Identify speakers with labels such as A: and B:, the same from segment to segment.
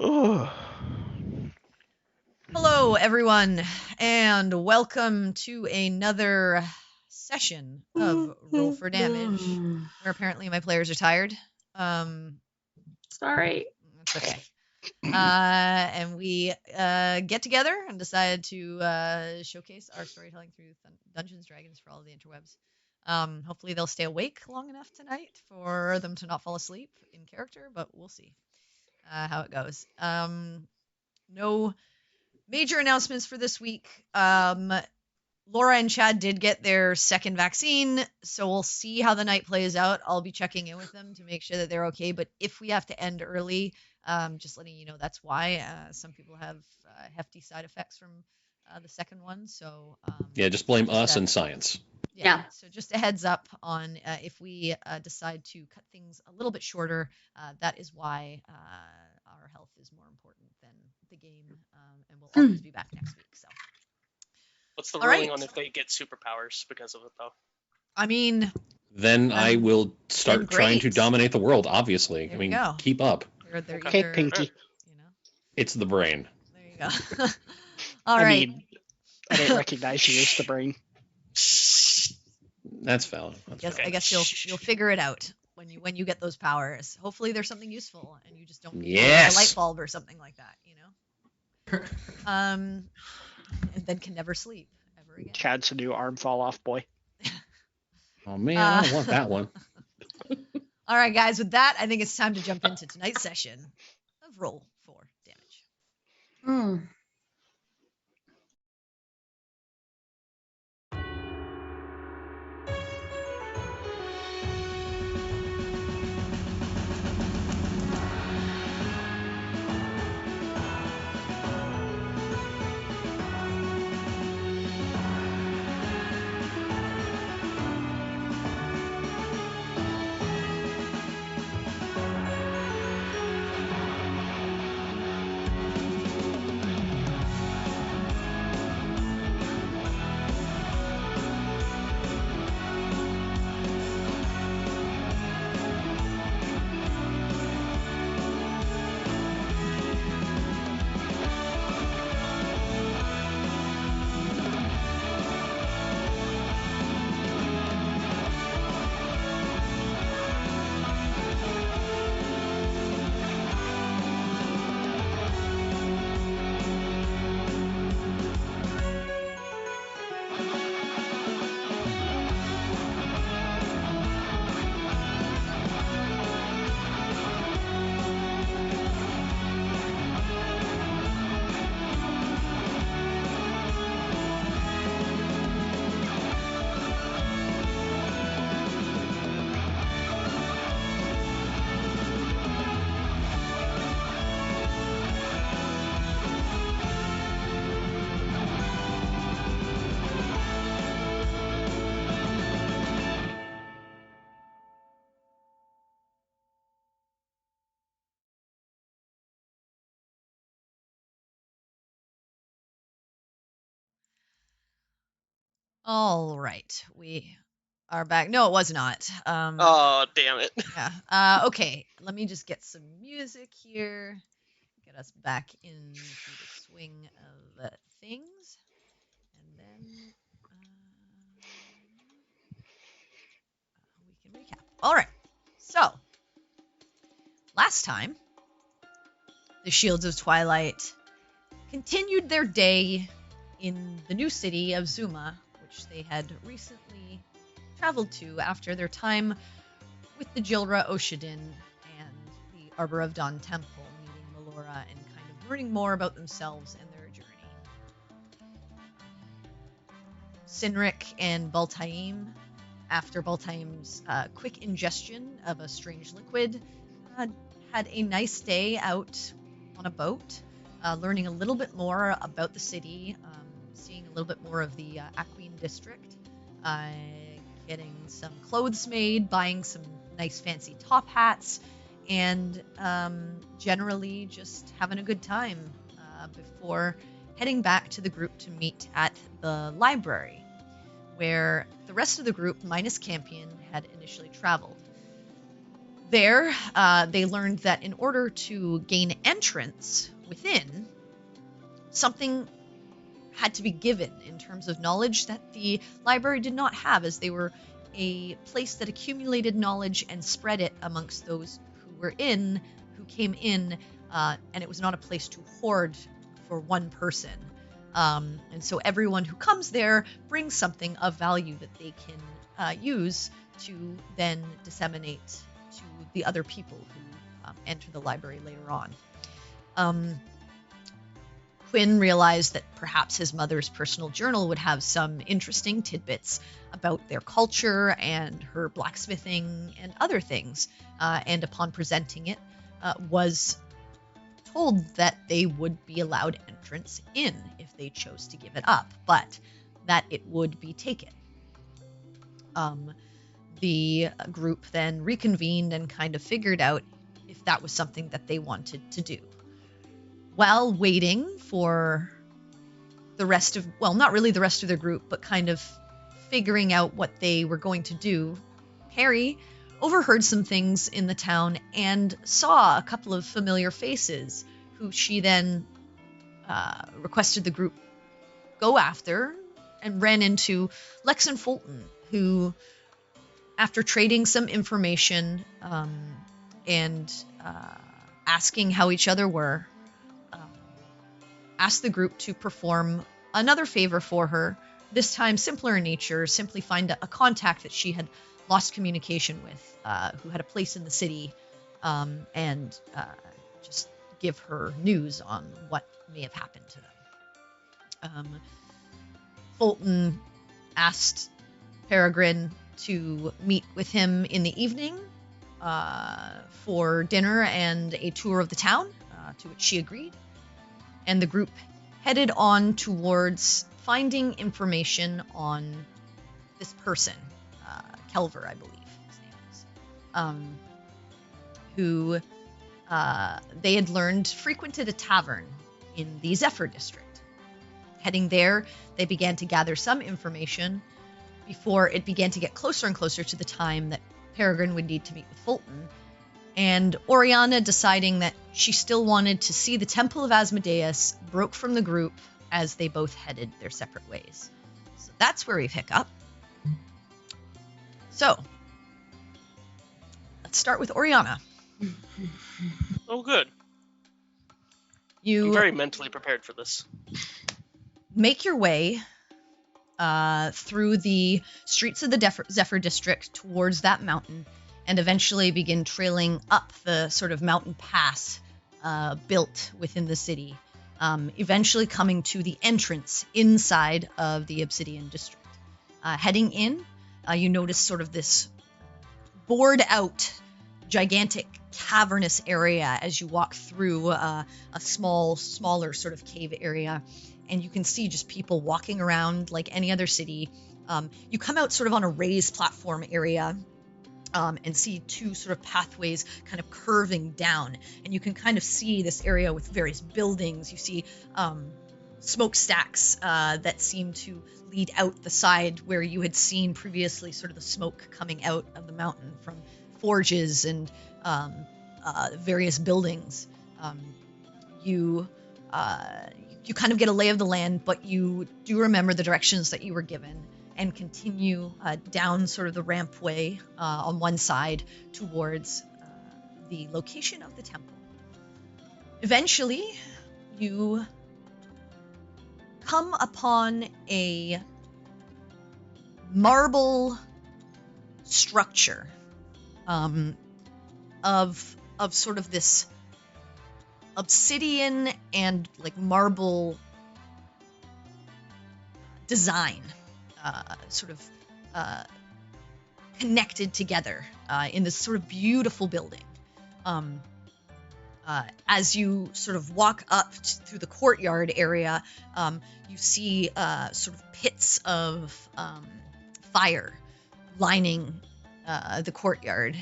A: Oh.
B: Hello, everyone, and welcome to another session of Roll for Damage, where apparently my players are tired.
C: Sorry.
B: That's okay. And we get together and decided to showcase our storytelling through Dungeons & Dragons for all of the interwebs. Hopefully they'll stay awake long enough tonight for them to not fall asleep in character, but we'll see how it goes. No major announcements for this week. Laura and Chad did get their second vaccine, so we'll see how the night plays out. I'll be checking in with them to make sure that they're okay. But if we have to end early, just letting you know that's why. Some people have hefty side effects from the second one, so
A: Yeah, just blame us and science.
B: Yeah. So just a heads up on if we decide to cut things a little bit shorter, that is why our health is more important than the game, and we'll always be back next week. So.
D: What's the
B: All
D: ruling
B: right.
D: on if they get superpowers because of it, though?
B: I mean,
A: Then I will start
B: then
A: trying to
B: great.
A: dominate the world, obviously.
B: There
A: I mean,
B: you go.
A: keep up.
B: they're
D: Okay.
B: either,
C: Pinky.
B: you know,
A: It's the brain.
B: there you go. All
C: I
B: right.
C: mean, I didn't recognize you as the brain.
A: That's valid. That's
B: I guess you'll figure it out when you get those powers. Hopefully, there's something useful, and you just don't need a light bulb or something like that, you know. And then can never sleep ever again.
C: Chad's a new arm fall off boy.
A: Oh man, I don't want that one.
B: All right, guys. With that, I think it's time to jump into tonight's session of Roll for Damage. All right, we are back. No, it was not.
D: Oh, damn it.
B: Yeah. Okay. Let me just get some music here. Get us back into the swing of things, and then we can recap. All right. So last time, the Shields of Twilight continued their day in the new city of Zuma, which they had recently traveled to after their time with the Jilra Oshadin and the Arbor of Dawn Temple, meeting Melora and kind of learning more about themselves and their journey. Sinric and Baltaim, after Baltaim's quick ingestion of a strange liquid, had a nice day out on a boat, learning a little bit more about the city, seeing a little bit more of the Acquaintance District, getting some clothes made, buying some nice fancy top hats, and generally just having a good time before heading back to the group to meet at the library, where the rest of the group, minus Campion, had initially traveled. There, they learned that in order to gain entrance within, something had to be given in terms of knowledge that the library did not have, as they were a place that accumulated knowledge and spread it amongst those who came in, and it was not a place to hoard for one person. And so everyone who comes there brings something of value that they can use to then disseminate to the other people who enter the library later on. Quinn realized that perhaps his mother's personal journal would have some interesting tidbits about their culture and her blacksmithing and other things, and upon presenting it, was told that they would be allowed entrance in if they chose to give it up, but that it would be taken. The group then reconvened and kind of figured out if that was something that they wanted to do. While waiting for the rest of, well, not really the rest of their group, but kind of figuring out what they were going to do, Peri overheard some things in the town and saw a couple of familiar faces who she then requested the group go after, and ran into Lex and Folton, who, after trading some information and asking how each other were, asked the group to perform another favor for her, this time simpler in nature, simply find a contact that she had lost communication with, who had a place in the city, and just give her news on what may have happened to them. Fulton asked Peregrine to meet with him in the evening for dinner and a tour of the town, to which she agreed. And the group headed on towards finding information on this person, Kelver, I believe his name is, who they had learned frequented a tavern in the Zephyr District. Heading there, they began to gather some information before it began to get closer and closer to the time that Peregrine would need to meet with Folton, and Orianna, deciding that she still wanted to see the Temple of Asmodeus, broke from the group as they both headed their separate ways. So that's where we pick up. So, let's start with Orianna.
D: Oh, good.
B: You
D: I'm very mentally prepared for this.
B: make your way through the streets of the Zephyr District towards that mountain, and eventually begin trailing up the sort of mountain pass built within the city, eventually coming to the entrance inside of the Obsidian District. Heading in, you notice sort of this bored out, gigantic cavernous area as you walk through a smaller sort of cave area, and you can see just people walking around like any other city. You come out sort of on a raised platform area, and see two sort of pathways kind of curving down, and you can kind of see this area with various buildings. You see smokestacks that seem to lead out the side where you had seen previously sort of the smoke coming out of the mountain from forges and various buildings. You kind of get a lay of the land, but you do remember the directions that you were given, and continue down sort of the rampway on one side towards the location of the temple. Eventually, you come upon a marble structure of sort of this obsidian and like marble design, sort of connected together in this sort of beautiful building. As you sort of walk up through the courtyard area, you see sort of pits of fire lining the courtyard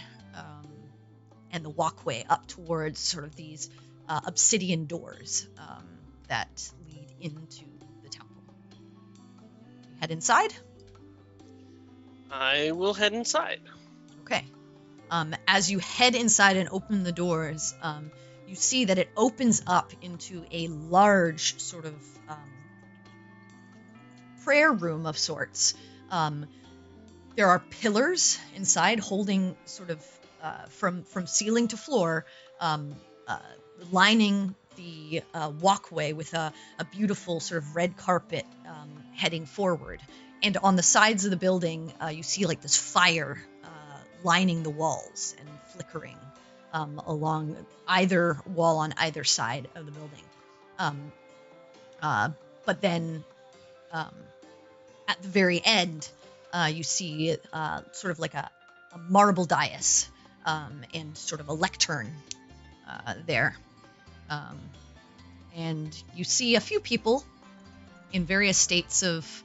B: and the walkway up towards sort of these obsidian doors that lead into the temple. You head inside?
D: I will head inside.
B: Okay. As you head inside and open the doors, you see that it opens up into a large sort of prayer room of sorts. There are pillars inside holding sort of from ceiling to floor, lining the walkway with a beautiful sort of red carpet heading forward. And on the sides of the building, you see like this fire lining the walls and flickering along either wall on either side of the building. But then at the very end, you see sort of like a marble dais and sort of a lectern there. And you see a few people in various states of...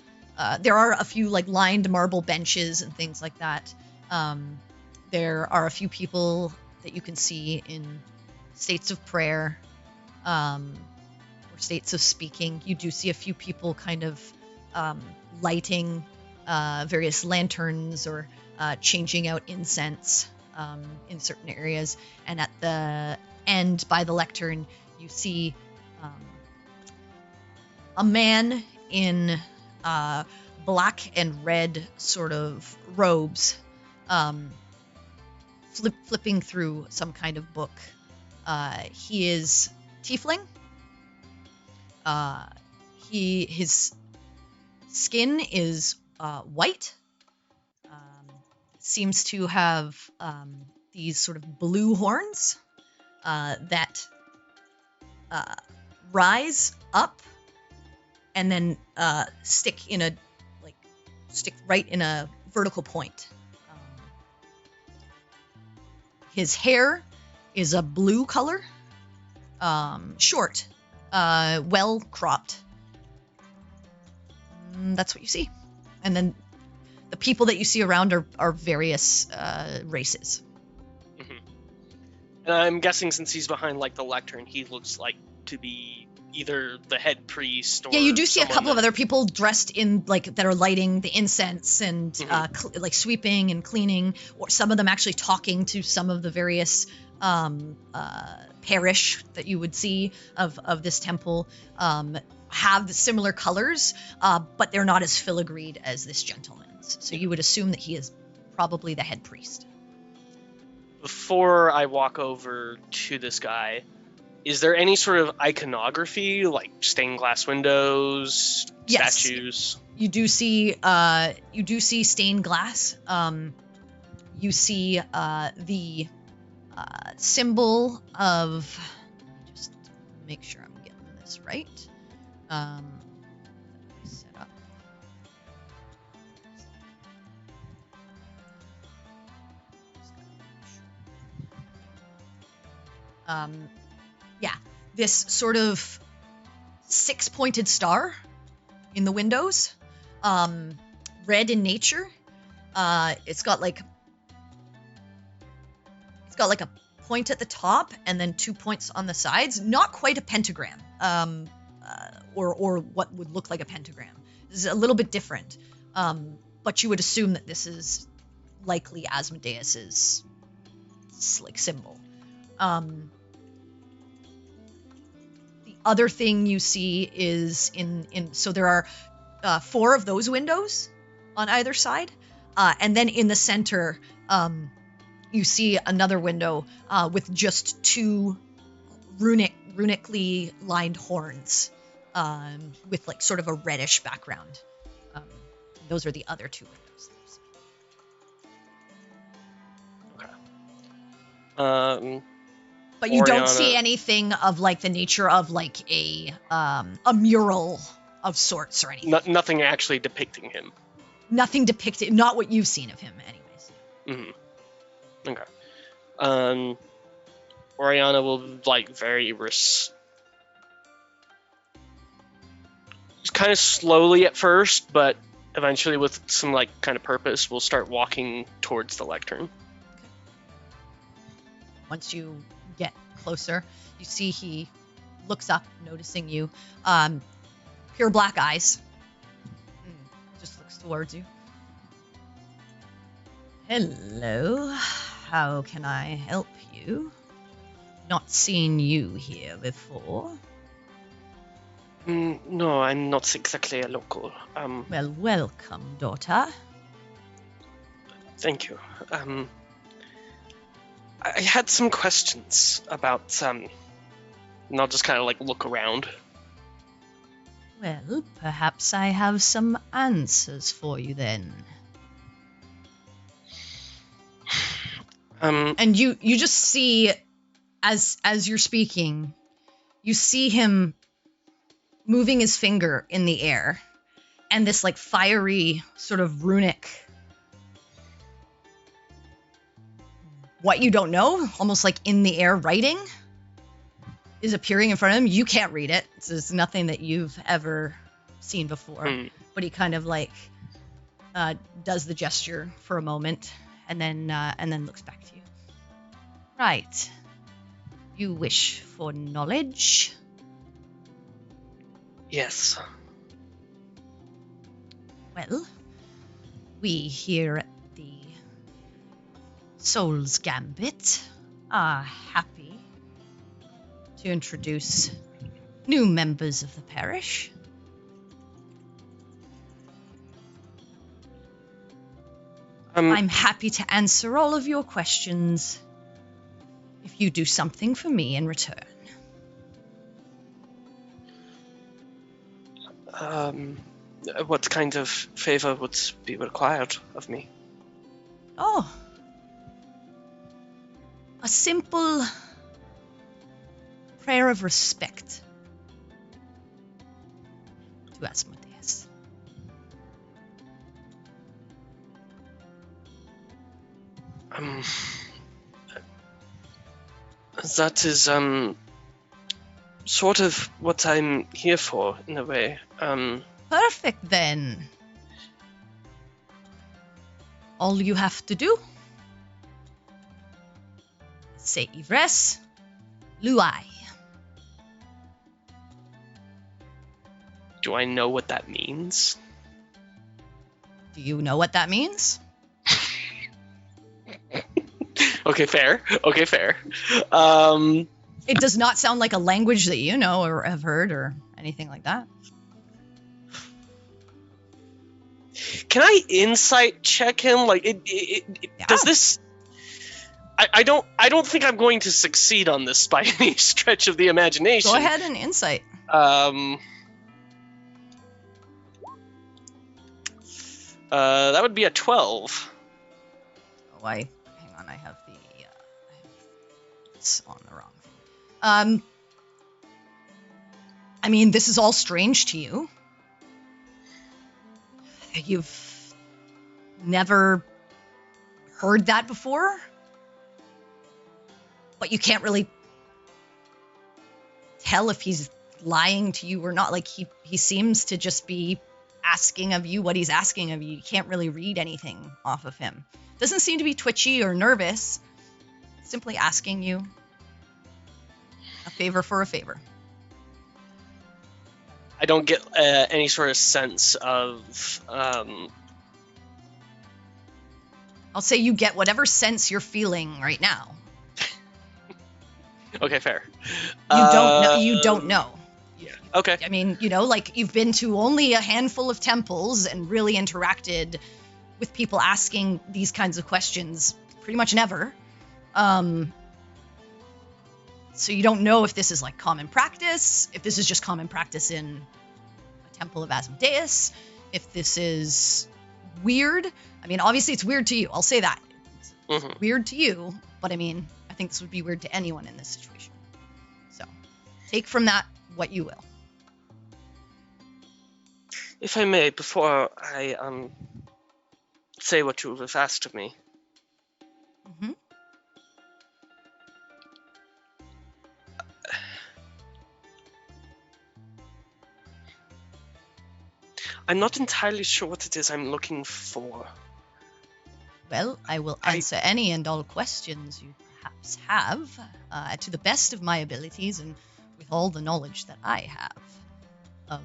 B: there are a few like lined marble benches and things like that. There are a few people that you can see in states of prayer or states of speaking. You do see a few people kind of lighting various lanterns or changing out incense in certain areas. And at the end, by the lectern, you see a man in black and red sort of robes flipping through some kind of book. He is tiefling. His skin is white. Seems to have these sort of blue horns that rise up and then stick right in a vertical point. His hair is a blue color, short, well cropped. That's what you see. And then the people that you see around are various races.
D: Mm-hmm. And I'm guessing since he's behind like the lectern, he looks like to be either the head priest or...
B: Yeah, you do see a couple of other people dressed in like that are lighting the incense and like sweeping and cleaning, or some of them actually talking to some of the various parish that you would see of this temple. Have similar colors, but they're not as filigreed as this gentleman's. So you would assume that he is probably the head priest.
D: Before I walk over to this guy, is there any sort of iconography, like stained glass windows,
B: yes,
D: statues?
B: You do see stained glass. You see the symbol of. Just make sure I'm getting this right. Set up. Yeah, this sort of six-pointed star in the windows, red in nature. It's got like a point at the top and then 2 points on the sides. Not quite a pentagram, or what would look like a pentagram. This is a little bit different, but you would assume that this is likely Asmodeus's like symbol. The other thing you see is so there are 4 of those windows on either side, and then in the center you see another window with just 2 runically lined horns with like sort of a reddish background. Those are the other 2 windows.
D: Okay.
B: But you
D: Orianna.
B: don't see anything of like the nature of like a mural of sorts or anything.
D: Nothing actually depicting him.
B: Nothing depicted. Not what you've seen of him, anyways.
D: Mm-hmm. Okay. Orianna will like kind of slowly at first, but eventually with some like kind of purpose, we'll start walking towards the lectern.
B: Once you get closer, you see he looks up, noticing you. Pure black eyes. Just looks towards you. Hello. how can I help you? Not seen you here before.
D: No, I'm not exactly a local.
B: Well, welcome, daughter.
D: Thank you. I had some questions about, and I'll just kind of like look around.
B: Well, perhaps I have some answers for you then. And you just see, as you're speaking, you see him moving his finger in the air, and this like fiery sort of runic, what you don't know, almost like in the air writing, is appearing in front of him. You can't read it. It's nothing that you've ever seen before. But he kind of like does the gesture for a moment, and then looks back to you. Right. You wish for knowledge?
D: Yes.
B: Well, we here at the Soul's Gambit are happy to introduce new members of the parish. I'm happy to answer all of your questions if you do something for me in return.
D: What kind of favor would be required of me?
B: Oh. A simple prayer of respect to Asmodeus.
D: That is, sort of what I'm here for, in a way.
B: Perfect, then. All you have to do, say Ivres Luai.
D: Do I know what that means?
B: Do you know what that means?
D: Okay, fair.
B: It does not sound like a language that you know or have heard or anything like that.
D: Can I insight check him? Like, does this? I don't think I'm going to succeed on this by any stretch of the imagination.
B: Go ahead and insight.
D: That would be a 12.
B: Oh, hang on, I have it's on the wrong thing. I mean, this is all strange to you. You've never heard that before, but you can't really tell if he's lying to you or not. Like, he seems to just be asking of you what he's asking of you. You can't really read anything off of him. Doesn't seem to be twitchy or nervous. Simply asking you a favor for a favor.
D: I don't get any sort of sense of.
B: I'll say you get whatever sense you're feeling right now.
D: Okay, fair.
B: You don't know.
D: Yeah. Okay.
B: I mean, like you've been to only a handful of temples and really interacted with people asking these kinds of questions pretty much never. So you don't know if this is like common practice, if this is just common practice in a temple of Asmodeus, if this is weird. I mean, obviously it's weird to you. I'll say that. It's weird to you, but I mean, I think this would be weird to anyone in this situation. So take from that what you will.
D: If I may, before I say what you have asked of me.
B: Mm-hmm.
D: I'm not entirely sure what it is I'm looking for.
B: Well, I will answer any and all questions you perhaps have, to the best of my abilities and with all the knowledge that I have of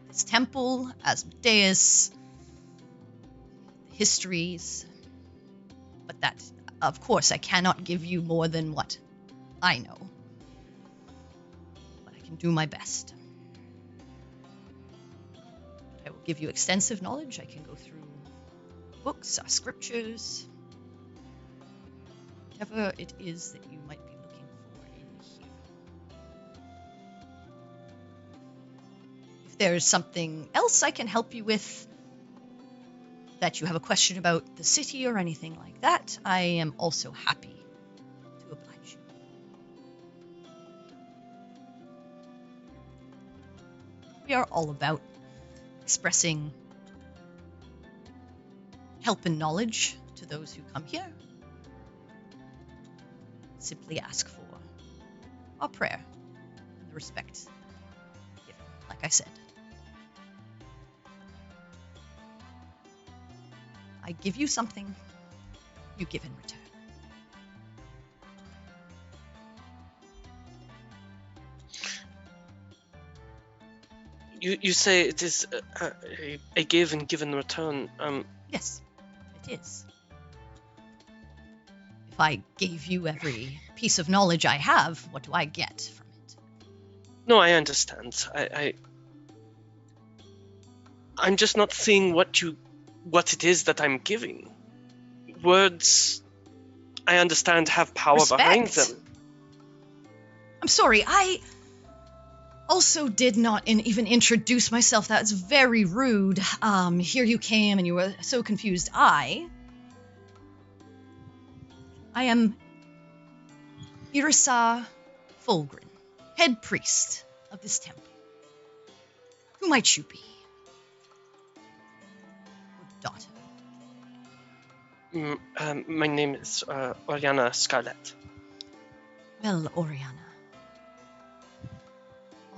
B: this temple, Asmodeus, the histories, But that, of course, I cannot give you more than what I know. But I can do my best. I will give you extensive knowledge. I can go through books, our scriptures, whatever it is that you might be looking for in here. If there's something else I can help you with, that you have a question about the city or anything like that, I am also happy to oblige you. We are all about expressing help and knowledge to those who come here. Simply ask for our prayer and the respect given, like I said. I give you something, you give in return.
D: You say it is a give and give in return.
B: Yes, it is. If I gave you every piece of knowledge I have, what do I get from it?
D: No, I understand. I'm just not seeing what it is that I'm giving. Words, I understand, have power behind them.
B: I'm sorry, I also did not even introduce myself. That's very rude. Here you came and you were so confused. I am Irisa Fulgrin, head priest of this temple. Who might you be? Your daughter.
D: My name is Orianna Scarlet.
B: Well, Orianna,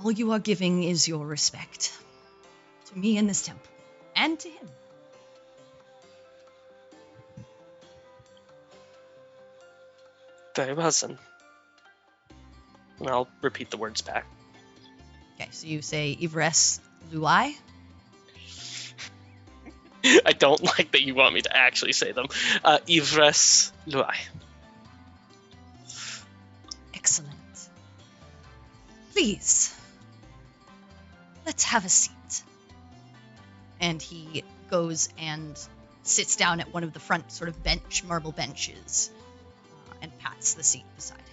B: all you are giving is your respect to me in this temple, and to him.
D: Very well, then. And I'll repeat the words back.
B: Okay, so you say Ivres Luai?
D: I don't like that you want me to actually say them. Ivres Luai.
B: Excellent. Please, let's have a seat. And he goes and sits down at one of the front sort of marble benches, and pats the seat beside him.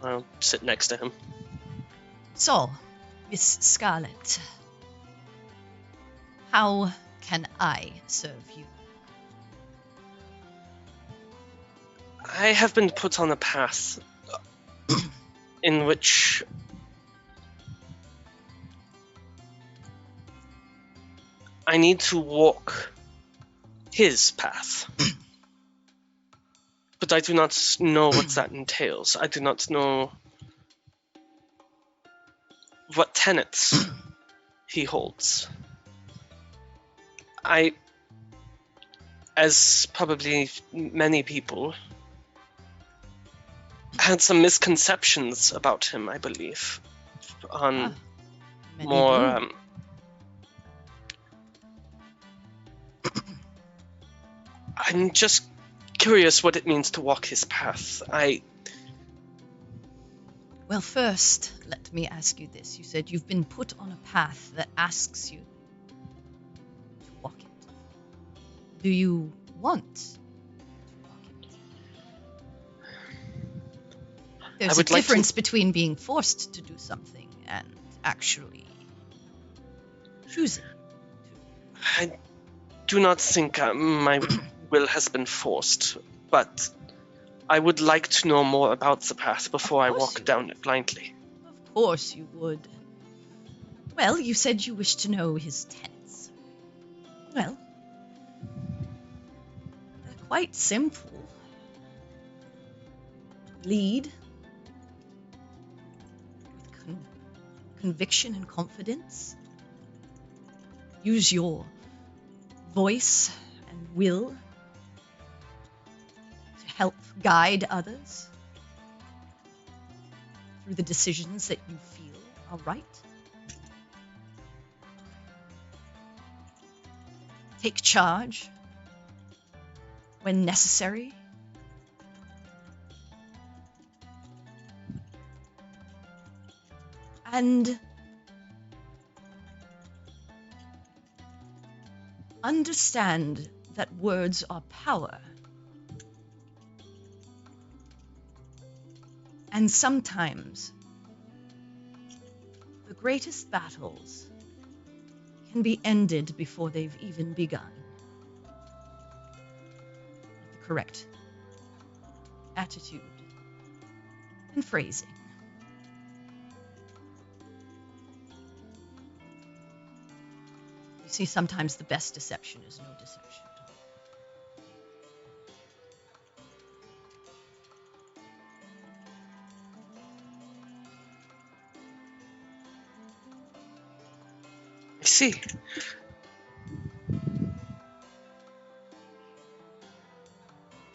D: I'll sit next to him.
B: So, Miss Scarlet, how can I serve you?
D: I have been put on a path in which I need to walk his path. But I do not know what that entails. I do not know what tenets he holds. I, as probably many people, had some misconceptions about him, I believe. On more I'm just curious what it means to walk his path.
B: Well, first, let me ask you this. You said you've been put on a path that asks you to walk it. Do you want to walk it? There's a difference between being forced to do something and actually choosing to.
D: I do not think my will has been forced, but I would like to know more about the path before I walk down it blindly.
B: Of course you would. Well, you said you wished to know his tenets. Well, they're quite simple. Lead with conviction and confidence. Use your voice and will help guide others through the decisions that you feel are right. Take charge when necessary
E: And understand that words are power. And sometimes the greatest battles can be ended before they've even begun. With the correct attitude and phrasing. You see, sometimes the best deception is no deception at all.
D: I see.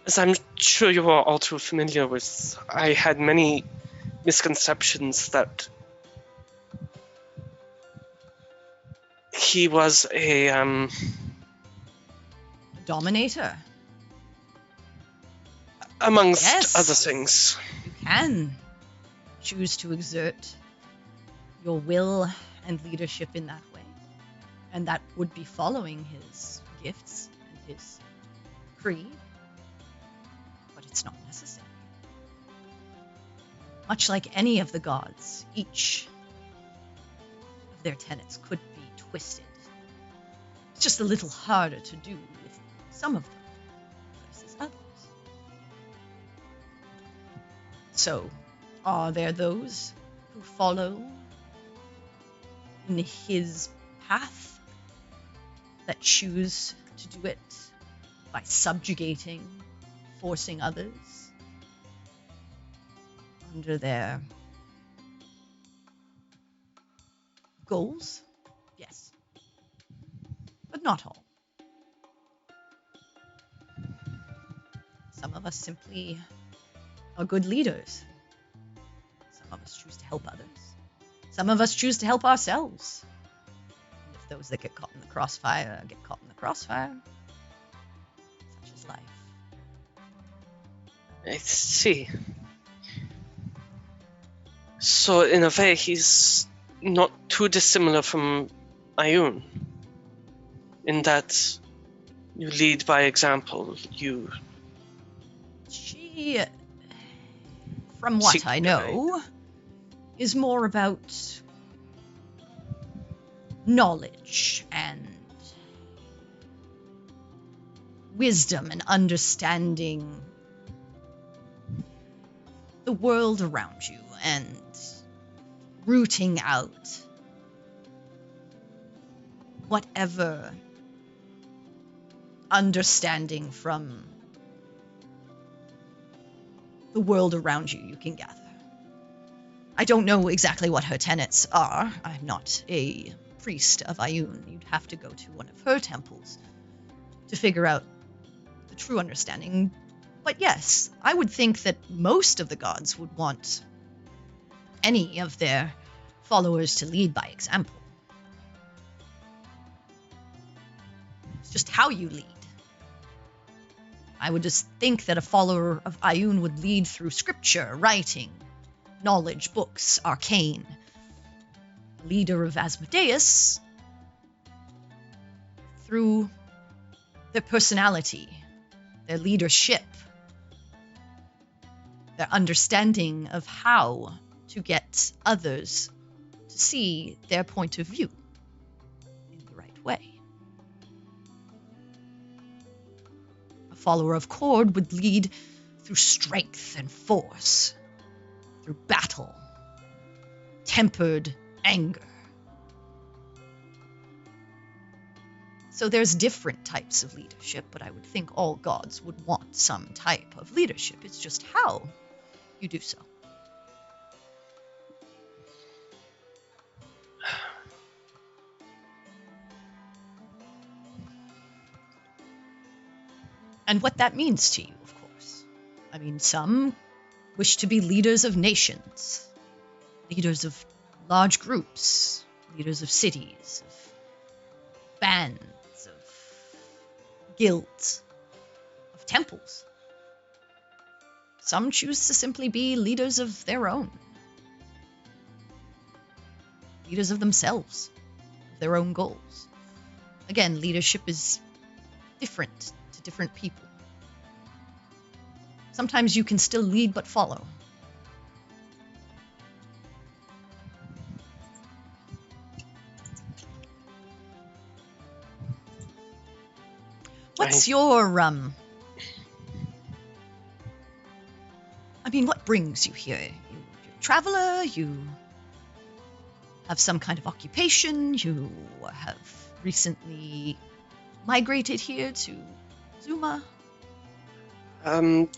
D: As I'm sure you are all too familiar with, I had many misconceptions that he was a
E: Dominator.
D: amongst
E: Yes.
D: other things.
E: You can choose to exert your will and leadership in that way. And that would be following his gifts and his creed. But it's not necessary. Much like any of the gods, each of their tenets could be twisted. It's just a little harder to do with some of them versus others. So, are there those who follow in his path that choose to do it by subjugating, forcing others under their goals? Yes. But not all. Some of us simply are good leaders. Some of us choose to help others. Some of us choose to help ourselves. And if those that get caught in the crossfire get caught in the crossfire, such is life.
D: I see. So in a way, he's not too dissimilar from Ayun, in that you lead by example. You
E: She, from what I know, is more about knowledge and wisdom and understanding the world around you and rooting out whatever understanding from the world around you can gather. I don't know exactly what her tenets are. I'm not a priest of Ayun. You'd have to go to one of her temples to figure out the true understanding. But yes, I would think that most of the gods would want any of their followers to lead by example. It's just how you lead. I would just think that a follower of Ayun would lead through scripture, writing, knowledge, books, arcane. A leader of Asmodeus through their personality, their leadership, their understanding of how to get others to see their point of view in the right way. A follower of Cord would lead through strength and force, through battle, tempered anger. So there's different types of leadership, but I would think all gods would want some type of leadership. It's just how you do so. And what that means to you, of course. I mean, some wish to be leaders of nations, leaders of large groups, leaders of cities, of bands, of guilds, of temples. Some choose to simply be leaders of their own. leaders of themselves, of their own goals. Again, leadership is different to different people. Sometimes you can still lead but follow. What's your, I mean, what brings you here? You're a traveler, you have some kind of occupation, you have recently migrated here to Zuma?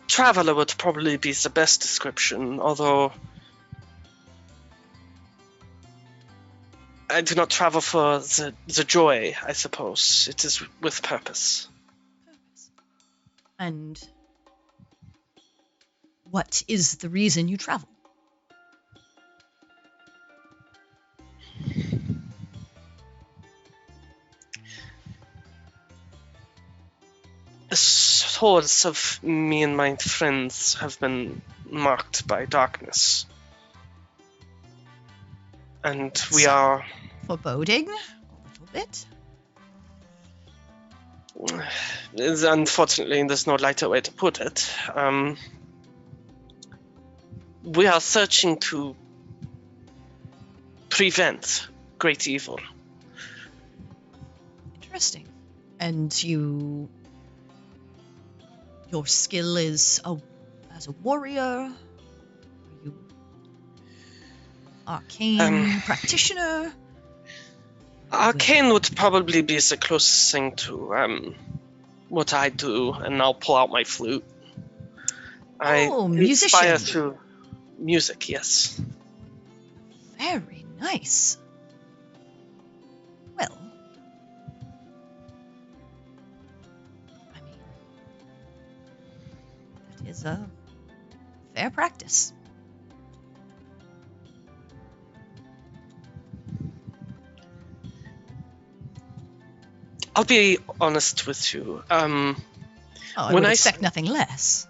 D: Traveler would probably be the best description, although I do not travel for the joy, I suppose. It is with purpose.
E: And what is the reason you travel?
D: The souls of me and my friends have been marked by darkness. And we are...
E: Foreboding? A little bit?
D: Unfortunately, there's no lighter way to put it. We are searching to prevent great evil.
E: Interesting. And your skill is as a warrior? Are you arcane practitioner?
D: Arcane would probably be the closest thing to what I do, and I'll pull out my flute.
E: Musician.
D: Inspire through music, yes.
E: Very nice. Well, I mean, that is a fair practice.
D: I'll be honest with you.
E: I would expect nothing less.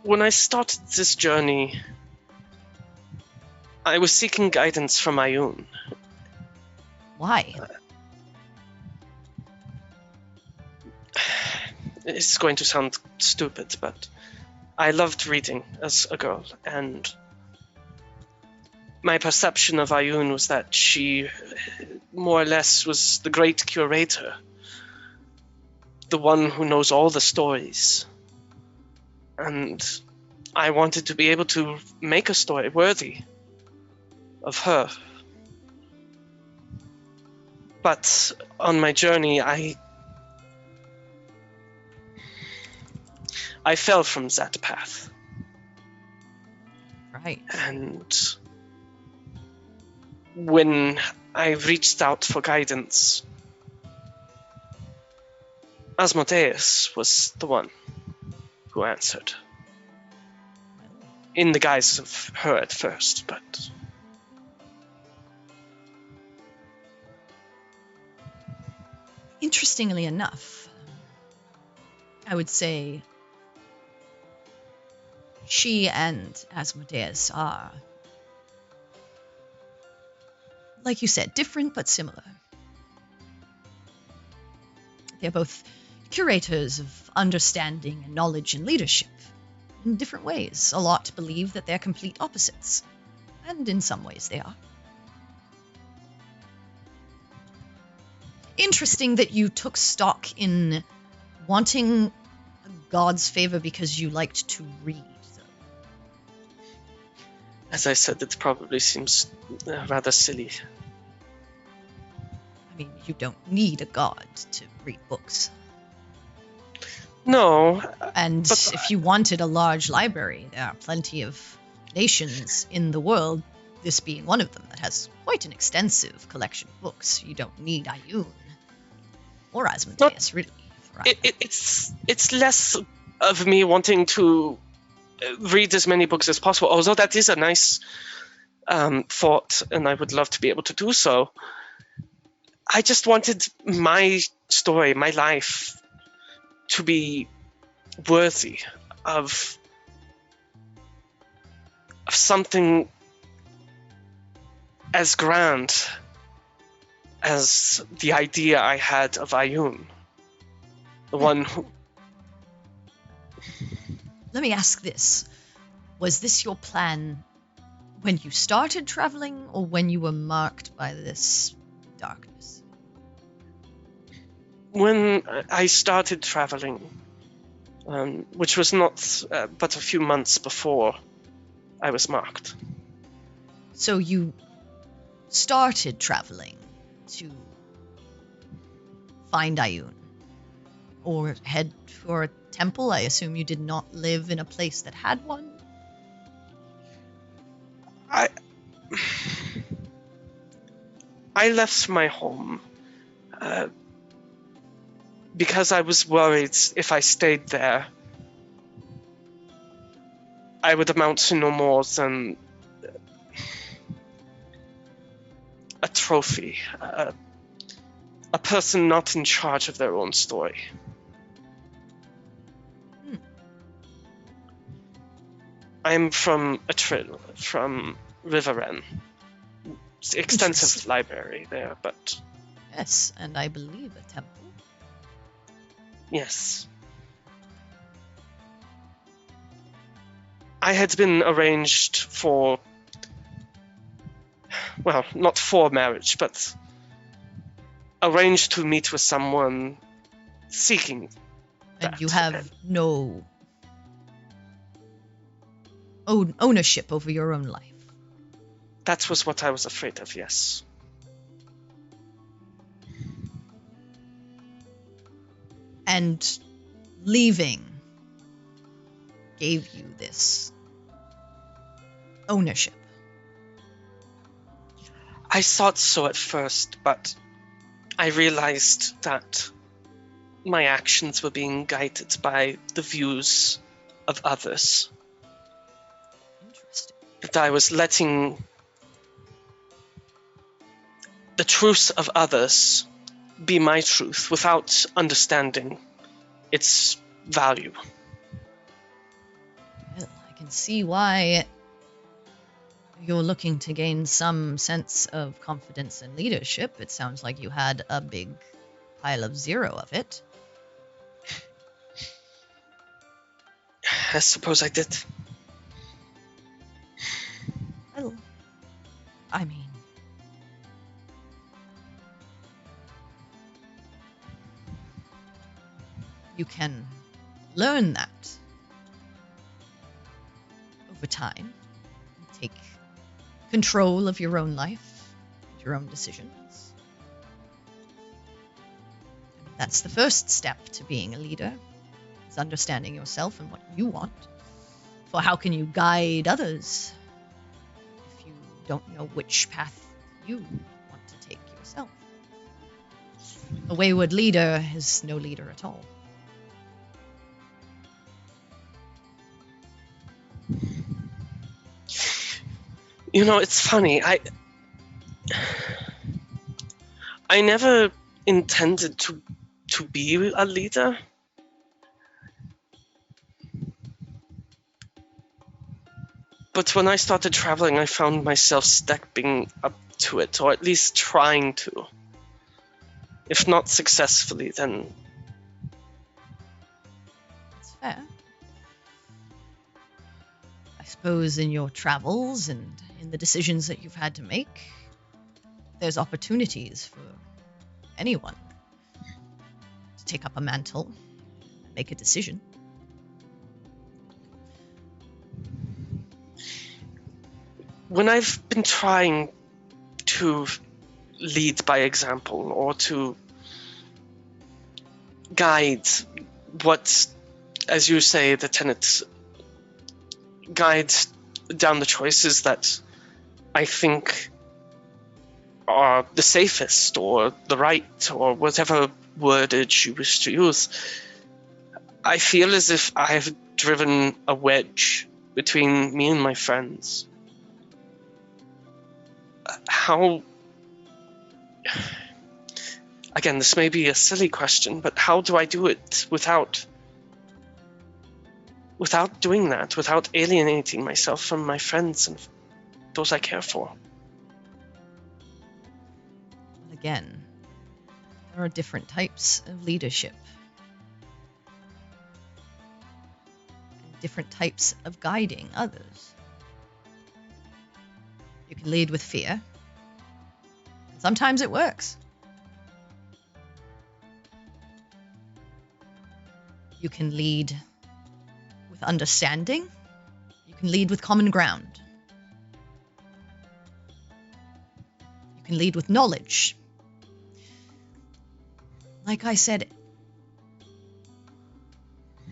D: When I started this journey, I was seeking guidance from Ayun.
E: Why?
D: It's going to sound stupid, but I loved reading as a girl, and my perception of Ayun was that she more or less was the great curator, the one who knows all the stories. And I wanted to be able to make a story worthy of her. But on my journey, I fell from that path.
E: Right.
D: And when I reached out for guidance, Asmodeus was the one who answered. In the guise of her at first, but...
E: Interestingly enough, I would say she and Asmodeus are, like you said, different but similar. They're both curators of understanding and knowledge and leadership in different ways. A lot believe that they're complete opposites, and in some ways they are. Interesting that you took stock in wanting a god's favor because you liked to read, though.
D: As I said, it probably seems rather silly.
E: I mean, you don't need a god to read books.
D: No.
E: And if you wanted a large library, there are plenty of nations in the world, this being one of them, that has quite an extensive collection of books. You don't need Ayun or Asmodeus, really.
D: It's less of me wanting to read as many books as possible, although that is a nice thought, and I would love to be able to do so. I just wanted my story, my life, to be worthy of as grand as the idea I had of Ayun. The one who...
E: Let me ask this. Was this your plan when you started traveling, or when you were marked by this darkness?
D: When I started traveling, which was not but a few months before I was marked.
E: So you started traveling to find Ayun, or head for a temple? I assume you did not live in a place that had one.
D: I left my home because I was worried if I stayed there, I would amount to no more than a trophy, a person not in charge of their own story. I'm from Atrill, from Riveren. Extensive library there, but...
E: Yes, and I believe a temple.
D: Yes. I had been arranged for... Well, not for marriage, but... arranged to meet with someone seeking
E: And
D: that.
E: you have no ownership over your own life.
D: That was what I was afraid of, yes.
E: And leaving gave you this ownership.
D: I thought so at first, but I realized that my actions were being guided by the views of others.
E: Interesting.
D: That I was letting the truth of others be my truth without understanding its value.
E: Well, I can see why you're looking to gain some sense of confidence and leadership. It sounds like you had a big pile of zero of it.
D: I suppose I did.
E: Well, I mean, you can learn that over time. Take control of your own life, your own decisions. That's the first step to being a leader, is understanding yourself and what you want. For how can you guide others if you don't know which path you want to take yourself? A wayward leader is no leader at all.
D: You know, it's funny. I never intended to be a leader. But when I started traveling, I found myself stepping up to it, or at least trying to. If not successfully, then...
E: That's fair. I suppose in your travels and in the decisions that you've had to make, there's opportunities for anyone to take up a mantle and make a decision.
D: When I've been trying to lead by example, or to guide what, as you say, the tenets guide down the choices that I think are the safest, or the right, or whatever wordage you wish to use, I feel as if I have driven a wedge between me and my friends. How... Again, this may be a silly question, but how do I do it without doing that, without alienating myself from my friends and those I care for?
E: Again, there are different types of leadership. And different types of guiding others. You can lead with fear. Sometimes it works. You can lead with understanding. You can lead with common ground. You can lead with knowledge. Like I said,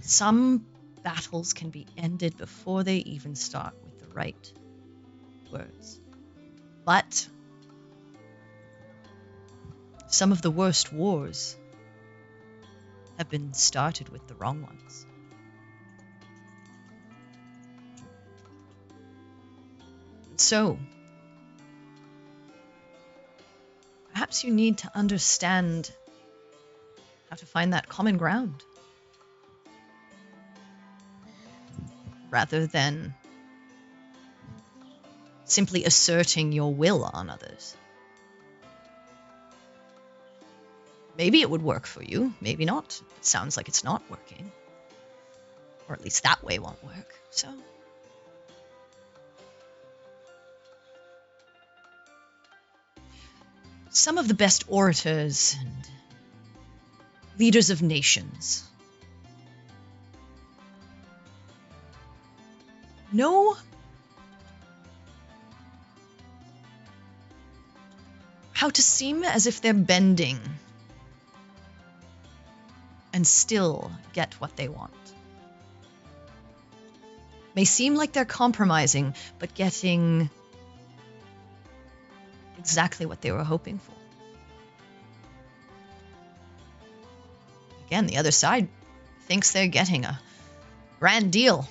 E: some battles can be ended before they even start with the right words. But some of the worst wars have been started with the wrong ones. So, perhaps you need to understand how to find that common ground, rather than simply asserting your will on others. Maybe it would work for you, maybe not. It sounds like it's not working. Or at least that way won't work, so... Some of the best orators and leaders of nations know how to seem as if they're bending and still get what they want. May seem like they're compromising, but getting exactly what they were hoping for. Again, the other side thinks they're getting a grand deal.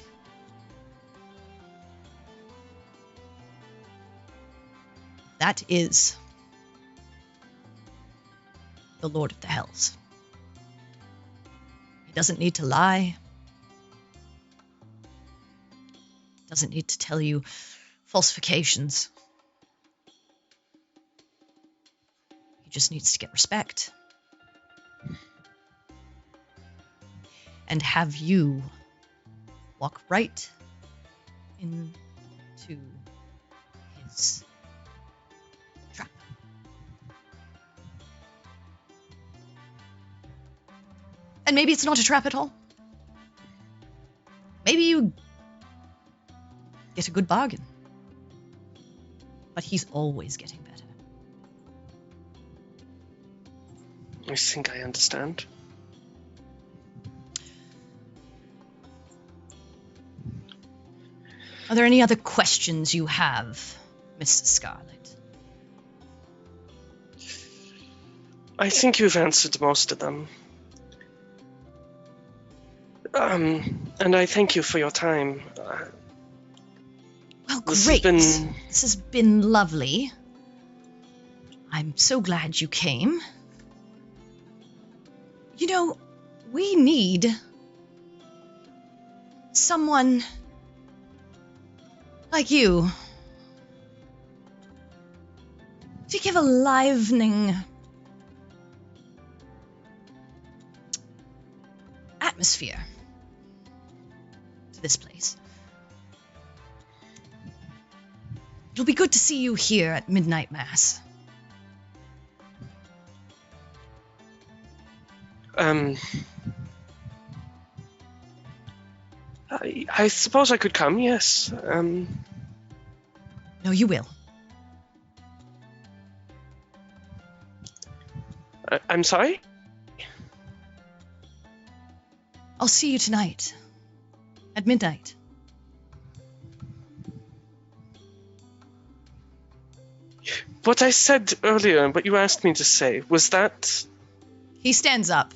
E: That is the Lord of the Hells. He doesn't need to lie. Doesn't need to tell you falsifications. He just needs to get respect. And have you walk right into his trap. And maybe it's not a trap at all. Maybe you get a good bargain. But he's always getting better.
D: I think I understand.
E: Are there any other questions you have, Miss Scarlet?
D: I think you've answered most of them. And I thank you for your time.
E: Well,
D: This
E: great.
D: has been-
E: This has been lovely. I'm so glad you came. You know, we need someone like you to give a livening atmosphere to this place. It'll be good to see you here at midnight mass.
D: I suppose I could come, yes.
E: No, you will.
D: I'm sorry?
E: I'll see you tonight. At midnight.
D: What I said earlier, what you asked me to say, was that...
E: He stands up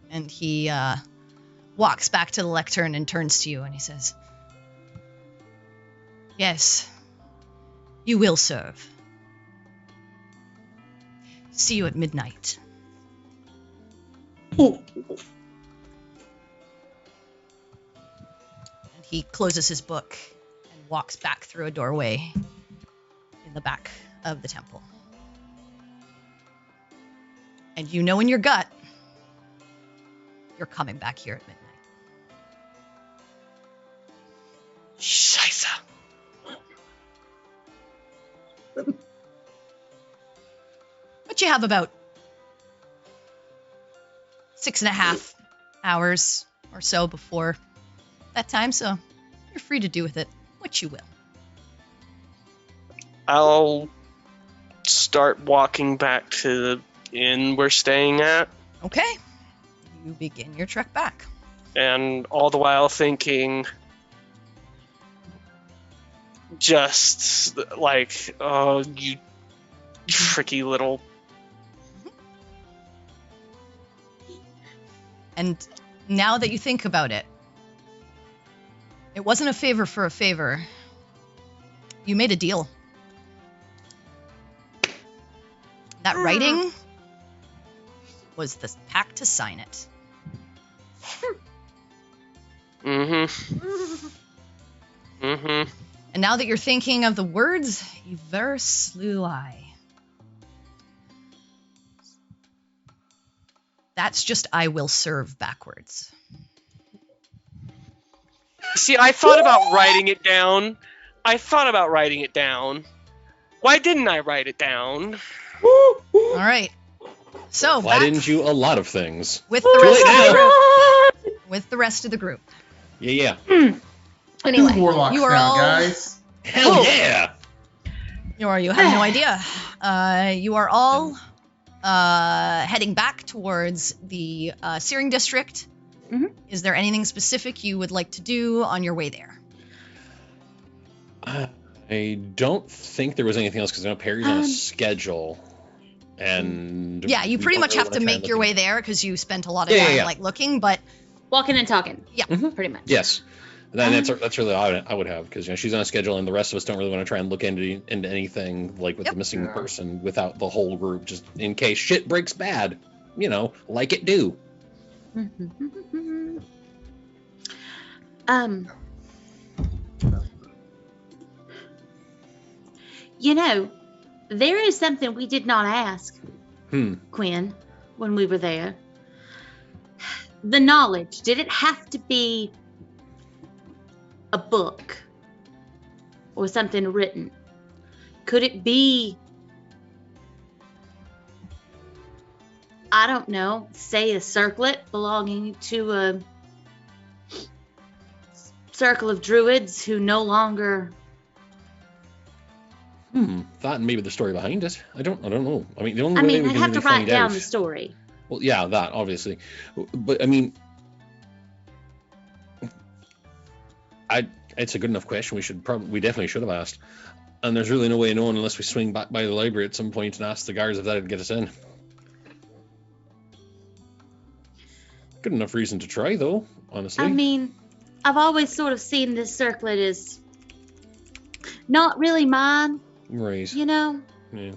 E: and he walks back to the lectern and turns to you and he says, "Yes, you will serve. See you at midnight." And he closes his book and walks back through a doorway in the back of the temple. And you know in your gut, you're coming back here at midnight.
D: Scheiße.
E: But you have about 6.5 hours or so before that time, so you're free to do with it what you will.
D: I'll start walking back to the inn we're staying at,
E: Okay. You begin your trek back.
D: and all the while thinking, just like, oh, you tricky little.
E: And now that you think about it, it wasn't a favor for a favor. You made a deal. That writing was the pact to sign it.
D: Mm-hmm. Mm-hmm.
E: And now that you're thinking of the words, Iver slew I. That's just I will serve backwards.
D: See, I thought about writing it down. Why didn't I write it down?
E: All right. So
A: Why
E: back
A: didn't you? A lot of things.
E: with the
A: Too
E: rest
A: late
E: of the
A: now.
E: group. With the rest of the group.
A: Yeah.
F: Anyway,
G: Warlocks
E: you are
G: now,
E: all-
G: guys.
A: Hell
E: Oh.
A: yeah!
E: You have no idea. You are all heading back towards the Searing District.
F: Mhm.
E: Is there anything specific you would like to do on your way there?
A: I don't think there was anything else because I know Peri's on a
F: Um,
A: schedule, and
E: Yeah, you
A: we
E: pretty
A: don't
E: much
A: really
E: have
A: wanna
E: to
A: try
E: make
A: and
E: your
A: look
E: way
A: in-
E: there because you spent a lot of
A: Yeah,
E: time
A: yeah.
E: like looking. But
F: walking and talking.
E: Yeah.
F: Pretty much.
A: Yes, then that's really all I would have because she's on a schedule, and the rest of us don't really want to try and look into anything like with
E: Yep.
A: the missing
G: Yeah.
A: person without the whole group, just in case shit breaks bad. Like it do.
F: Um, you know, there is something we did not ask, Quinn, when we were there. The knowledge, did it have to be a book or something written? Could it be, I don't know, say a circlet belonging to a circle of druids who no longer...
A: Thought maybe the story behind it. I don't know. I mean, the only way we
F: I'd
A: can
F: have to
A: really
F: write
A: find
F: down
A: out.
F: the story.
A: Well, yeah, that obviously, but I mean, it's a good enough question. We definitely should have asked. And there's really no way of knowing unless we swing back by the library at some point and ask the guards if that'd get us in. Good enough reason to try, though. Honestly.
F: I mean, I've always sort of seen this circlet as not really mine,
A: right.
F: you know?
A: Yeah.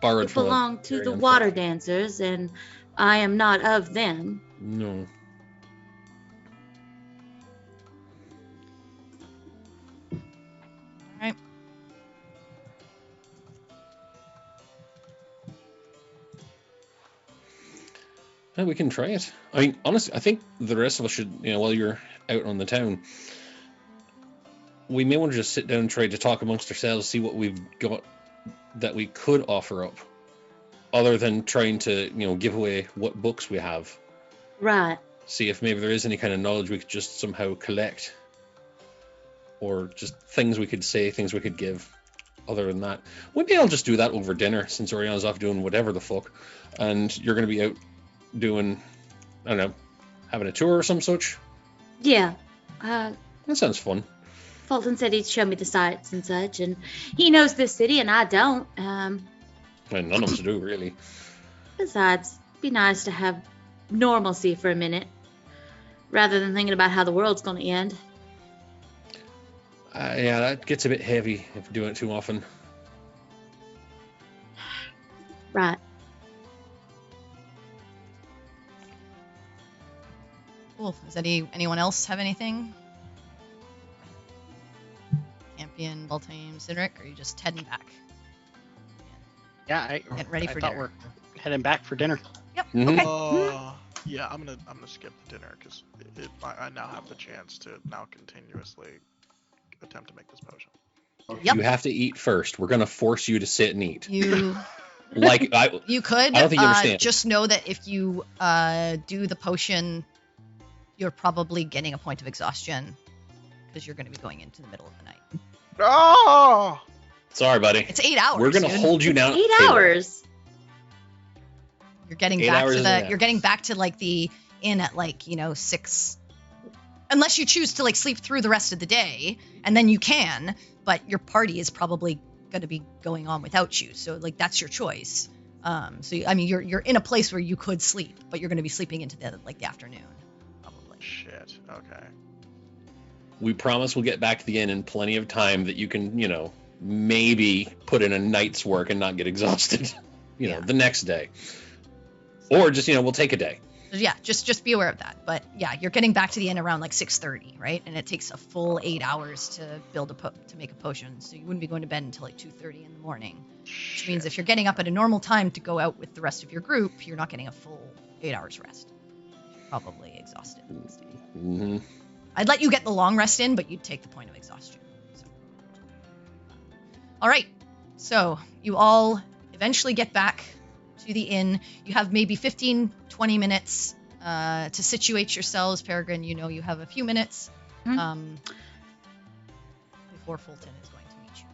A: Borrowed
F: It
A: from a
F: belonged to
A: very
F: the
A: unfortunate-
F: water dancers, and I am not of them.
A: No.
E: all right.
A: Yeah, we can try it. I mean, honestly, I think the rest of us should, while you're out on the town, we may want to just sit down and try to talk amongst ourselves, see what we've got that we could offer up, other than trying to, give away what books we have.
F: Right.
A: See if maybe there is any kind of knowledge we could just somehow collect, or just things we could say, things we could give. Other than that, maybe I'll just do that over dinner since Oriana's off doing whatever the fuck, and you're going to be out doing, I don't know, having a tour or some such.
F: Yeah.
A: That sounds fun.
F: Folton said he'd show me the sights and such, and he knows this city and I don't.
A: And none of us do, really.
F: Besides, it'd be nice to have normalcy for a minute, rather than thinking about how the world's going to end.
A: Yeah, that gets a bit heavy if you're doing it too often.
F: Right.
E: Cool. Does anyone else have anything? Campion, Baltame, Cindric, or are you just heading back?
C: Yeah,
E: Get ready for
C: thought
E: dinner.
C: we're Heading back for dinner.
B: Yep.
A: Mhm.
B: Okay.
G: Yeah, I'm gonna skip the dinner because I now have the chance to now continuously attempt to make this potion.
B: Yep.
A: You have to eat first. We're gonna force you to sit and eat.
B: You
A: You
B: could.
A: I don't think you understand.
B: Just know that if you do the potion, you're probably getting a point of exhaustion because you're going to be going into the middle of the night.
G: Oh!
A: Sorry, buddy.
B: It's 8 hours.
A: We're gonna
B: dude.
A: hold you down.
F: 8 hours.
B: You're getting
A: 8
B: back
A: hours
B: to
A: and a
B: the.
A: half.
B: You're getting back to like the inn at 6. Unless you choose to sleep through the rest of the day, and then you can. But your party is probably going to be going on without you, so that's your choice. You're in a place where you could sleep, but you're going to be sleeping into the afternoon, probably.
G: Shit. Okay.
A: We promise we'll get back to the inn in plenty of time that you can, maybe put in a night's work and not get exhausted, the next day. Or just, we'll take a day.
B: Yeah, just be aware of that. But yeah, you're getting back to the inn around 6:30, right? And it takes a full 8 hours to to make a potion, so you wouldn't be going to bed until 2:30 in the morning. Which means if you're getting up at a normal time to go out with the rest of your group, you're not getting a full 8 hours rest. You're probably exhausted the next day.
A: Mm-hmm.
B: I'd let you get the long rest in, but you'd take the point of exhaustion. So. All right, so you all eventually get back to the inn. You have maybe 15, 20 minutes to situate yourselves. Peregrine, you have a few minutes before Folton is going to meet you.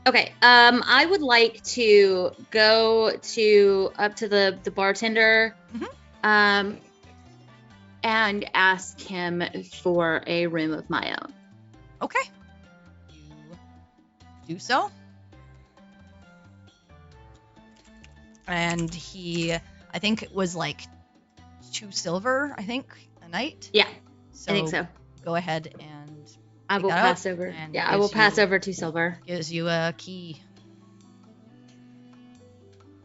F: Okay. I would like to go up to the bartender, and ask him for a room of my own.
B: Okay. You do so. And he, I think it was 2 silver, a night.
F: Yeah,
B: So
F: I think so.
B: Go ahead and
F: I will
B: that
F: pass
B: out,
F: over.
B: and
F: Yeah, I will
B: gives
F: pass
B: you-
F: over 2 silver.
B: gives you a key.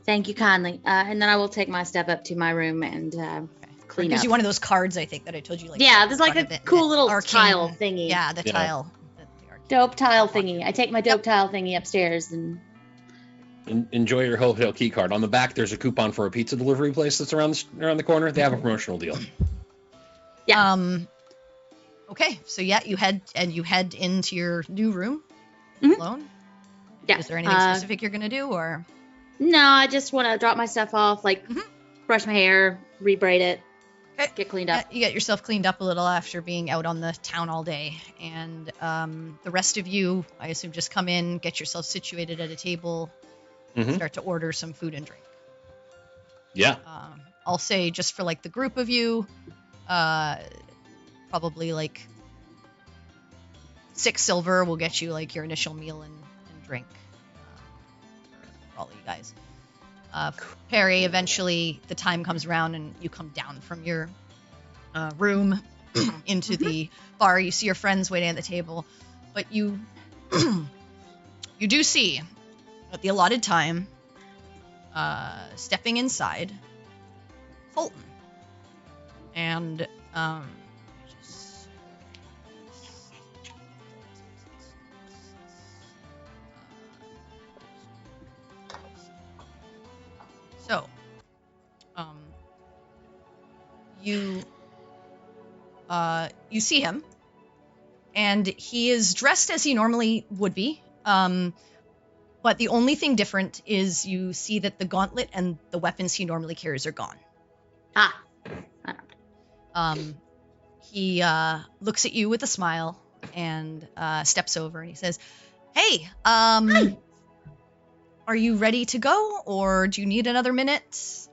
F: Thank you kindly. And then I will take my step up to my room and clean
B: Gives
F: up.
B: you one of those cards, I think, that I told you.
F: Yeah, there's
B: front
F: a
B: of it,
F: cool
B: that
F: little
B: arcane-
F: tile thingy.
B: Yeah, the
A: Yeah.
B: tile.
F: Dope tile thingy. I take my dope tile thingy upstairs and.
A: Enjoy your hotel key card. On the back, there's a coupon for a pizza delivery place that's around the corner. They have a promotional deal.
F: Yeah.
B: Okay, so yeah, you head into your new room alone.
F: Yeah.
B: Is there anything specific you're gonna do, or?
F: No, I just want to drop my stuff off, brush my hair, rebraid it,
B: Okay.
F: get cleaned up.
B: You get yourself cleaned up a little after being out on the town all day, and the rest of you, I assume, just come in, get yourself situated at a table, start to order some food and drink.
A: Yeah.
B: I'll say just for the group of you, probably 6 silver will get you your initial meal and drink for all of you guys. Peri, eventually the time comes around and you come down from your room into the bar. You see your friends waiting at the table, but you you do see at the allotted time stepping inside Folton. And so you see him, and he is dressed as he normally would be, but the only thing different is you see that the gauntlet and the weapons he normally carries are gone. He looks at you with a smile and steps over and he says, "Hey,
F: Hi.
B: Are you ready to go, or do you need another minute?"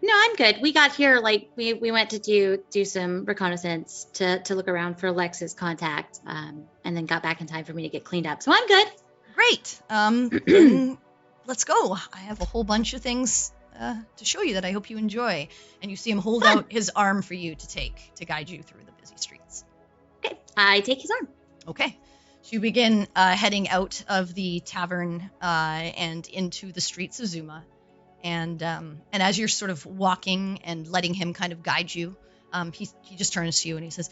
F: No, I'm good. We got here we went to do some reconnaissance to look around for Lex's contact, and then got back in time for me to get cleaned up. So I'm good.
B: Great. Then let's go. I have a whole bunch of things to show you that I hope you enjoy. And you see him hold out his arm for you to guide you through the busy streets.
F: Okay, I take his arm.
B: Okay. So you begin heading out of the tavern and into the streets of Zuma. And as you're sort of walking and letting him kind of guide you, he just turns to you and he says,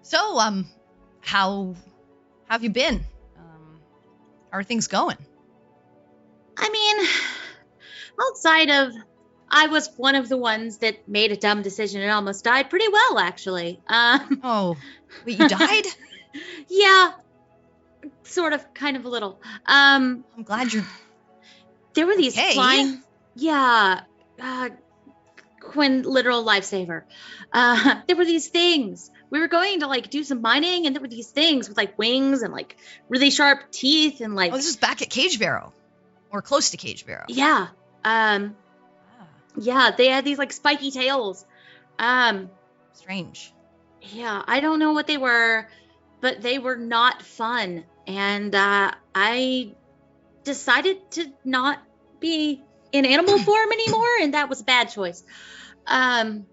B: "So, how have you been? How are things going?"
F: I mean, outside of I was one of the ones that made a dumb decision and almost died pretty well, actually.
B: Oh, wait, you died?
F: Yeah, sort of, kind of a little.
B: I'm glad you're.
F: There were these
B: Okay.
F: flying. Yeah, Quinn, literal lifesaver. There were these things. We were going to like do some mining, and there were these things with like wings and like really sharp teeth and like.
B: Oh, this is back at Cage Barrow, or close to Cage Barrow.
F: Yeah. Yeah, they had these like spiky tails.
B: Strange.
F: Yeah, I don't know what they were, but they were not fun. And I decided to not be in animal form anymore, and that was a bad choice.
B: Well,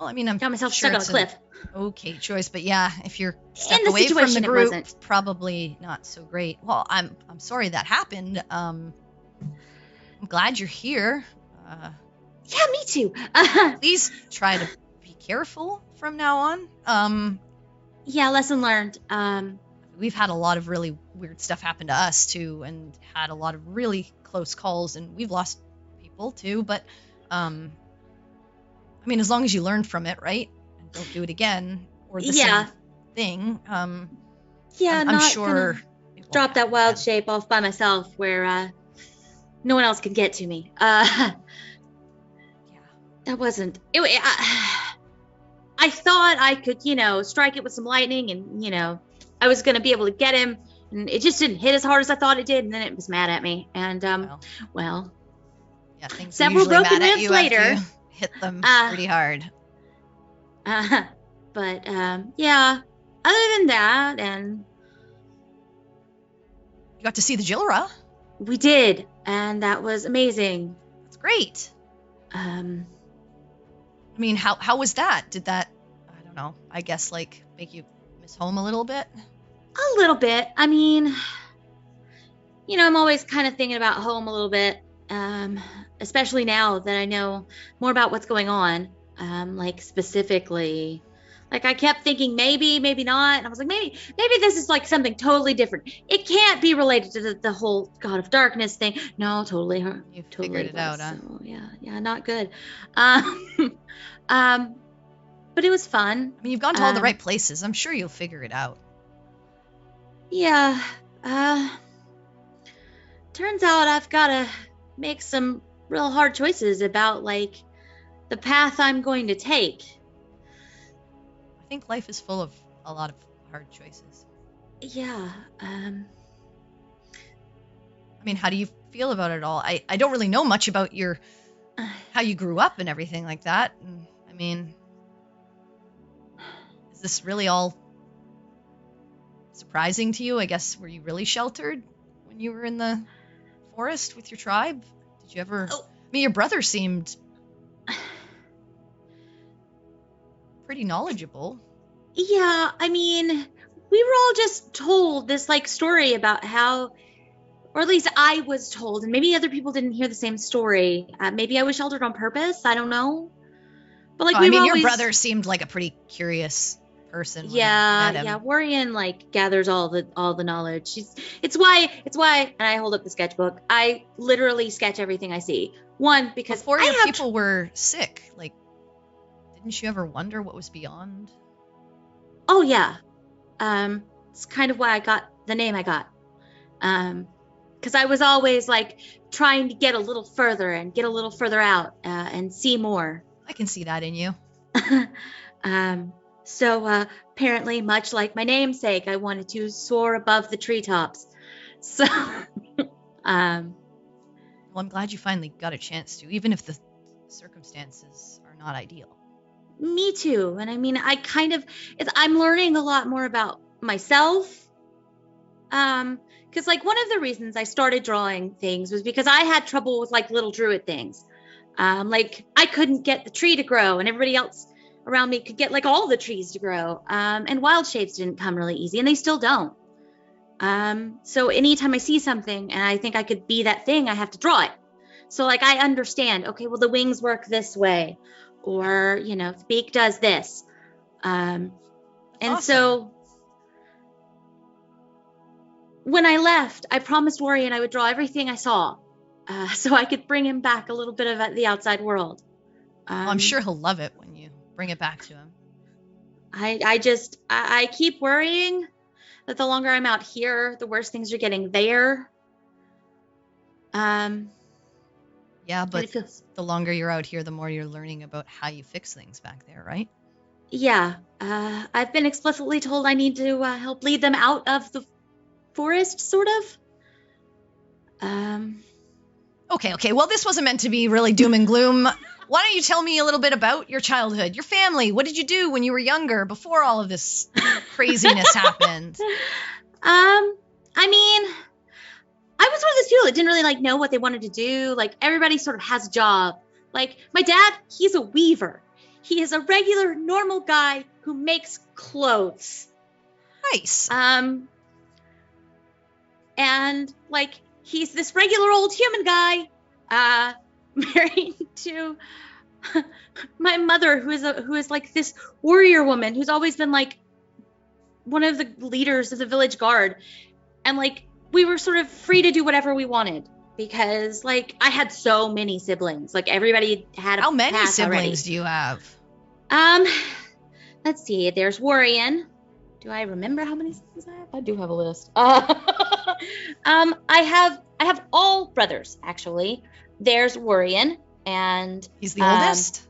B: I mean, I'm
F: Got myself
B: sure
F: stuck on a
B: it's
F: cliff.
B: an okay choice, but yeah, if you're stuck
F: In the
B: away from the
F: situation, it
B: group,
F: wasn't.
B: probably not so great. Well, I'm sorry that happened. I'm glad you're here.
F: Yeah, me too.
B: Please try to be careful from now on.
F: Yeah, lesson learned.
B: We've had a lot of really weird stuff happen to us too, and had a lot of really close calls, and we've lost people too. But I mean, as long as you learn from it, right, and don't do it again or the
F: Yeah.
B: same thing.
F: Yeah,
B: I'm
F: not
B: sure.
F: gonna
B: it won't
F: drop that
B: happen
F: wild
B: again.
F: shape off by myself where no one else can get to me.
B: Yeah.
F: That wasn't. I thought I could, strike it with some lightning, and I was gonna be able to get him, and it just didn't hit as hard as I thought it did, and then it was mad at me. And well,
B: Yeah, things are
F: several
B: usually
F: broken
B: mad at
F: ribs
B: you
F: later.
B: after you hit them pretty hard.
F: but yeah. Other than that, and
B: You got to see the Jillra.
F: we did, and that was amazing.
B: That's great.
F: Um,
B: I mean, how was that? Did that, I don't know, I guess like make you miss home a little bit?
F: A little bit. I mean, I'm always kind of thinking about home a little bit, especially now that I know more about what's going on. Like specifically, like I kept thinking maybe not, and I was like maybe this is like something totally different. It can't be related to the whole God of Darkness thing. No, totally.
B: You
F: Totally
B: figured it out,
F: was.
B: huh?
F: So, yeah, not good. But it was fun.
B: I mean, you've gone to all the
F: Um,
B: right places. I'm sure you'll figure it out.
F: Yeah. Turns out I've got to make some real hard choices about like the path I'm going to take.
B: I think life is full of a lot of hard choices.
F: Yeah.
B: I mean, how do you feel about it all? I don't really know much about how you grew up and everything like that. And, I mean, is this really all surprising to you? I guess, were you really sheltered when you were in the forest with your tribe? Did you ever...
F: Oh.
B: I mean, your brother seemed pretty knowledgeable.
F: Yeah, I mean, we were all just told this like story about how, or at least I was told, and maybe other people didn't hear the same story. Maybe I was sheltered on purpose. I don't know. But like
B: Oh,
F: we
B: I mean,
F: were
B: your
F: always,
B: brother seemed like a pretty curious person. When I met him.
F: yeah. Orion like gathers all the knowledge. It's why, and I hold up the sketchbook. I literally sketch everything I see. One, because
B: Before
F: I
B: your
F: have
B: people were sick, like, didn't you ever wonder what was beyond?
F: Oh yeah. It's kind of why I got the name I got. Because I was always like trying to get a little further and get a little further out and see more.
B: I can see that in you.
F: So apparently, much like my namesake, I wanted to soar above the treetops. So,
B: Well, I'm glad you finally got a chance to, even if the circumstances are not ideal.
F: me too. And I mean, I'm learning a lot more about myself. Because like one of the reasons I started drawing things was because I had trouble with like little druid things. Like I couldn't get the tree to grow, and everybody else around me could get like all the trees to grow. And wild shapes didn't come really easy, and they still don't. So anytime I see something and I think I could be that thing, I have to draw it. So like I understand, okay, well the wings work this way, or the beak does this. And
B: Awesome.
F: so when I left, I promised Orion I would draw everything I saw. so I could bring him back a little bit of the outside world.
B: I'm sure he'll love it when you bring it back to him.
F: I keep worrying that the longer I'm out here, the worse things are getting there.
B: Yeah, but
F: feels...
B: the longer you're out here, the more you're learning about how you fix things back there, right?
F: Yeah. I've been explicitly told I need to help lead them out of the forest, sort of.
B: Okay. Well, this wasn't meant to be really doom and gloom. Why don't you tell me a little bit about your childhood, your family? What did you do when you were younger, before all of this craziness happened?
F: I mean, I was one of those people that didn't really know what they wanted to do. Everybody sort of has a job. My dad, he's a weaver. He is a regular, normal guy who makes clothes.
B: Nice.
F: And he's this regular old human guy, married to my mother, who is this warrior woman who's always been one of the leaders of the village guard. And we were sort of free to do whatever we wanted because I had so many siblings. Everybody had
B: How many
F: path
B: siblings
F: already.
B: do you have?
F: Let's see. There's Orion. Do I remember how many siblings I have? I do have a list. I have all brothers, actually. There's Orion, and
B: he's the oldest?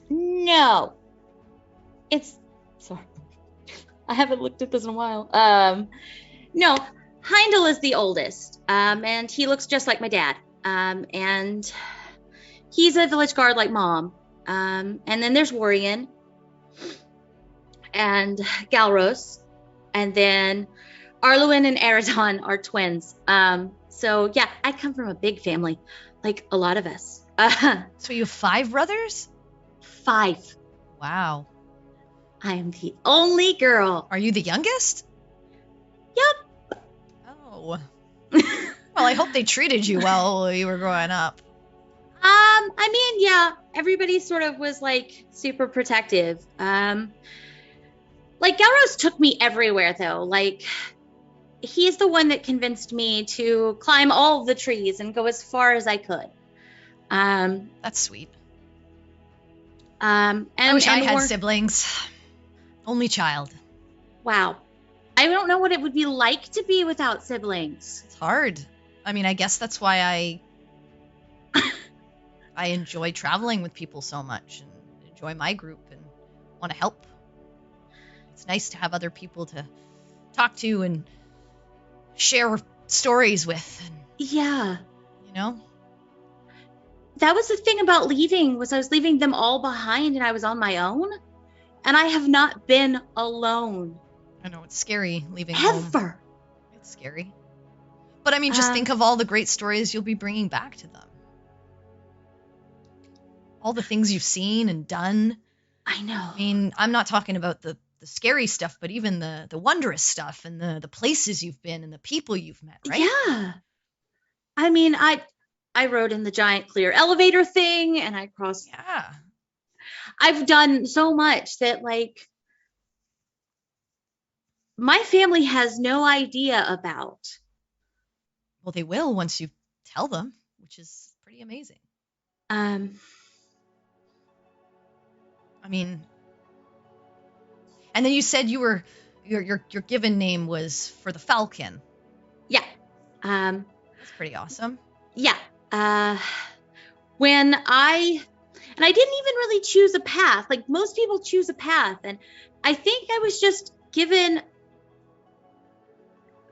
F: No. Sorry. I haven't looked at this in a while. No, Heindel is the oldest, and he looks just like my dad. And he's a village guard like Mom. And then there's Orion and Galros, and then Arluin and Eridon are twins. So yeah, I come from a big family, a lot of us.
B: So you have 5 brothers?
F: 5.
B: Wow.
F: I am the only girl.
B: Are you the youngest?
F: Yep.
B: Oh. Well, I hope they treated you well while you were growing up.
F: I mean, yeah, everybody sort of was super protective. Galros took me everywhere though. He's the one that convinced me to climb all the trees and go as far as I could.
B: That's sweet.
F: And
B: I wish I had siblings. Only child.
F: Wow. I don't know what it would be like to be without siblings.
B: It's hard. I mean, I guess that's why I enjoy traveling with people so much and enjoy my group and want to help. It's nice to have other people to talk to and share stories with.
F: Yeah.
B: You know?
F: That was the thing about leaving, was I was leaving them all behind and I was on my own. And I have not been alone.
B: I know, it's scary leaving home.
F: Ever.
B: It's scary. But I mean, just think of all the great stories you'll be bringing back to them. All the things you've seen and done.
F: I know.
B: I mean, I'm not talking about the scary stuff, but even the wondrous stuff and the places you've been and the people you've met, right?
F: Yeah. I mean, I rode in the giant clear elevator thing and I crossed.
B: Yeah.
F: I've done so much that my family has no idea about.
B: Well, they will once you tell them, which is pretty amazing. I mean, and then you said your given name was for the Falcon.
F: Yeah.
B: That's pretty awesome.
F: Yeah. When I didn't even really choose a path. Most people choose a path, and I think I was just given.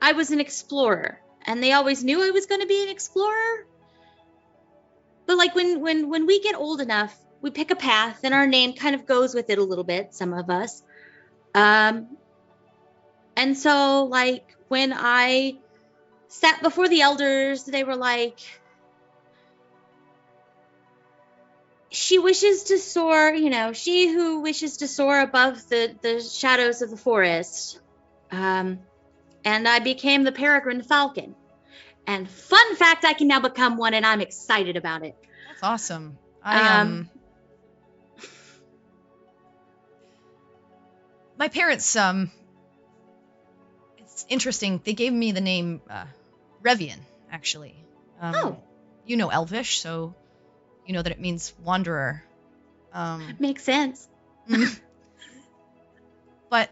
F: I was an explorer, and they always knew I was going to be an explorer. But when we get old enough, we pick a path, and our name kind of goes with it a little bit. Some of us, and so when I sat before the elders, they were like, she wishes to soar, she who wishes to soar above the shadows of the forest. And I became the peregrine falcon. And fun fact, I can now become one, and I'm excited about it.
B: That's awesome. My parents, it's interesting. They gave me the name Revian, actually.
E: You know Elvish, so you know that it means wanderer.
F: Makes sense.
E: But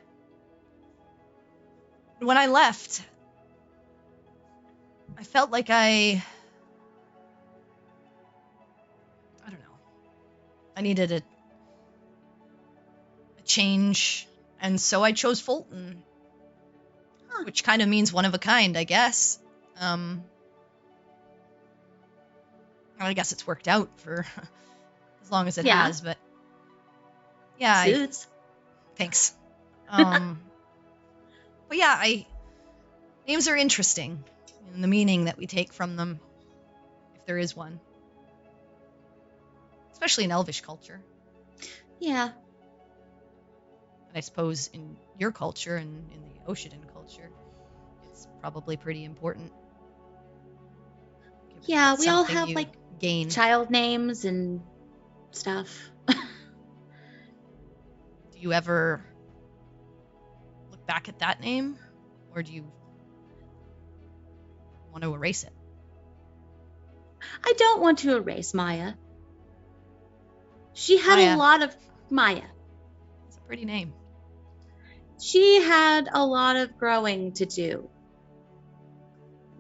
E: when I left, I felt like I don't know. I needed a change, and so I chose Folton, which kind of means one of a kind, I guess. I guess it's worked out for as long as it has, but yeah,
F: Suits.
E: Thanks. But yeah, names are interesting, and the meaning that we take from them, if there is one, especially in Elvish culture.
F: Yeah.
E: And I suppose in your culture and in the Oshiden culture, it's probably pretty important.
F: Yeah, we all
E: Something
F: have
E: you
F: like
E: gain.
F: child names and stuff.
E: Do you ever look back at that name, or do you want to erase it?
F: I don't want to erase Maya. She had
E: Maya.
F: a lot of Maya.
E: It's a pretty name.
F: She had a lot of growing to do.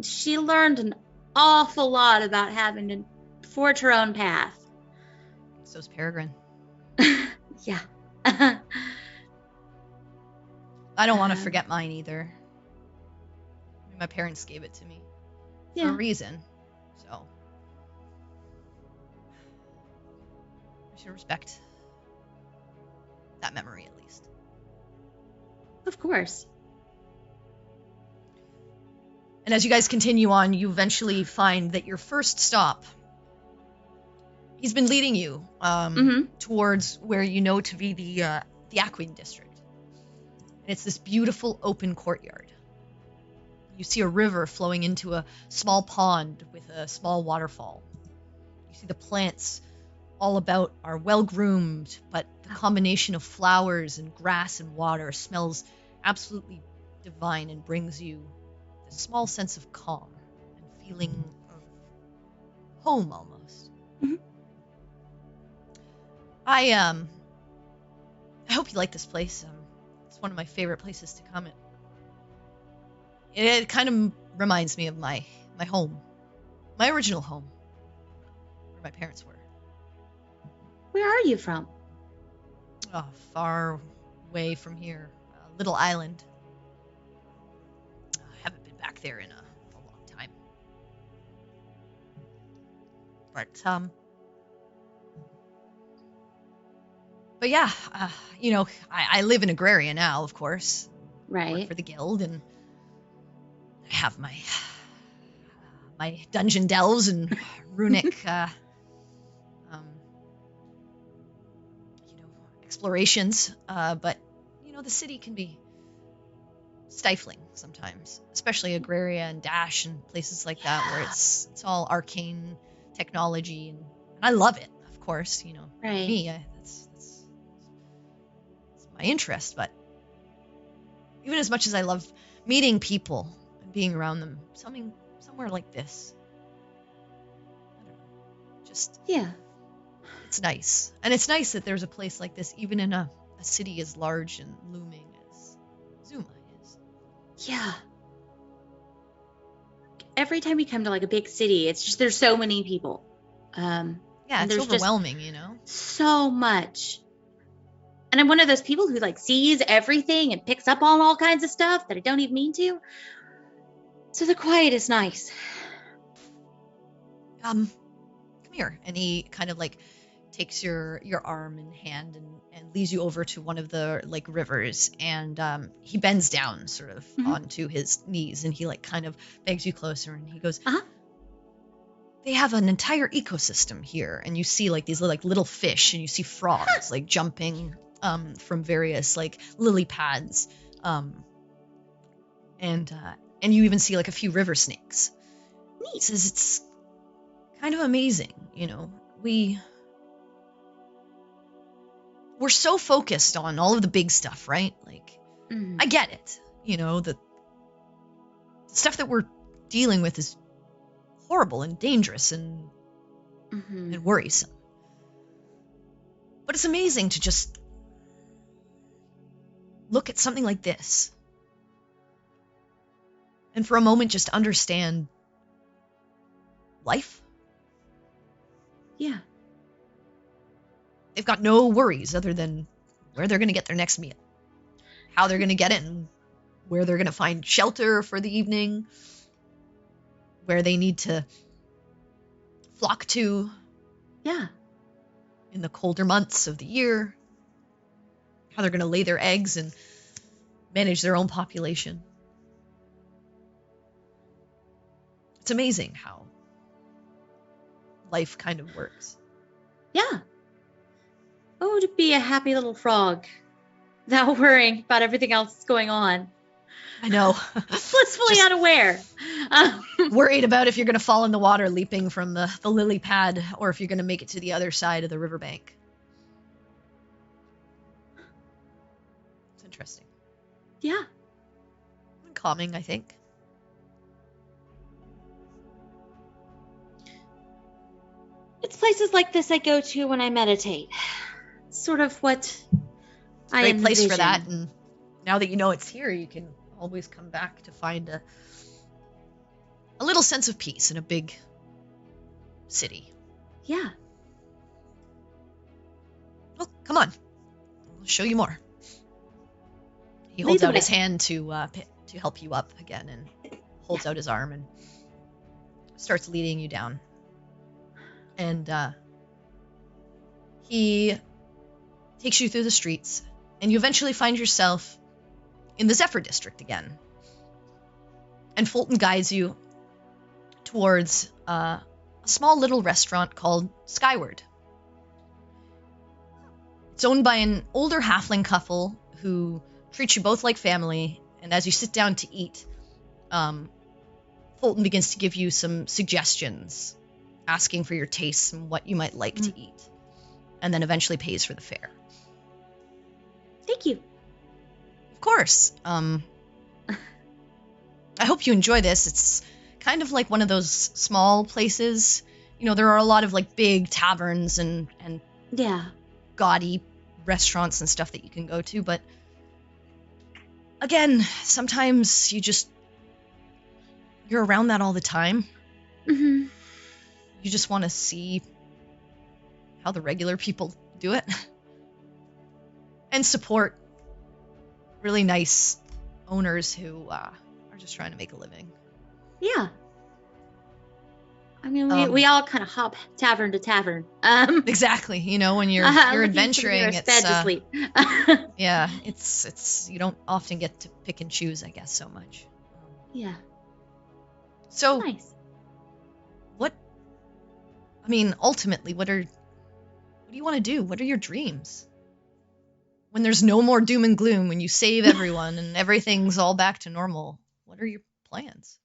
F: She learned an awful lot about having to forge her own path.
E: So's Peregrine.
F: Yeah.
E: I don't want to forget mine either. I mean, my parents gave it to me for a
F: Yeah.
E: reason, so I should respect that memory at least.
F: Of course.
E: And as you guys continue on, you eventually find that your first stop, he's been leading you towards where you know to be the Acquaintance District. And it's this beautiful open courtyard. You see a river flowing into a small pond with a small waterfall. You see the plants all about are well-groomed, but the combination of flowers and grass and water smells absolutely divine and brings you a small sense of calm and feeling of home almost.
F: Mhm.
E: I hope you like this place. It's one of my favorite places to come. It kind of reminds me of my home, my original home, where my parents were.
F: Where are you from?
E: Oh, far away from here, a little island. I haven't been back there in a long time. But yeah, I live in Agraria now, of course. I work
F: Right.
E: for the guild, and I have my dungeon delves and runic, explorations. But the city can be stifling sometimes, especially Agraria and Dash and places like that, where it's all arcane technology, and I love it, of course.
F: Right.
E: Me, that's my interest. But even as much as I love meeting people and being around them, somewhere like this, I don't know, just
F: Yeah.
E: it's nice. And it's nice that there's a place like this, even in a city as large and looming as Zuma is.
F: Yeah. Every time you come to like a big city, it's just there's so many people.
E: Yeah,
F: And
E: it's
F: there's just
E: overwhelming,
F: so much. And I'm one of those people who like sees everything and picks up on all kinds of stuff that I don't even mean to. So the quiet is nice.
E: Come here. And he kind of like takes your arm and hand and leads you over to one of the like rivers, and he bends down sort of onto his knees, and he like kind of begs you closer, and he goes, they have an entire ecosystem here, and you see like these little fish, and you see frogs like jumping from various like lily pads, and you even see like a few river snakes. He says it's kind of amazing, we're so focused on all of the big stuff, right? Like, I get it, the stuff that we're dealing with is horrible and dangerous and worrisome. But it's amazing to just look at something like this and for a moment just understand life.
F: Yeah.
E: They've got no worries other than where they're going to get their next meal, how they're going to get it, and where they're going to find shelter for the evening, where they need to flock to.
F: Yeah.
E: In the colder months of the year, how they're going to lay their eggs and manage their own population. It's amazing how life kind of works.
F: Yeah. Oh, to be a happy little frog without worrying about everything else that's going on.
E: I know.
F: Blissfully
E: Just
F: unaware.
E: worried about if you're going to fall in the water leaping from the lily pad or if you're going to make it to the other side of the riverbank. It's interesting.
F: Yeah.
E: And calming, I think.
F: It's places like this I go to when I meditate. It's sort of what I
E: Great place for
F: envision.
E: that, and now that you know it's here, you can always come back to find a little sense of peace in a big city.
F: Yeah.
E: Well, come on. I'll show you more. He
F: Lead
E: holds
F: the
E: out his
F: way.
E: hand to help you up again, and holds out his arm and starts leading you down. And he takes you through the streets, and you eventually find yourself in the Zephyr District again. And Folton guides you towards a small little restaurant called Skyward. It's owned by an older halfling couple who treats you both like family, and as you sit down to eat, Folton begins to give you some suggestions, asking for your tastes and what you might like to eat, and then eventually pays for the fare.
F: Thank you.
E: Of course. I hope you enjoy this. It's kind of like one of those small places. You know, there are a lot of like big taverns and
F: Yeah.
E: gaudy restaurants and stuff that you can go to, but again, sometimes you're around that all the time.
F: Mm-hmm.
E: You just want to see how the regular people do it. And support really nice owners who are just trying to make a living.
F: Yeah. I mean,
E: Um,
F: we all kind of hop tavern to tavern.
E: Exactly. You know, when you're
F: looking
E: adventuring,
F: for
E: it's
F: bed to sleep.
E: yeah, it's you don't often get to pick and choose, I guess, so much.
F: Yeah.
E: So
F: Nice.
E: ultimately, what do you want to do? What are your dreams? When there's no more doom and gloom, when you save everyone and everything's all back to normal, what are your plans?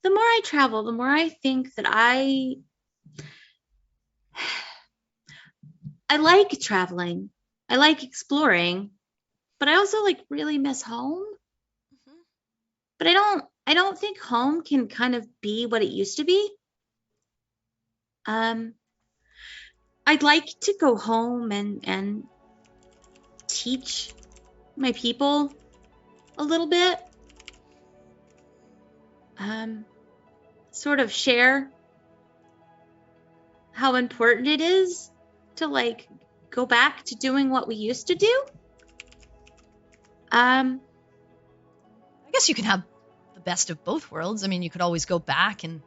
F: The more I travel, the more I think that I like traveling. I like exploring, but I also like really miss home.
E: Mhm.
F: But I don't think home can kind of be what it used to be. I'd like to go home and teach my people a little bit. Sort of share how important it is to like go back to doing what we used to do.
E: I guess you can have the best of both worlds. I mean, you could always go back and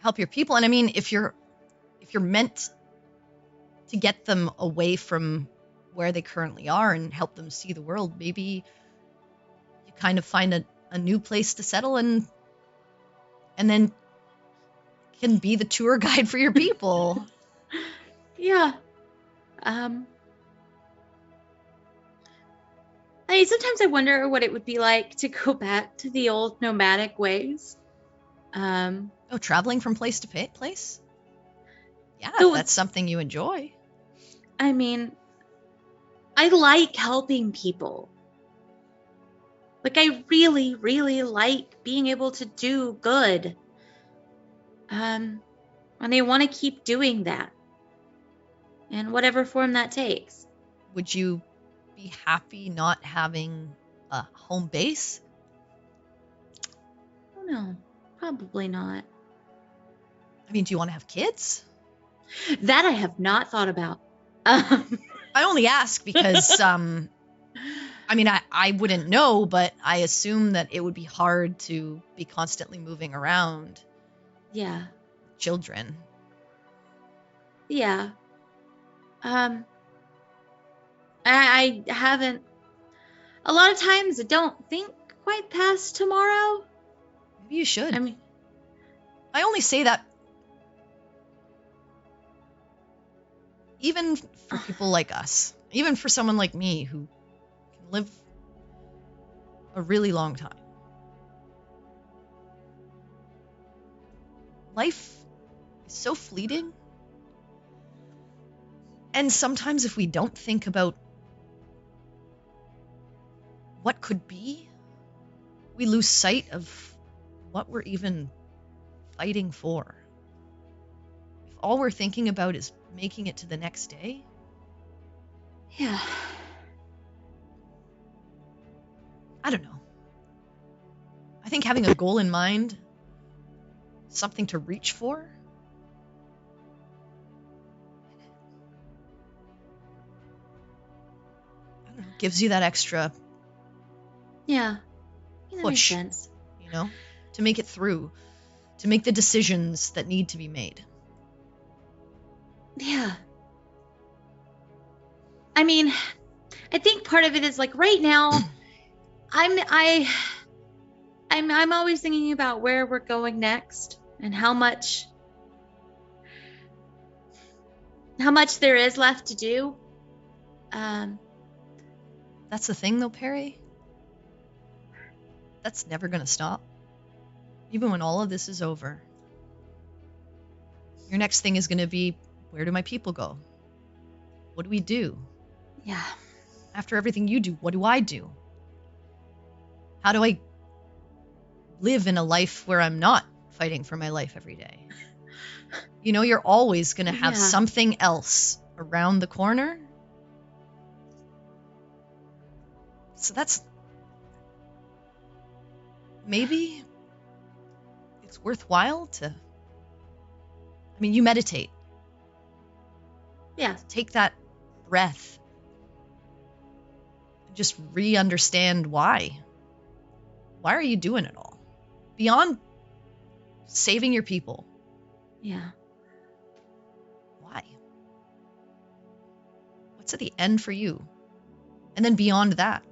E: help your people. And I mean, if you're meant to get them away from where they currently are and help them see the world, maybe you kind of find a new place to settle and then can be the tour guide for your people.
F: Yeah. I mean, sometimes I wonder what it would be like to go back to the old nomadic ways.
E: Oh, traveling from place to place? Yeah,
F: So
E: if that's something you enjoy.
F: I mean, I like helping people. Like, I really, really like being able to do good. And I want to keep doing that. In whatever form that takes.
B: Would you be happy not having a home base?
F: I don't know. Probably not.
B: I mean, do you want to have kids?
F: That I have not thought about.
B: I only ask because, I mean, I wouldn't know, but I assume that it would be hard to be constantly moving around
F: Yeah.
B: children.
F: Yeah. I haven't. A lot of times I don't think quite past tomorrow.
B: Maybe you should.
F: I mean,
B: I only say that even for people like us, even for someone like me who can live a really long time. Life is so fleeting. And sometimes if we don't think about what could be, we lose sight of what we're even fighting for. If all we're thinking about is making it to the next day,
F: yeah.
B: I don't know. I think having a goal in mind, something to reach for, I don't know, gives you that extra
F: Yeah. That makes
B: push,
F: sense.
B: you know, to make it through, to make the decisions that need to be made.
F: Yeah. I mean, I think part of it is like right now, I'm always thinking about where we're going next and how much there is left to do.
B: That's the thing though, Peri. That's never going to stop. Even when all of this is over. Your next thing is going to be, where do my people go? What do we do?
F: Yeah.
B: After everything you do, what do I do? How do I live in a life where I'm not fighting for my life every day? You know, you're always going to have
F: Yeah.
B: something else around the corner. So that's... maybe it's worthwhile to... I mean, you meditate.
F: Yeah.
B: Take that breath. Just re-understand why. Why are you doing it all? Beyond saving your people.
F: Yeah.
B: Why? What's at the end for you? And then beyond that.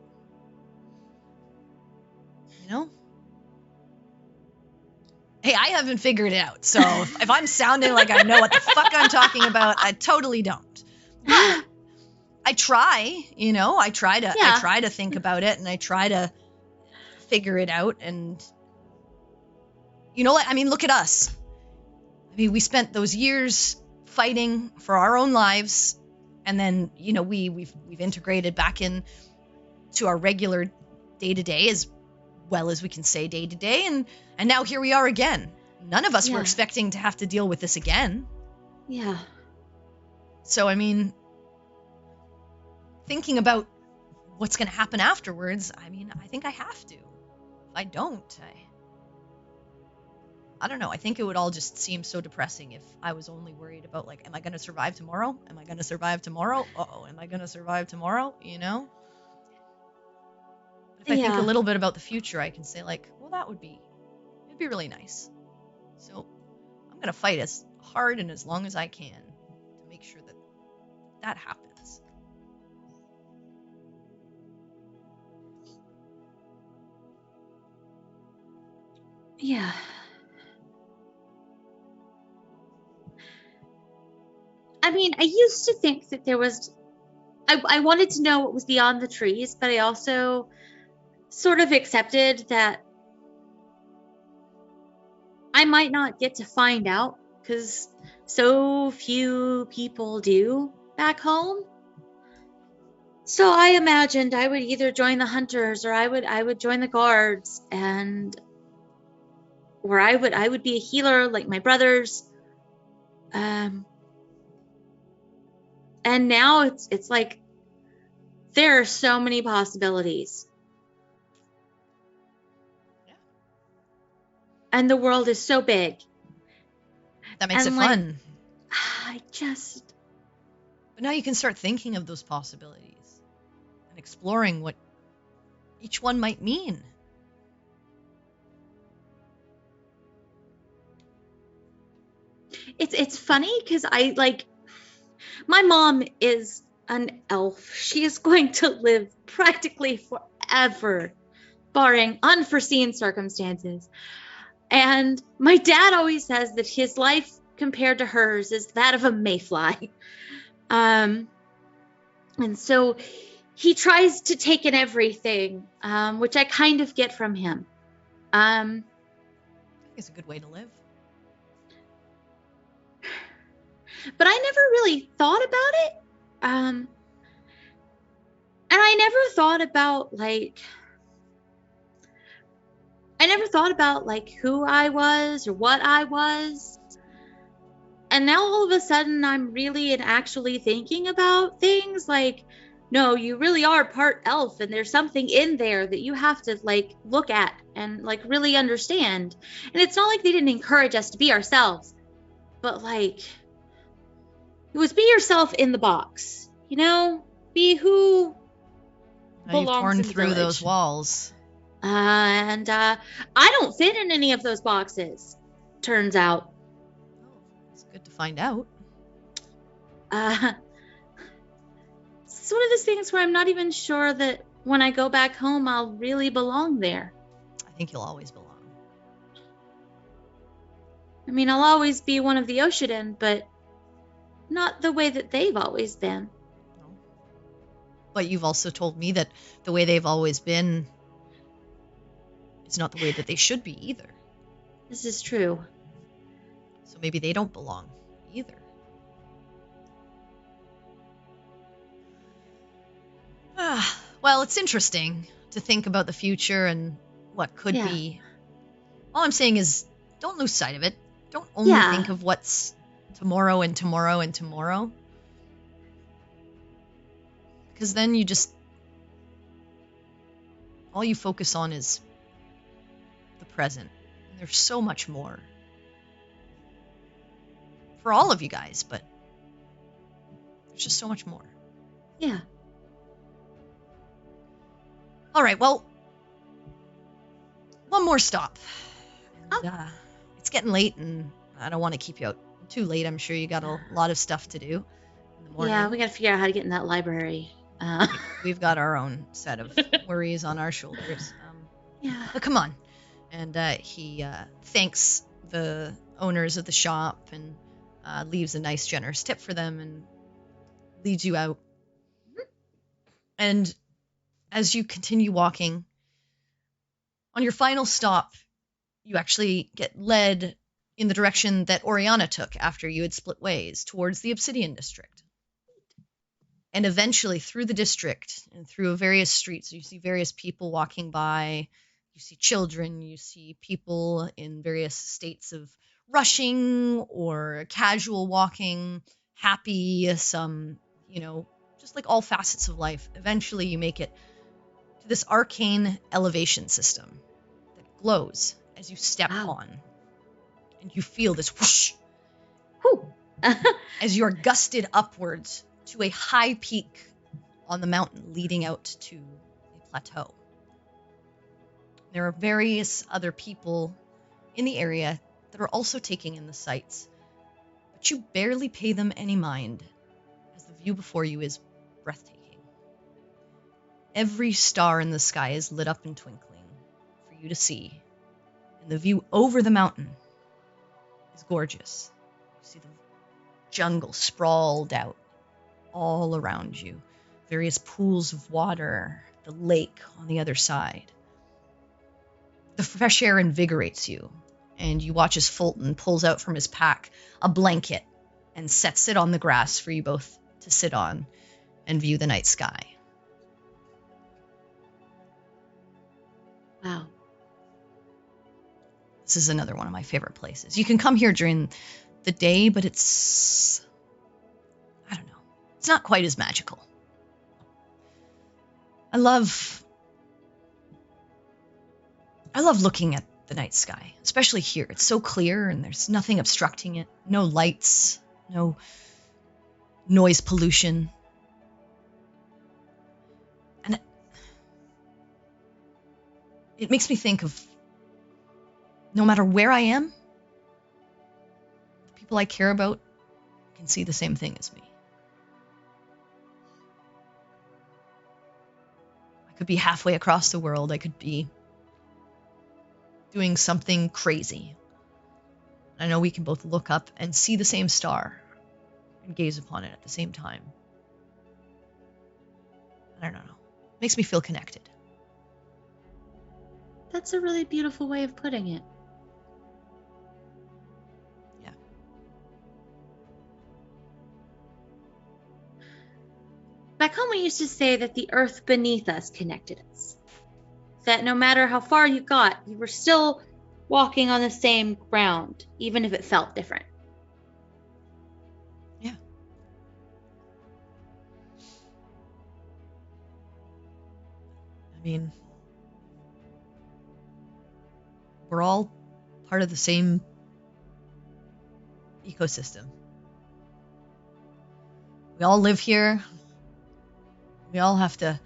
B: You know? Hey, I haven't figured it out. So if I'm sounding like I know what the fuck I'm talking about, I totally don't. But I try, you know, I try to think about it and I try to figure it out. And you know what? I mean, look at us. I mean, we spent those years fighting for our own lives. And then, you know, we've integrated back in to our regular day-to-day as well as we can say day-to-day. And now here we are again. None of us were expecting to have to deal with this again.
F: Yeah.
B: So, I mean, thinking about what's going to happen afterwards, I mean, I think I have to. If I don't, I don't know. I think it would all just seem so depressing if I was only worried about, like, am I going to survive tomorrow? Am I going to survive tomorrow? Uh-oh, am I going to survive tomorrow? You know? If I think a little bit about the future, I can say, like, well, it'd be really nice. So I'm going to fight as hard and as long as I can to make sure that that happens.
F: Yeah. I mean, I used to think that there was... I wanted to know what was beyond the trees, but I also sort of accepted that I might not get to find out because so few people do back home. So I imagined I would either join the hunters or I would join the guards, or I would be a healer like my brothers. And now it's like there are so many possibilities.
B: Yeah.
F: And the world is so big.
B: That makes
F: And,
B: it
F: like,
B: fun. But now you can start thinking of those possibilities and exploring what each one might mean.
F: It's funny because my mom is an elf. She is going to live practically forever, barring unforeseen circumstances. And my dad always says that his life compared to hers is that of a mayfly. And so he tries to take in everything, which I kind of get from him.
B: I think it's a good way to live.
F: But I never really thought about it. And I never thought about who I was or what I was. And now all of a sudden I'm really and actually thinking about things like, no, you really are part elf, and there's something in there that you have to look at and really understand. And it's not like they didn't encourage us to be ourselves, but it was be yourself in the box, be who
B: Now you've
F: belongs
B: torn
F: in the
B: through
F: village.
B: those walls.
F: And I don't fit in any of those boxes, turns out.
B: Oh, it's good to find out.
F: It's one of those things where I'm not even sure that when I go back home, I'll really belong there.
B: I think you'll always belong.
F: I mean, I'll always be one of the Oshiden, but not the way that they've always been.
B: No. But you've also told me that the way they've always been is not the way that they should be either.
F: This is true.
B: So maybe they don't belong either. Well, it's interesting to think about the future and what could
F: Yeah.
B: be. All I'm saying is don't lose sight of it. Don't only
F: Yeah.
B: think of what's tomorrow and tomorrow and tomorrow. Because then you just... all you focus on is the present. And there's so much more. For all of you guys, but there's just so much more.
F: Yeah.
B: All right, well, one more stop. And, it's getting late, and I don't want to keep you out too late. I'm sure you got a lot of stuff to do in the morning.
F: Yeah, we gotta figure out how to get in that library.
B: We've got our own set of worries on our shoulders.
F: Yeah.
B: But come on. And he thanks the owners of the shop and leaves a nice, generous tip for them and leads you out. And as you continue walking, on your final stop, you actually get led in the direction that Orianna took after you had split ways, towards the Obsidian District. And eventually, through the district and through various streets, you see various people walking by. You see children, you see people in various states of rushing or casual walking, happy, some, just like all facets of life. Eventually, you make it to this arcane elevation system that glows as you step on. And you feel this whoosh
F: Whew.
B: as you are gusted upwards to a high peak on the mountain leading out to a plateau. There are various other people in the area that are also taking in the sights, but you barely pay them any mind as the view before you is breathtaking. Every star in the sky is lit up and twinkling for you to see, and the view over the mountain is gorgeous. You see the jungle sprawled out all around you, various pools of water, the lake on the other side. The fresh air invigorates you, and you watch as Folton pulls out from his pack a blanket and sets it on the grass for you both to sit on and view the night sky.
F: Wow.
E: This is another one of my favorite places. You can come here during the day, but it's, I don't know, it's not quite as magical. I love looking at the night sky, especially here. It's so clear and there's nothing obstructing it. No lights, no noise pollution. And it makes me think of no matter where I am, the people I care about can see the same thing as me. I could be halfway across the world. I could be doing something crazy. I know we can both look up and see the same star and gaze upon it at the same time. I don't know. It makes me feel connected.
F: That's a really beautiful way of putting it.
E: Yeah.
F: Back home, we used to say that the earth beneath us connected us. That no matter how far you got, you were still walking on the same ground, even if it felt different.
E: Yeah. I mean, we're all part of the same ecosystem. We all live here. We all have to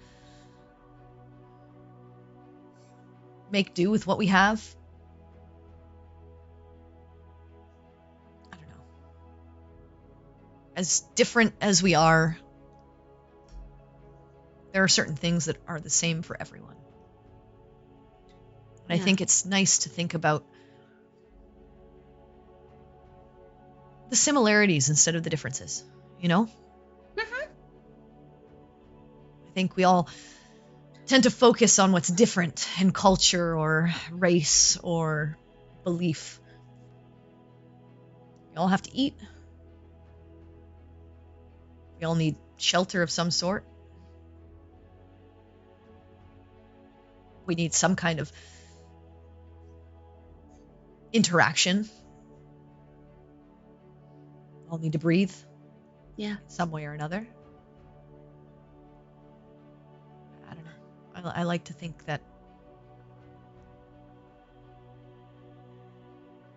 E: make do with what we have. I don't know. As different as we are, there are certain things that are the same for everyone. And I think it's nice to think about the similarities instead of the differences, you know?
F: Mm-hmm.
E: I think we all tend to focus on what's different in culture or race or belief. We all have to eat. We all need shelter of some sort. We need some kind of interaction. We all need to breathe.
F: Yeah.
E: Some way or another. I don't know. I like to think that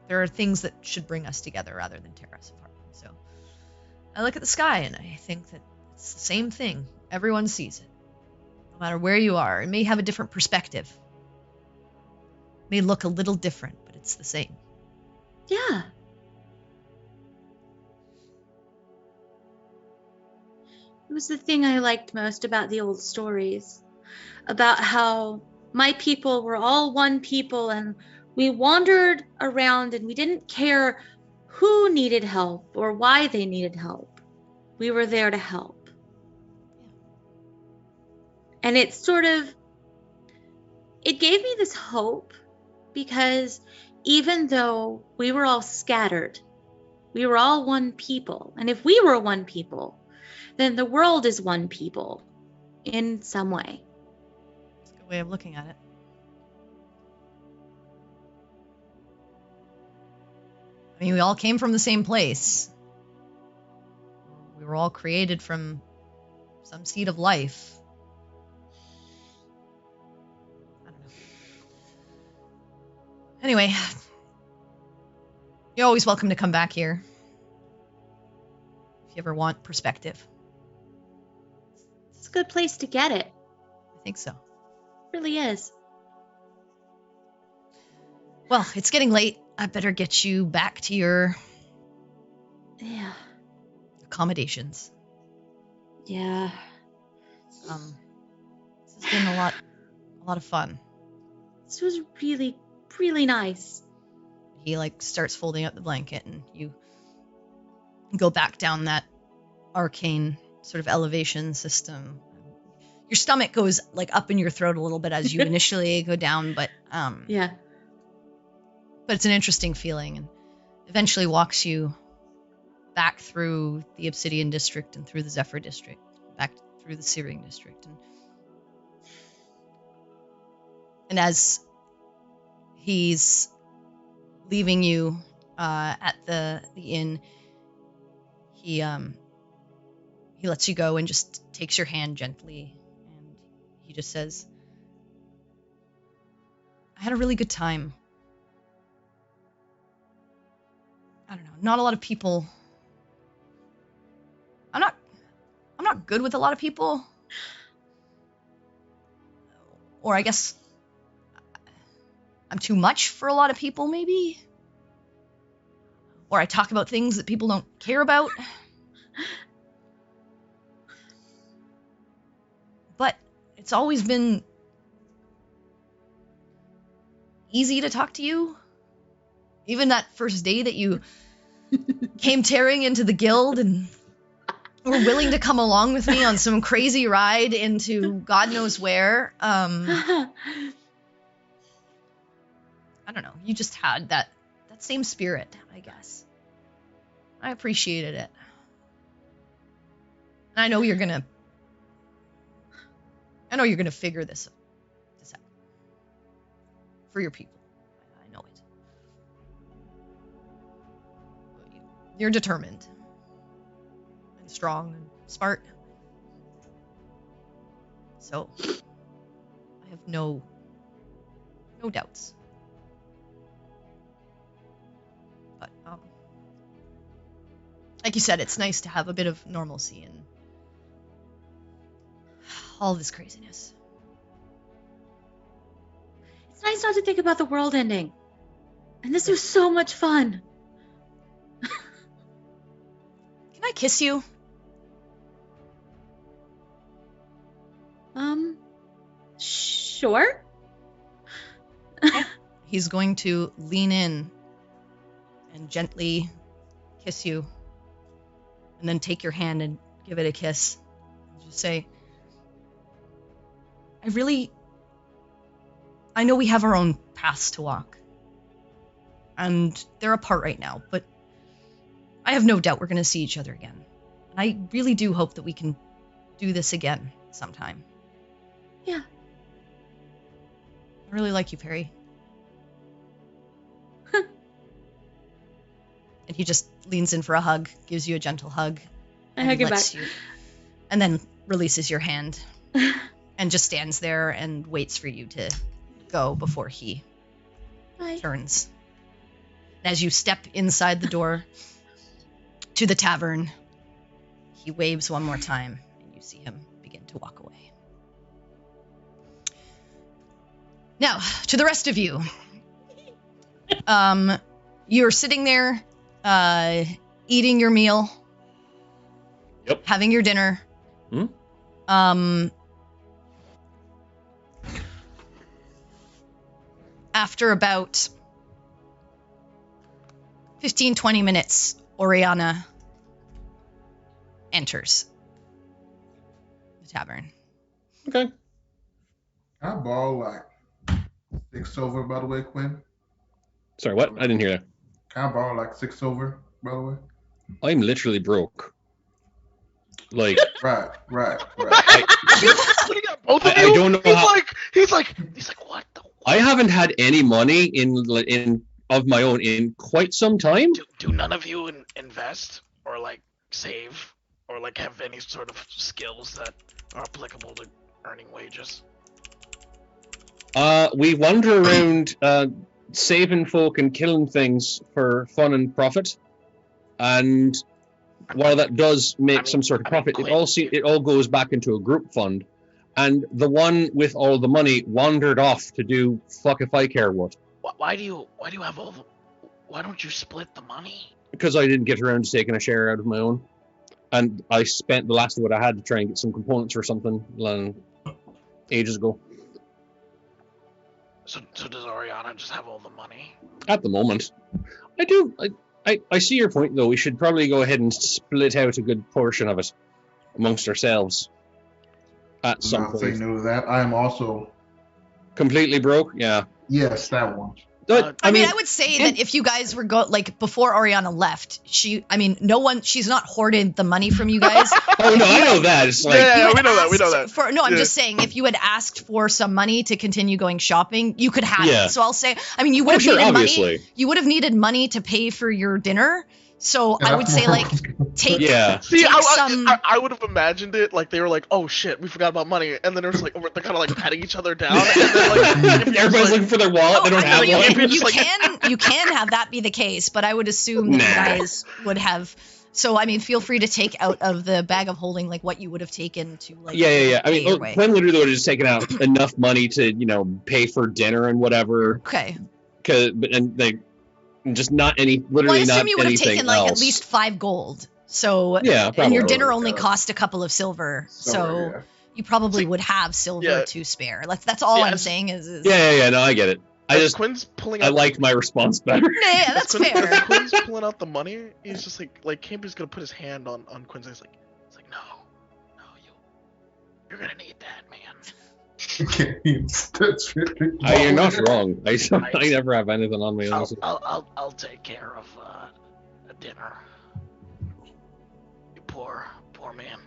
E: there are things that should bring us together rather than tear us apart. So I look at the sky and I think that it's the same thing. Everyone sees it. No matter where you are, it may have a different perspective. It may look a little different, but it's the same.
F: Yeah. It was the thing I liked most about the old stories, about how my people were all one people and we wandered around and we didn't care who needed help or why they needed help. We were there to help. And it gave me this hope because even though we were all scattered, we were all one people. And if we were one people, then the world is one people in some way.
E: That's a good way of looking at it. I mean, we all came from the same place. We were all created from some seed of life. I don't know. Anyway, you're always welcome to come back here if you ever want perspective.
F: It's a good place to get it.
E: I think so.
F: It really is.
E: Well, it's getting late. I better get you back to your accommodations.
F: Yeah.
E: This has been a lot of fun.
F: This was really, really nice.
E: He starts folding up the blanket and you go back down that arcane sort of elevation system. Your stomach goes up in your throat a little bit as you initially go down, but
F: yeah.
E: But it's an interesting feeling and eventually walks you back through the Obsidian District and through the Zephyr District, back through the Searing District. And as he's leaving you at the inn, he lets you go and just takes your hand gently, and he just says, I had a really good time. I don't know, not a lot of people. I'm not good with a lot of people. Or I guess I'm too much for a lot of people, maybe? Or I talk about things that people don't care about. But it's always been easy to talk to you. Even that first day that you came tearing into the guild and were willing to come along with me on some crazy ride into God knows where. I don't know. You just had that same spirit, I guess. I appreciated it. And I know you're gonna figure this out for your people. I know it. You're determined and strong and smart. So I have no doubts. But like you said, it's nice to have a bit of normalcy in all this craziness.
F: It's nice not to think about the world ending. And this was so much fun.
E: Can I kiss you?
F: Sure.
E: He's going to lean in and gently kiss you, and then take your hand and give it a kiss. Just say, I know we have our own paths to walk, and they're apart right now, but I have no doubt we're going to see each other again. And I really do hope that we can do this again sometime.
F: Yeah.
E: I really like you, Peri. And he just leans in for a hug, gives you a gentle hug.
F: I hug him back.
E: And then releases your hand and just stands there and waits for you to go before he turns. As you step inside the door to the tavern, he waves one more time, and you see him begin to walk away. Now, to the rest of you. You're sitting there, eating your meal.
A: Yep.
E: Having your dinner. After about 15-20 minutes, Orianna enters the tavern.
A: Okay.
H: Can I borrow like 6 silver, by the way, Quinn?
A: Sorry, what? I didn't hear that.
H: Can I borrow like 6 silver, by the way?
A: I'm literally broke. Like
H: Right.
G: What do you got, both of you?
A: I don't know.
G: He's like, what the?
A: I haven't had any money in of my own in quite some time.
G: Do none of you invest or like save or like have any sort of skills that are applicable to earning wages?
A: We wander around saving folk and killing things for fun and profit, and while that does make some sort of profit, it all goes back into a group fund, and the one with all the money wandered off to do fuck if I care what.
G: Why do you have all? Why don't you split the money?
A: Because I didn't get around to taking a share out of my own, and I spent the last of what I had to try and get some components or something ages ago.
G: So does Orianna just have all the money?
A: At the moment, I do. I see your point, though. We should probably go ahead and split out a good portion of it amongst ourselves at some point.
H: Nothing new to that. I am also
A: completely broke. Yeah.
H: Yes, that one.
B: I mean, I would say that if you guys were before Orianna left, she's not hoarded the money from you guys.
A: Oh no, I know that. It's like
G: we know that.
B: I'm just saying, if you had asked for some money to continue going shopping, you could have it. So I'll say, I mean, you would have needed money. You would have needed money to pay for your dinner. So I would say, take some.
G: I would have imagined it like they were like, "Oh shit, we forgot about money," and then it was like they're kind of like patting each other down, and then
A: everybody's looking for their wallet. They don't have one.
B: You can have that be the case, but I would assume that you guys would have. So I mean, feel free to take out of the bag of holding what you would have taken to
A: Yeah. I mean, Quinn literally would have just taken out enough money to pay for dinner and whatever.
B: Okay.
A: Just not any, literally not anything else.
B: I assume you would have taken at least 5 gold. So
A: yeah,
B: and your dinner only cost a couple of silver, so you probably would have silver to spare. That's all I'm saying is.
A: Yeah. No, I get it.
G: Quin's pulling.
A: I like my response better.
B: Yeah, that's fair.
G: As Quin's pulling out the money, he's just like Camper's gonna put his hand on Quin's. It's like no, you're gonna need that, man.
A: You're not wrong. I never have anything on me.
G: I'll take care of a dinner. You poor man.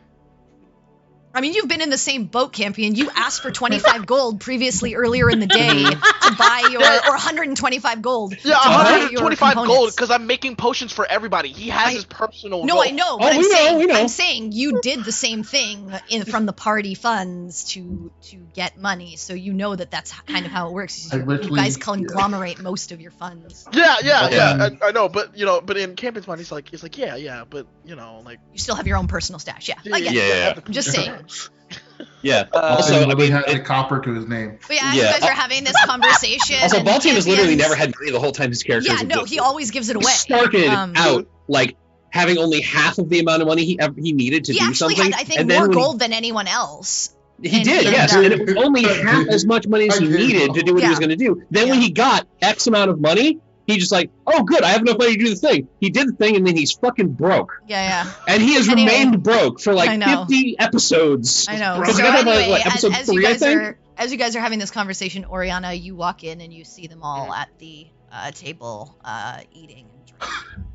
B: I mean, you've been in the same boat, Campion. You asked for 25 gold earlier in the day to buy or 125 gold.
G: Yeah, 125 gold because I'm making potions for everybody. He has his personal.
B: No,
G: gold.
B: I know, but I'm saying you did the same thing from the party funds to get money, so you know that's kind of how it works. You guys conglomerate most of your funds.
G: Yeah. I know, but in Campion's mind, he's like, yeah, but you
B: still have your own personal stash. Yeah, I get it. I'm just saying.
A: Yeah.
H: Also, he has a copper to his name.
B: But you guys are having this conversation.
A: Also, Baltian has literally never had money the whole time his character.
B: Yeah, no, he always gives it away.
A: He started out having only half of the amount of money he needed to do something.
B: He actually had, I think, more gold than anyone else.
A: He did, yes. And it was only half as much money as he needed to do what he was going to do. Then when he got X amount of money, he just oh, good, I have enough money to do the thing. He did the thing, and then he's fucking broke.
B: Yeah.
A: And he has remained broke for 50 episodes.
B: I know.
A: So anyway, episode 3, I think?
B: As you guys are having this conversation, Orianna, you walk in and you see them all at the table eating and drinking.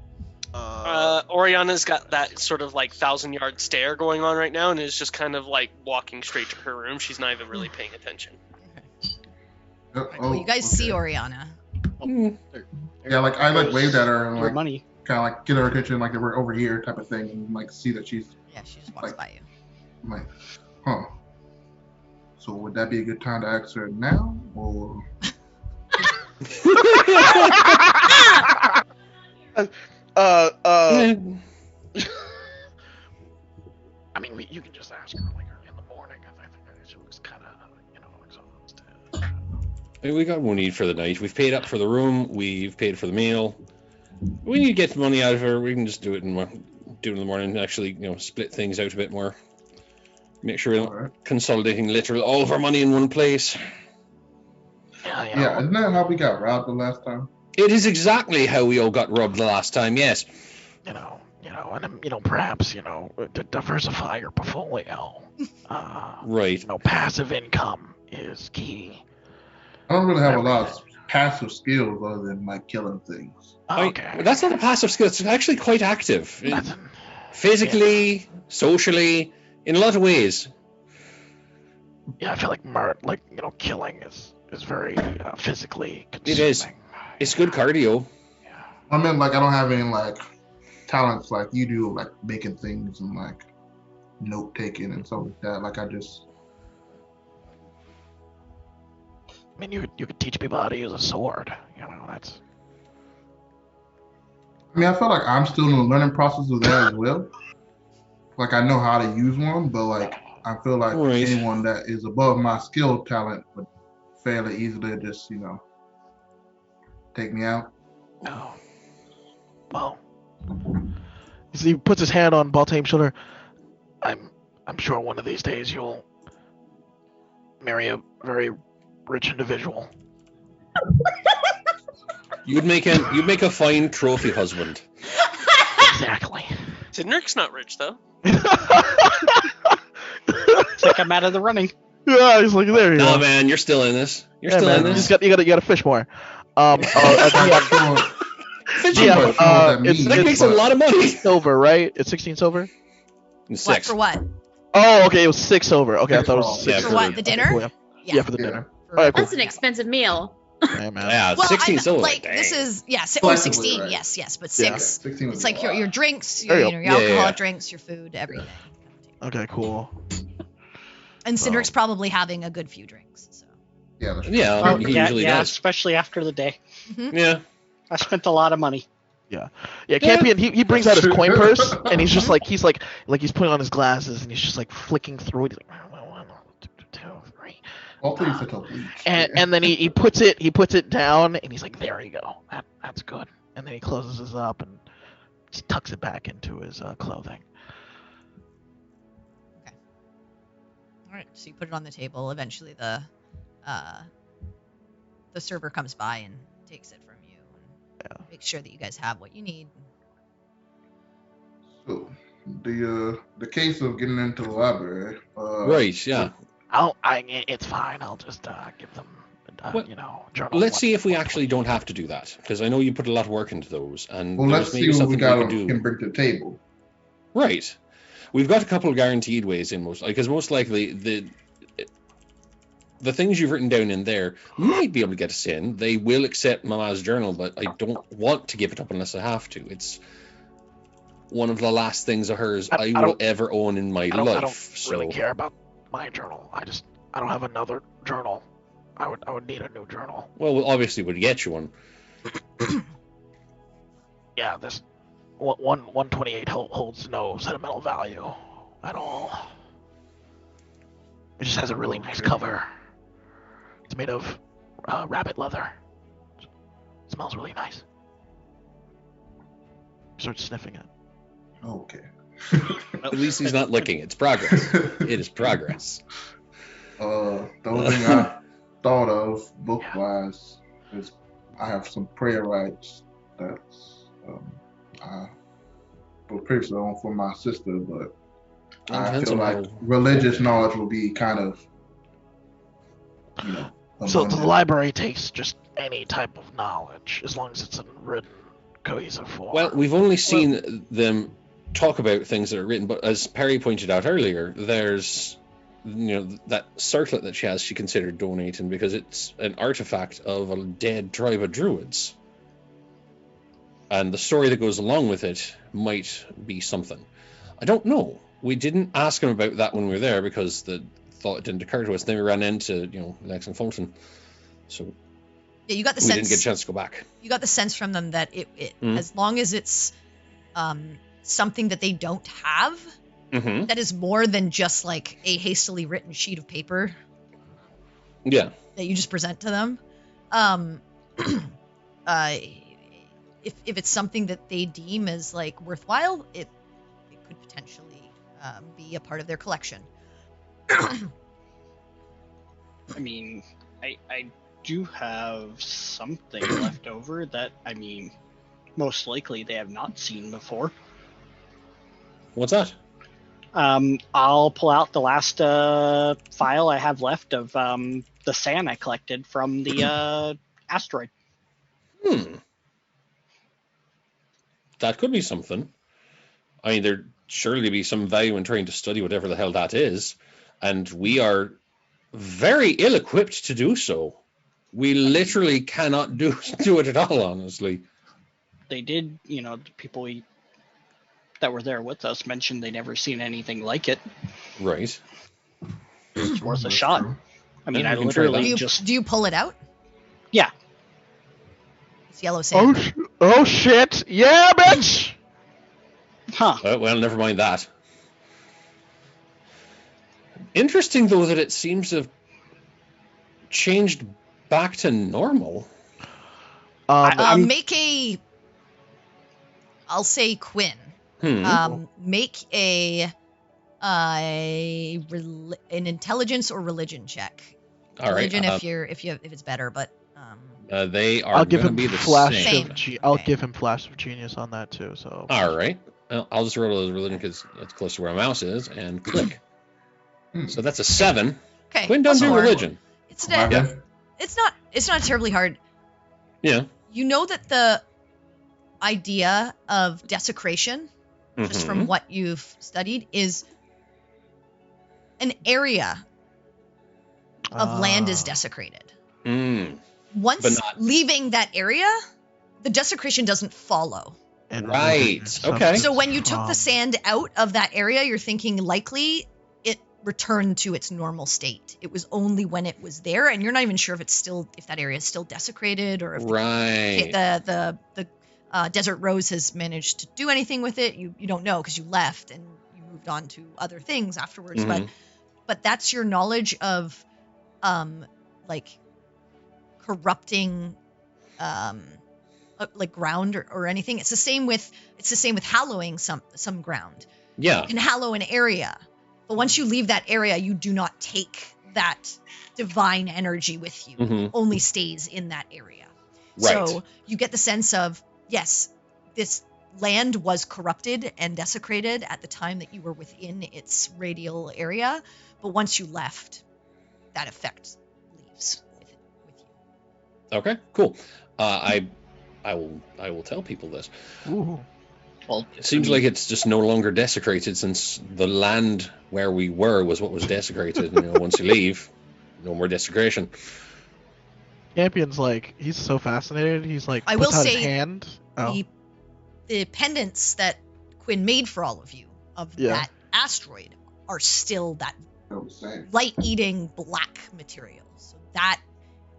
D: Oriana's got that sort of 1,000-yard stare going on right now and is just kind of walking straight to her room. She's not even really paying attention.
B: Well, you guys see Orianna.
H: Yeah, I waved at her and
C: money.
H: Kind of get her attention, they were over here type of thing, and see that she's.
B: Yeah, she just walks by you.
H: I'm like, huh. So would that be a good time to ask her now, or?
G: I mean, you can just ask her in the morning. I think she looks kind of, exhausted.
A: We got what we need for the night. We've paid up for the room. We've paid for the meal. We need to get the money out of her. We can just do it in the morning. Actually, split things out a bit more. Make sure we're not consolidating literally all of our money in one place.
H: Yeah, isn't that how we got robbed the last time?
A: It is exactly how we all got robbed the last time. Yes.
G: And perhaps to diversify your portfolio.
A: Right.
G: Passive income is key.
H: I don't really have a lot of passive skills other than killing things.
A: Okay. That's not a passive skill. It's actually quite active. Physically, socially, in a lot of ways.
G: Yeah, I feel killing is very physically consuming.
A: It is. It's good cardio.
G: Yeah.
H: I mean, I don't have any talents like you do, making things and note taking and stuff like that. I just.
G: I mean, you could teach people how to use a sword. That's.
H: I mean, I feel like I'm still in the learning process of that as well. I know how to use one, but I feel like anyone that is above my skill talent would fairly easily just, take me out.
G: Oh. Well. He puts his hand on Baltaim's shoulder. I'm sure one of these days you'll marry a very rich individual.
A: You'd make a fine trophy husband.
G: Exactly.
D: Tidnurk's not rich though.
C: It's I'm out of the running.
G: Yeah, he's there.
A: No, man, you're still in this. You're still in this.
G: You got to fish more.
A: That makes a lot of money.
G: Silver, right? It's 16 silver.
A: 6.
B: What, for what?
G: Oh, okay. It was 6 silver. Okay, I thought it was 6.
B: For what? The dinner?
G: Yeah, for the dinner.
B: For-
G: All right, cool.
F: That's an expensive meal.
G: Yeah, man.
A: Yeah,
B: Well,
A: 16 silver.
B: like
A: dang.
B: this is 16.
H: Right.
B: Yes, but
G: Yeah.
B: 6.
H: 16 was
B: It's like
H: a lot.
B: your drinks,
G: There
B: your,
G: you
B: your
G: go.
B: alcoholic drinks, your food, everything.
G: Okay, cool.
B: And Cindric's probably having a good few drinks. So.
H: Yeah, that's
A: Yeah,
C: Oh,
A: he
C: yeah,
A: usually
C: yeah,
A: does.
C: especially after the day.
A: Yeah.
C: I spent a lot of money.
G: Yeah, Campion. He brings out his coin purse and he's just like he's putting on his glasses and he's just like flicking through it. He's like, 1, 2, 3.
H: all three fit up.
G: And then he puts it down and he's like, there you go. That's good. And then he closes this up and just tucks it back into his clothing.
B: All right, so you put it on the table. Eventually, the server comes by and takes it from you and makes sure that you guys have what you need.
H: So the case of getting into the library.
A: Right. Yeah.
G: It's fine. I'll just give them, journal.
A: Let's see if we actually don't have to do that, because I know you put a lot of work into those, and
H: Well, let's
A: there's maybe
H: see what we
A: something
H: got
A: could do.
H: can bring to the table.
A: Right. We've got a couple of guaranteed ways in because most likely the things you've written down in there might be able to get us in. They will accept Mama's journal, but I don't want to give it up unless I have to. It's one of the last things of hers I will ever own in my life.
G: I don't really care about my journal. I don't have another journal. I would need a new journal.
A: Well, obviously we'd get you one.
G: Yeah, this 128 holds no sentimental value at all. It just has a really nice cover. It's made of rabbit leather. It smells really nice. Start sniffing it.
H: Okay.
A: At least he's not licking. It's progress. It is progress.
H: The only thing I thought of book-wise is I have some prayer rites that's I was previously on for my sister, but I feel like religious knowledge will be kind of,
G: So the library takes just any type of knowledge, as long as it's in written, cohesive form.
A: Well, we've only seen them talk about things that are written, but as Peri pointed out earlier, there's that circlet that she has, she considered donating because it's an artifact of a dead tribe of druids. And the story that goes along with it might be something. I don't know. We didn't ask him about that when we were there because the thought didn't occur to us. Then we ran into, Lex and Folton. So
B: yeah, you got the
A: we
B: sense.
A: didn't get a chance to go back.
B: You got the sense from them that it as long as it's something that they don't have, that is more than just like a hastily written sheet of paper.
A: Yeah.
B: That you just present to them. If it's something that they deem as like worthwhile, it could potentially be a part of their collection.
C: I mean, I do have something left over that, most likely they have not seen before.
A: What's that?
C: I'll pull out the last file I have left of the sand I collected from the asteroid.
A: That could be something. I mean, there'd surely be some value in trying to study whatever the hell that is, and we are very ill-equipped to do so. We literally cannot do it at all, honestly.
C: They did, the people that were there with us mentioned they'd never seen anything like it.
A: Right.
C: It's worth a shot. I mean,
A: Yeah,
C: I
A: we can try
C: literally
A: that.
B: Do you pull it out?
C: Yeah.
B: It's yellow sand.
G: Oh shit! Yeah, bitch!
C: Huh.
A: Well, never mind that. Interesting, though, that it seems to have changed back to normal.
B: Make a... I'll say Quinn. Make an intelligence or religion check.
A: All right.
B: Religion if it's better, but
A: they are.
G: I'll give him
A: be the
G: flash.
A: same.
G: I'll give him flash of genius on that too. So.
A: All right. I'll just roll as religion because that's close to where my mouse is, and click. So that's a 7.
B: okay.
A: Quinn doesn't do
B: Hard.
A: religion.
B: It's not terribly hard.
A: Yeah.
B: You know that the idea of desecration, just from what you've studied, is an area of land is desecrated. Once leaving that area, the desecration doesn't follow.
A: Right. Okay.
B: So when you took the sand out of that area, you're thinking likely it returned to its normal state. It was only when it was there, and you're not even sure if that area is still desecrated or if the desert rose has managed to do anything with it. You don't know because you left and you moved on to other things afterwards. But that's your knowledge of like corrupting like ground or anything. It's the same with hallowing some ground.
A: Yeah.
B: You can hallow an area, but once you leave that area, you do not take that divine energy with you. It only stays in that area.
A: Right.
B: So you get the sense of, yes, this land was corrupted and desecrated at the time that you were within its radial area, but once you left, that effect leaves with you.
A: Okay, cool. I will tell people this.
C: Ooh. Well,
A: It seems like it's just no longer desecrated, since the land where we were was what was desecrated. Once you leave, no more desecration.
G: Campion's like, he's so fascinated. He's like,
B: I will
G: puts out
B: say
G: his hand. Oh.
B: the pendants that Quinn made for all of you of that asteroid are still that light-eating black material. So that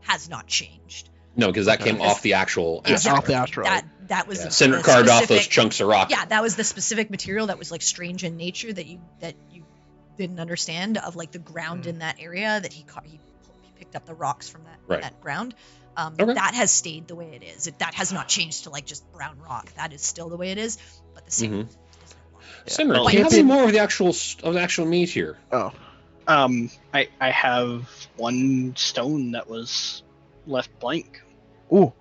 B: has not changed.
A: No, because that came off the actual
B: Exactly.
G: Off the asteroid.
B: That was
A: Cinder carved off those chunks of rock.
B: Yeah, that was the specific material that was like strange in nature that you didn't understand, of like the ground in that area that he picked up the rocks from that ground. That has stayed the way it is. That has not changed to like just brown rock. That is still the way it is, but the same.
A: Cinder, do you have any more of the actual meat here?
C: Oh. I have one stone that was left blank.
G: Ooh.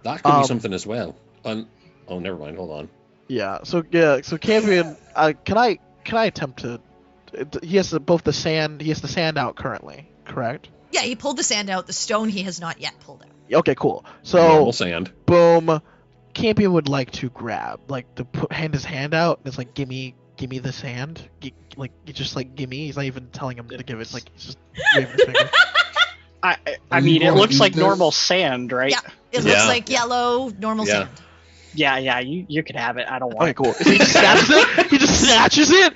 A: That could be something as well. Oh, never mind. Hold on.
G: Yeah. So Campion, can I attempt to? He has the sand out currently, correct?
B: Yeah, he pulled the sand out. The stone he has not yet pulled out.
G: Okay, cool. So
A: normal sand.
G: Boom. Campion would like to grab, like, hand his hand out, and it's like, gimme the sand. Gimme. He's not even telling him to give it. It's like he's just waving his finger.
C: I mean, it looks like normal sand, right?
B: Yeah, it looks like yellow normal sand.
C: Yeah, you could have it. I don't want
G: it. Okay, cool. So he just snatches it. He just snatches it,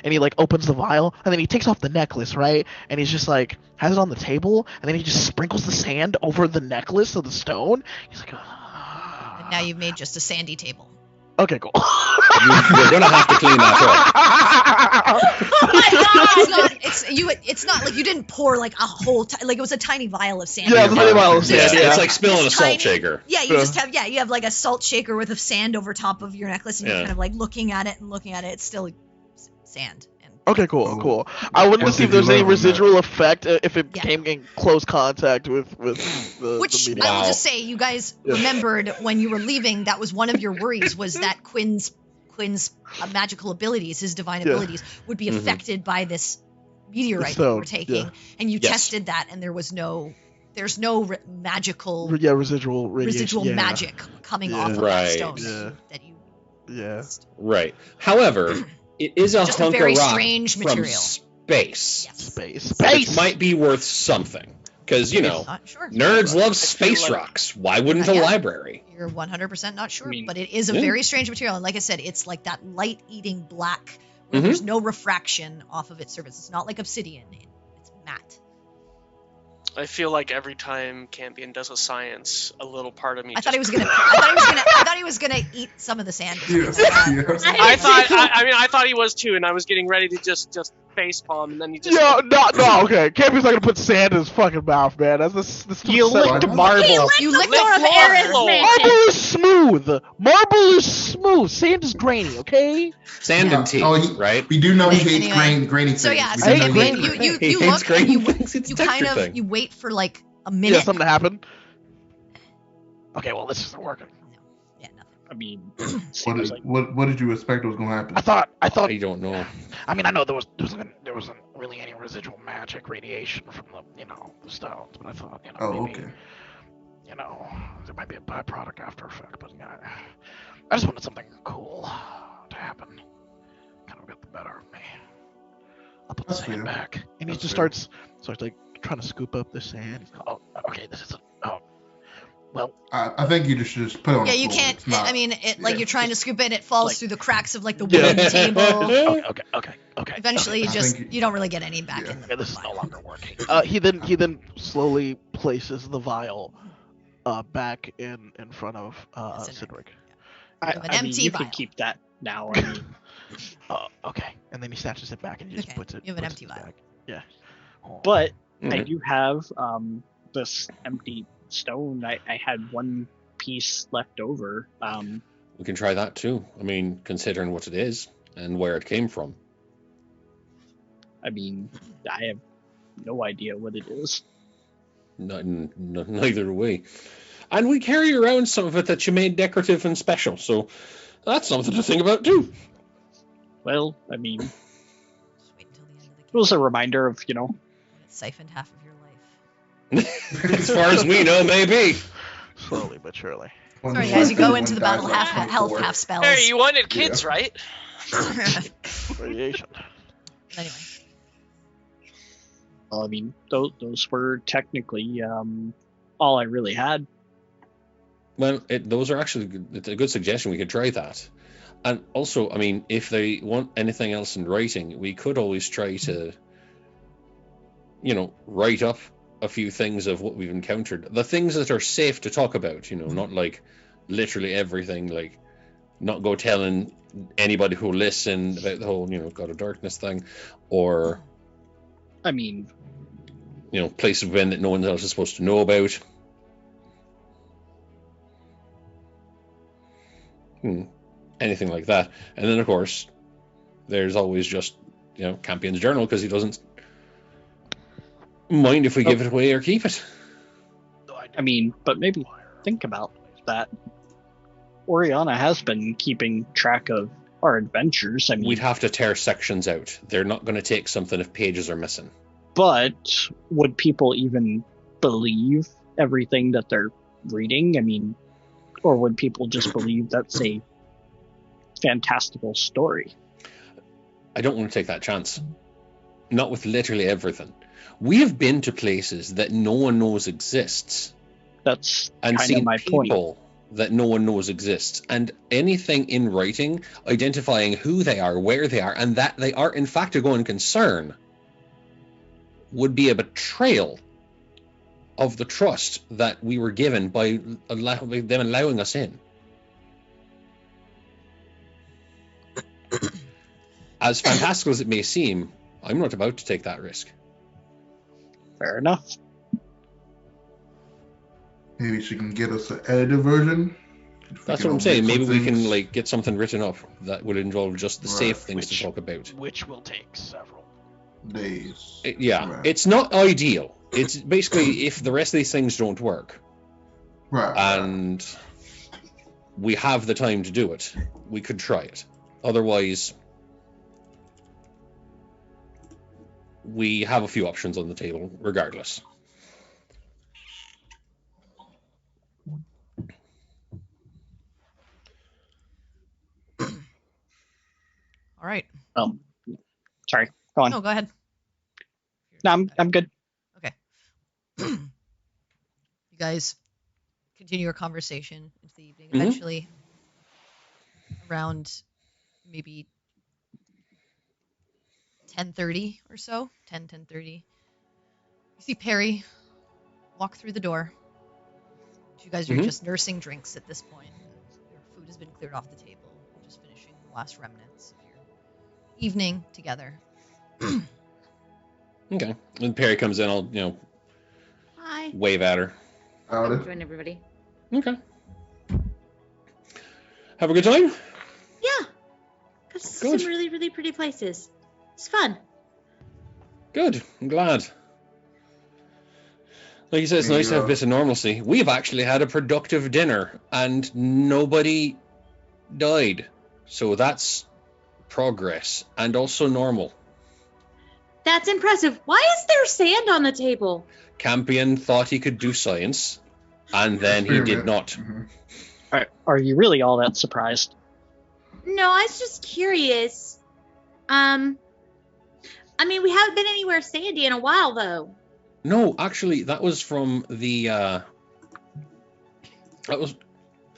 G: and he like opens the vial, and then he takes off the necklace, right? And he's just like has it on the table, and then he just sprinkles the sand over the necklace of the stone. He's like,
B: and now you've made just a sandy table.
G: Okay, cool.
A: You're gonna have to clean that up.
B: Oh my God! It's not like you didn't pour like a whole like it was a tiny vial of sand.
G: Yeah, it's a tiny vial of sand.
A: It's like spilling a salt shaker.
B: Yeah, you just have you have like a salt shaker worth of sand over top of your necklace, and you're kind of like looking at it. It's still sand.
G: Okay, cool. I wanted to see if there's any residual effect if it came in close contact with the
B: Which
G: the
B: I will just say, you guys remembered when you were leaving, that was one of your worries, was that Quinn's magical abilities, his divine abilities, would be affected by this meteorite that we're taking, and you tested that, and there's no magical
G: residual
B: magic coming off of that stone that you
A: right. However, it is a
B: just
A: hunk
B: a very
A: of rock
B: strange
A: from
B: material.
A: Space.
B: Yes.
A: Space. Which might be worth something. Because, nerds love space rocks. Why wouldn't a library?
B: You're 100% not sure, but it is a very strange material. And like I said, it's like that light-eating black where there's no refraction off of its surface. It's not like obsidian. It's matte.
D: I feel like every time Campion does a science, a little part of me.
B: I thought he was gonna eat some of the sand.
D: I thought he was too, and I was getting ready to just facepalm, and then he just.
G: No. Okay, Campion's not gonna put sand in his fucking mouth, man. That's this.
C: You licked marble.
B: You licked more of Aaron's
G: Marble is smooth. Sand is grainy. Okay.
A: Sand and tea, right?
H: We do know he hates grainy things.
B: So yeah,
H: so
B: Campion, you look and you kind of you wait for like a minute.
G: Yeah, something to happen. Okay, well, this isn't working.
B: Yeah, nothing.
C: I mean,
H: what did you expect was going to happen?
G: I thought.
A: I don't know.
G: I mean, I know there wasn't really any residual magic radiation from the stones, but I thought
H: okay.
G: you know, there might be a byproduct after effect, but I just wanted something cool to happen. Kind of got the better of me. I'll put the sand back, and he just starts like trying to scoop up the sand. He's like, oh, okay, this is well.
H: I think you just put it on.
B: Yeah,
H: the
B: you
H: floor.
B: can't.
H: It's not-
B: I mean, like you're trying to scoop it, it falls
C: like-
B: through the cracks of like the wooden table.
G: Okay.
B: Eventually,
H: I
B: you don't really get any back
H: Yeah.
B: in.
G: Okay, this is no longer working. He then slowly places the vial back in front of
B: Cindric.
G: Cindric.
B: You have an empty
C: you
B: vial.
C: can keep that now. I mean,
G: Okay, and then he snatches it back and he just
B: Okay,
G: puts it.
B: you have an
G: puts
B: empty
G: it
B: vial.
G: back. Yeah. Oh.
C: but I
A: Mhm.
C: do have this empty stone. I had one piece left over.
A: We can try that too. I mean, considering what it is and where it came from.
C: I mean, I have no idea what it is.
A: Neither do we. And we carry around some of it that you made decorative and special, so that's something to think about too.
C: Well, I mean,
B: Just wait until the end of the
C: it was a
B: campaign.
C: reminder of,
B: When it's siphoned half of your life.
A: As far as we know, maybe.
G: Slowly but surely.
B: Sorry, guys, you go into the battle half health, half spells.
D: Hey, you wanted kids, right?
G: Radiation.
B: Anyway,
C: well, I mean, those were technically all I really had.
A: Well, those are actually it's a good suggestion. We could try that. And also, I mean, if they want anything else in writing, we could always try to, write up a few things of what we've encountered. The things that are safe to talk about, not like literally everything, like not go telling anybody who'll listen about the whole, God of Darkness thing, or,
C: I mean,
A: place of wind that no one else is supposed to know about. Anything like that. And then, of course, there's always just, Campion's journal, because he doesn't mind if we give it away or keep it.
C: I mean, but maybe think about that. Orianna has been keeping track of our adventures. I mean,
A: We'd have to tear sections out. They're not going to take something if pages are missing.
C: but would people even believe everything that they're reading? I mean, or would people just believe that's a fantastical story?
A: I don't want to take that chance. Not with literally everything. We have been to places that no one knows exists.
C: That's
A: And
C: kind of
A: seen
C: my point.
A: people that no one knows exists. And anything in writing, identifying who they are, where they are, and that they are in fact a going concern, would be a betrayal of the trust that we were given by them allowing us in. As fantastical as it may seem, I'm not about to take that risk.
C: Fair enough.
H: Maybe she can get us an edited version.
A: That's
H: We
A: what I'm
H: can
A: saying.
H: omit
A: Maybe
H: some
A: we can
H: things.
A: get something written up that would involve just the
H: Right.
A: safe things to talk about.
G: Which will take several.
H: days.
A: Yeah,
H: Right.
A: it's not ideal. It's basically if the rest of these things don't work
H: Right.
A: and we have the time to do it, we could try it. Otherwise, we have a few options on the table regardless.
B: all right.
C: Oh, sorry. Go on.
B: No, go ahead.
C: No, I'm good.
B: Okay. You guys continue your conversation into the evening.
A: Mhm.
B: Eventually, around maybe 10:30 or so, 10:30, you see Peri walk through the door. You guys are
A: Mhm.
B: just nursing drinks at this point. Your food has been cleared off the table. You're just finishing the last remnants of your evening together.
A: Okay. When Peri comes in, I'll,
F: Hi.
A: wave at her.
H: Howdy.
F: Join everybody.
A: Okay. Have a good time?
F: Yeah. Got
A: Good.
F: some really, really pretty places. It's fun.
A: Good. I'm glad. Like you said, it's nice to have a bit of normalcy. We've actually had a productive dinner and nobody died. So that's progress and also normal.
F: That's impressive. Why is there sand on the table?
A: Campion thought he could do science. And then he did not.
C: Are you really all that surprised?
F: No, I was just curious. I mean, we haven't been anywhere sandy in a while, though.
A: No, actually, that was from the... that was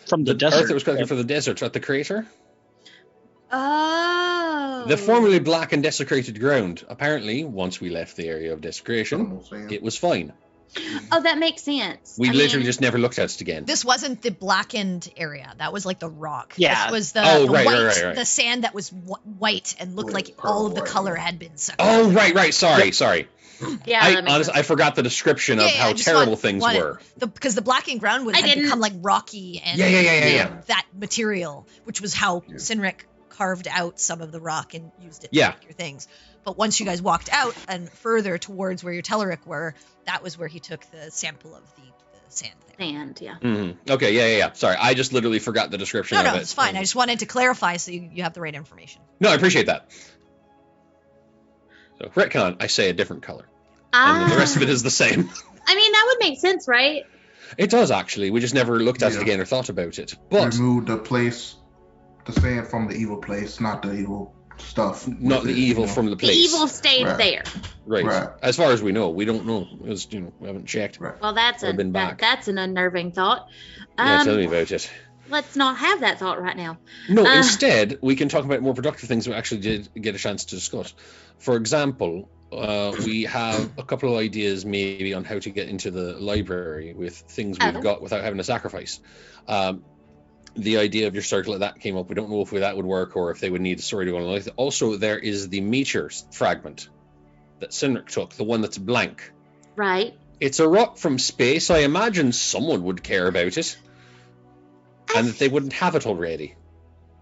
C: from the desert.
A: Earth that was collected for the desert at the crater.
F: Oh.
A: The formerly black and desecrated ground. Apparently, once we left the area of desecration, it was fine.
F: Oh, that makes sense.
A: We literally just never looked at it again.
B: This wasn't the blackened area. That was like the rock.
C: Yeah.
B: This was the,
A: right.
B: the sand that was white and looked like all of the color had been sucked.
A: Oh, right. Sorry.
F: Yeah,
A: I forgot the description of how terrible things were.
B: Because the blackened ground had become like rocky and that material, which was how Sinric carved out some of the rock and used it to make your things. But once you guys walked out and further towards where your Telleric were, that was where he took the sample of the sand thing.
F: Sand, yeah.
A: Mm-hmm. Okay, yeah. Sorry, I just literally forgot the description of it.
B: No, it's fine. I just wanted to clarify so you have the right information.
A: No, I appreciate that. So, retcon, I say a different color. And the rest of it is the same.
F: I mean, that would make sense, right?
A: It does, actually. We just never looked at it again or thought about it. But
H: remove the sand from the evil place, not the evil stuff.
A: Not the evil from the place.
F: The evil stayed there.
A: Right. As far as we know, we don't know. Because, we haven't checked.
H: Right.
F: Well, that's an unnerving thought.
A: Yeah, tell me about it.
F: Let's not have that thought right now.
A: No, instead, we can talk about more productive things we actually did get a chance to discuss. For example, we have a couple of ideas maybe on how to get into the library with things we've got without having to sacrifice. The idea of your circle that came up. We don't know if that would work or if they would need a story to go along with it. Also, there is the meteor fragment that Sinric took, the one that's blank.
F: Right.
A: It's a rock from space. I imagine someone would care about it. And that they wouldn't have it already.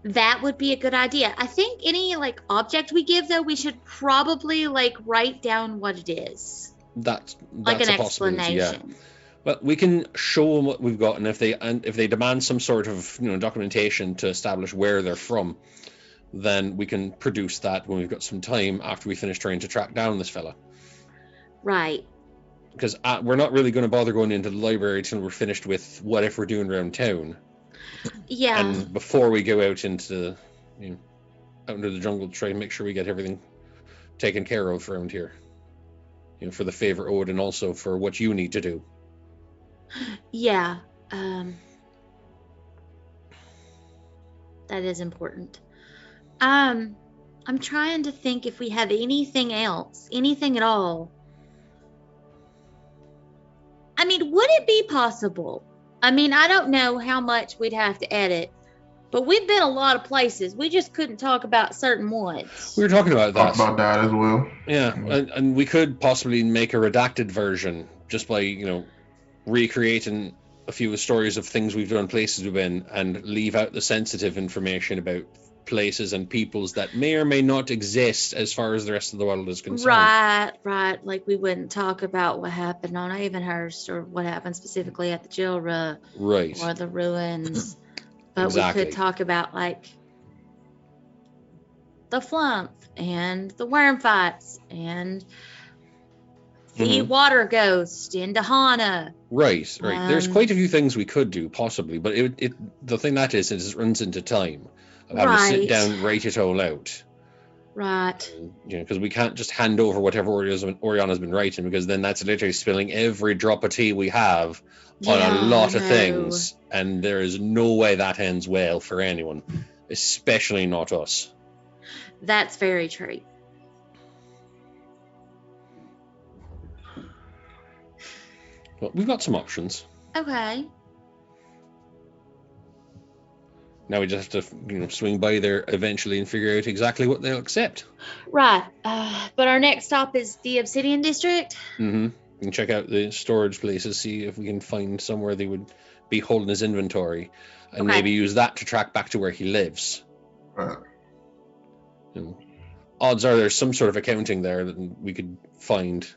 F: That would be a good idea. I think any object we give, though, we should probably write down what it is.
A: That's
F: like an
A: a possibility,
F: explanation.
A: Yeah. Well, we can show them what we've got, and if they demand some sort of documentation to establish where they're from, then we can produce that when we've got some time after we finish trying to track down this fella.
F: Right.
A: Because we're not really going to bother going into the library until we're finished with whatever we're doing around town.
F: Yeah.
A: And before we go out into out into the jungle to try and make sure we get everything taken care of around here. For the favor owed and also for what you need to do.
F: Yeah. That is important. I'm trying to think if we have anything else, anything at all. I mean, would it be possible? I mean, I don't know how much we'd have to edit, but we've been a lot of places. We just couldn't talk about certain ones.
A: We were talking about that.
H: Talk about that as well.
A: Yeah, and we could possibly make a redacted version just by, recreating a few stories of things we've done, places we've been, and leave out the sensitive information about places and peoples that may or may not exist as far as the rest of the world is concerned.
F: Right. Like we wouldn't talk about what happened on Avonhurst or what happened specifically at the Jilra.
A: Right.
F: Or the ruins. But
A: Exactly.
F: we could talk about the flump and the worm fights and the water ghost in Dahana.
A: Right. There's quite a few things we could do, possibly, but the thing that is, it runs into time. Of having to sit down and write it all out.
F: Right.
A: Because we can't just hand over whatever Orianna's been writing, because then that's literally spilling every drop of tea we have on a lot of things, and there is no way that ends well for anyone, especially not us.
F: That's very true.
A: Well, we've got some options.
F: Okay.
A: Now we just have to, swing by there eventually and figure out exactly what they'll accept.
F: Right. But our next stop is the Obsidian District.
A: Mm-hmm. We can check out the storage places, see if we can find somewhere they would be holding his inventory, and maybe use that to track back to where he lives.
H: Right.
A: Odds are there's some sort of accounting there that we could find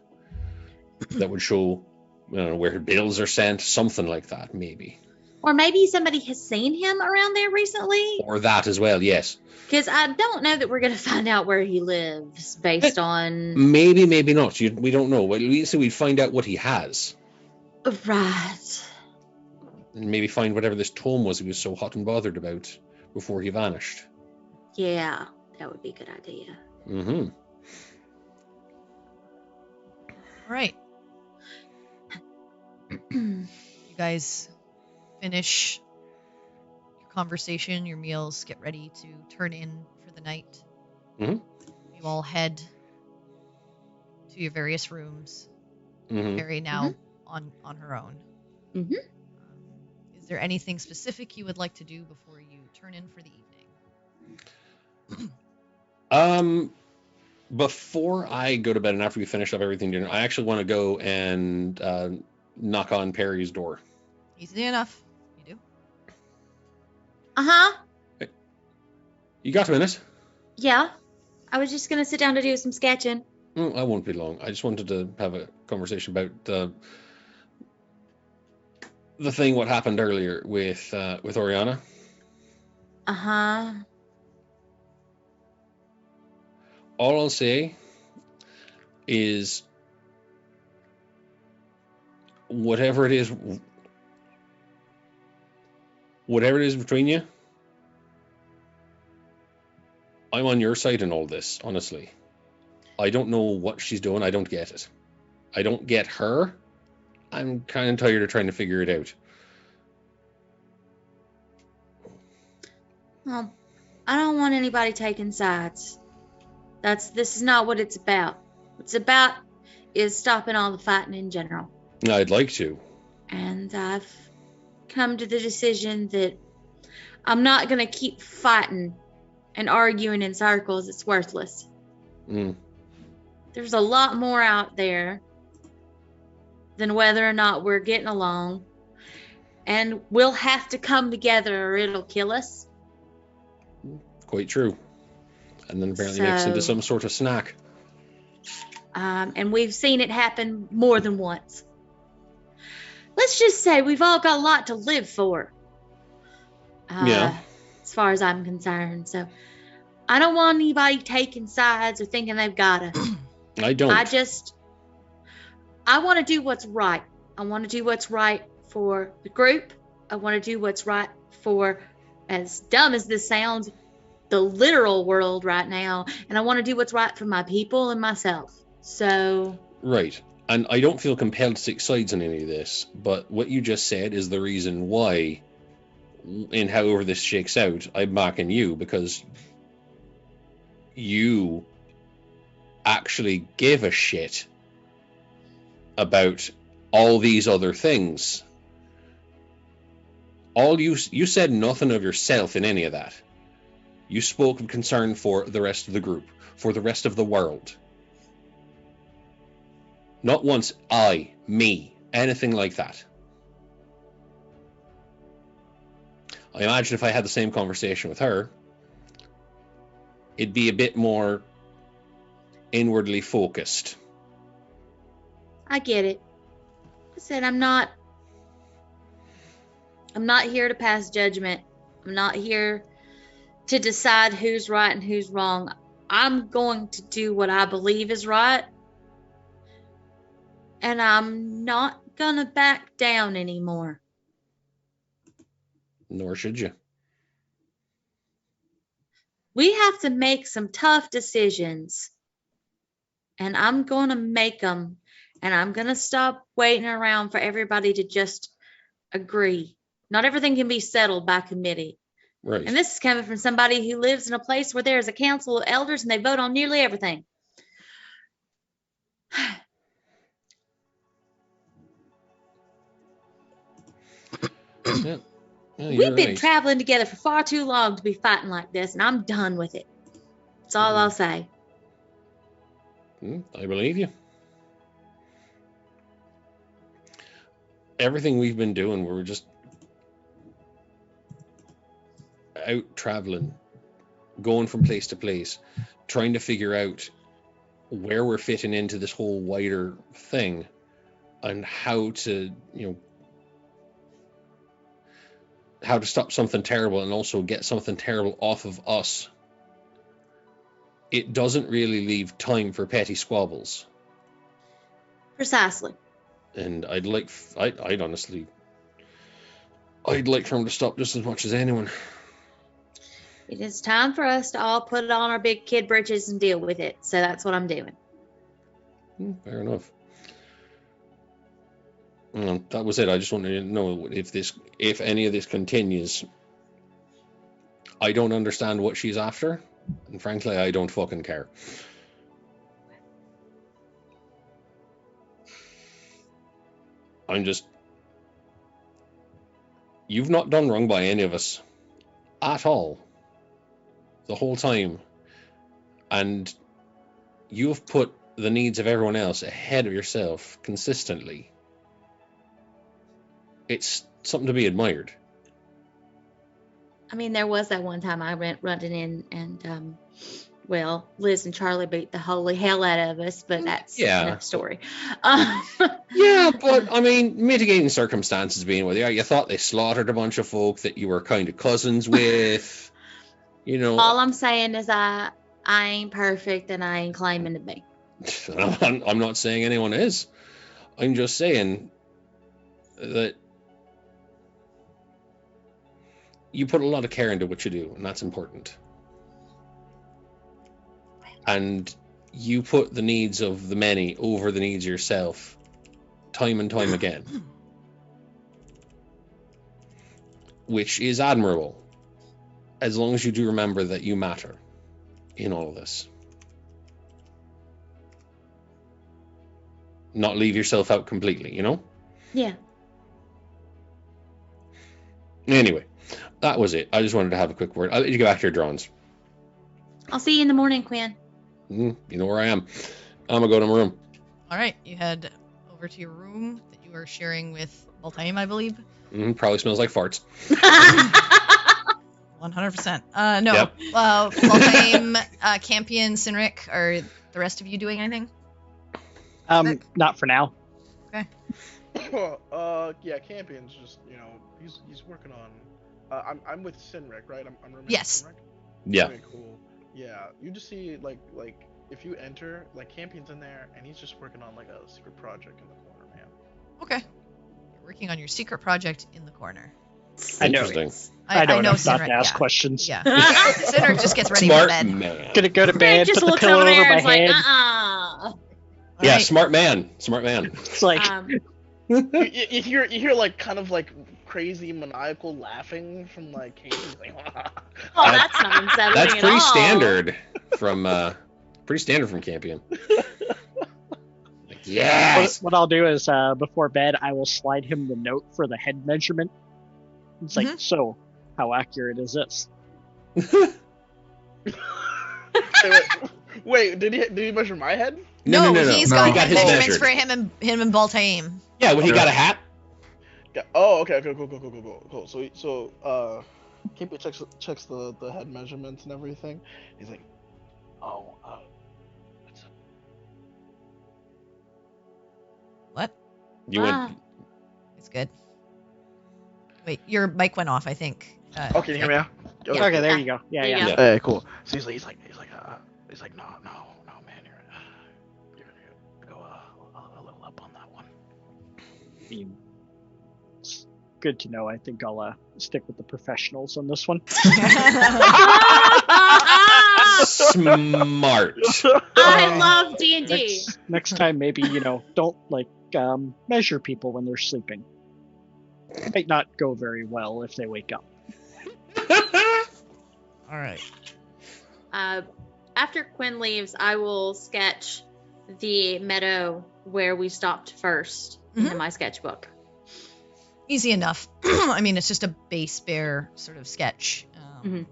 A: that would show, where bills are sent, something like that, maybe.
F: Or maybe somebody has seen him around there recently.
A: Or that as well, yes.
F: Because I don't know that we're going to find out where he lives based on...
A: Maybe not. We don't know. At least we'd find out what he has.
F: Right.
A: and maybe find whatever this tome was he was so hot and bothered about before he vanished.
F: Yeah, that would be a good idea.
A: Mm-hmm.
B: All right. You guys finish your conversation, your meals, get ready to turn in for the night.
A: Mm-hmm.
B: You all head to your various rooms.
A: Mm-hmm.
B: Peri now on her own.
F: Mm-hmm.
B: Is there anything specific you would like to do before you turn in for the evening?
A: Before I go to bed and after we finish up everything dinner, I actually want to go and knock on Peri's door.
B: Easy enough. You do?
F: Uh-huh.
A: Hey, you got a minute?
F: Yeah. I was just going to sit down to do some sketching.
A: I won't be long. I just wanted to have a conversation about the thing what happened earlier with Orianna.
F: Uh-huh.
A: All I'll say is whatever it is between you, I'm on your side in all this, honestly. I don't know what she's doing. I don't get it. I don't get her. I'm kind of tired of trying to figure it out.
F: Well, I don't want anybody taking sides. This is not what it's about. What it's about is stopping all the fighting in general.
A: I'd like to.
F: And I've come to the decision that I'm not going to keep fighting and arguing in circles. It's worthless. There's a lot more out there than whether or not we're getting along. And we'll have to come together or it'll kill us.
A: Quite true. And then apparently makes into some sort of snack.
F: And we've seen it happen more than once. Let's just say we've all got a lot to live for.
A: Yeah.
F: As far as I'm concerned. So I don't want anybody taking sides or thinking they've got to.
A: I don't.
F: I want to do what's right. I want to do what's right for the group. I want to do what's right for, as dumb as this sounds, the literal world right now. And I want to do what's right for my people and myself. So.
A: Right. And I don't feel compelled to take sides in any of this, but what you just said is the reason why, in however this shakes out, I'm backing you, because you actually give a shit about all these other things. You said nothing of yourself in any of that. You spoke of concern for the rest of the group, for the rest of the world. Not once me, anything like that. I imagine if I had the same conversation with her, it'd be a bit more inwardly focused.
F: I get it. I said I'm not here to pass judgment. I'm not here to decide who's right and who's wrong. I'm going to do what I believe is right. And I'm not gonna back down anymore.
A: Nor should you.
F: We have to make some tough decisions. And I'm going to make them. And I'm going to stop waiting around for everybody to just agree. Not everything can be settled by committee.
A: Right.
F: And this is coming from somebody who lives in a place where there's a council of elders and they vote on nearly everything.
A: Yeah.
F: We've been traveling together for far too long to be fighting like this, and I'm done with it. That's all I'll say.
A: I believe you. Everything we've been doing, we're just out traveling, going from place to place, trying to figure out where we're fitting into this whole wider thing and how to, how to stop something terrible and also get something terrible off of us. It doesn't really leave time for petty squabbles.
F: Precisely.
A: And I'd honestly, I'd like for him to stop just as much as anyone.
F: It is time for us to all put on our big kid britches and deal with it. So that's what I'm doing.
A: Fair enough. That was it. I just wanted to know if any of this continues. I don't understand what she's after, and frankly, I don't fucking care. You've not done wrong by any of us at all the whole time, and you've put the needs of everyone else ahead of yourself consistently. It's something to be admired.
F: I mean, there was that one time I went running in and, well, Liz and Charlie beat the holy hell out of us, but that's another story.
A: Yeah, but I mean, mitigating circumstances being with you thought they slaughtered a bunch of folk that you were kind of cousins with, you know.
F: All I'm saying is I ain't perfect and I ain't claiming to be.
A: I'm not saying anyone is. I'm just saying that you put a lot of care into what you do, and that's important. And you put the needs of the many over the needs of yourself time and time again, which is admirable, as long as you do remember that you matter in all of this. Not leave yourself out completely, you know?
F: Yeah.
A: Anyway, that was it. I just wanted to have a quick word. I'll let you go back to your drawings.
F: I'll see you in the morning, Quinn.
A: You know where I am. I'm gonna go to my room.
B: All right, you head over to your room that you are sharing with Baltaim, I believe.
A: Probably smells like farts.
B: 100%. No.
A: Yep.
B: Baltaim, Campion, Sinric, are the rest of you doing anything?
C: Not for now.
B: Okay.
G: Yeah, Campion's just, you know, he's working on. I'm with Sinric, right? I'm rooming
B: Yes.
G: with Sinric?
A: Yeah.
G: Okay, cool. Yeah, you just see like if you enter, like Campion's in there and he's just working on like a secret project in the corner, man.
B: Okay. You're working on your secret project in the corner.
C: I know.
A: Interesting.
C: I know enough not
B: Sinric,
C: to ask
B: yeah.
C: questions.
B: Yeah. Sinric just gets ready
A: Smart
B: for bed.
A: man.
C: Gonna go to bed,
F: just
C: put the
F: looks
C: pillow
F: over
C: over
F: there
C: my
F: and is like,
C: head.
B: All
A: Yeah,
B: right.
A: smart man. Smart man.
C: It's like,
G: You hear like kind of like crazy maniacal laughing from like Campion's like.
F: Oh, that's not unsettling
A: That's
F: at
A: pretty
F: all.
A: standard from Campion. Like, yes.
C: what I'll do is before bed, I will slide him the note for the head measurement. It's like, so how accurate is this?
G: Wait, did he measure my head?
A: No.
B: He's
H: No.
B: got
H: He got
A: his
B: measurements
A: measured.
B: for him and Baltaim.
A: Yeah, well, he got a hat.
G: Yeah. Oh, okay, cool. So Campion checks the head measurements and everything. He's like,
B: What?
A: You went.
B: It's good. Wait, your mic went off, I think.
G: oh, can you hear me now?
C: Okay, there you go. Yeah,
F: There you
C: yeah.
F: go.
G: Hey, cool. So he's like, no, man, you're gonna go a little up on that one.
C: I mean, it's good to know. I think I'll stick with the professionals on this one.
A: Smart.
F: I love D&D.
C: Next time, maybe, don't measure people when they're sleeping. Might not go very well if they wake up.
B: All right.
F: After Quinn leaves, I will sketch the meadow where we stopped first in my sketchbook.
B: Easy enough. I mean, it's just a base bear sort of sketch. You're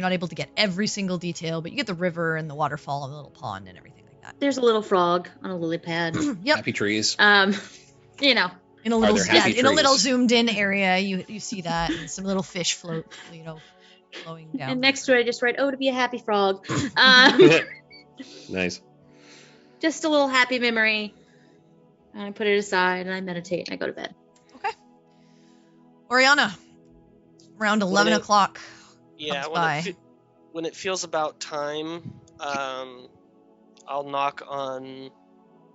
B: not able to get every single detail, but you get the river and the waterfall and the little pond and everything like that.
F: There's a little frog on a lily pad.
B: Yep.
A: Happy trees.
F: You know.
B: In a little,
A: there happy
B: in a little
A: trees?
B: zoomed in area, you see that, and some little fish flowing down.
F: And next to it, I just write, "Oh, to be a happy frog."
A: Nice.
F: Just a little happy memory. And I put it aside, and I meditate, and I go to bed.
B: Okay. Orianna, around 11 o'clock.
D: Yeah,
B: comes by.
D: when it feels about time, I'll knock on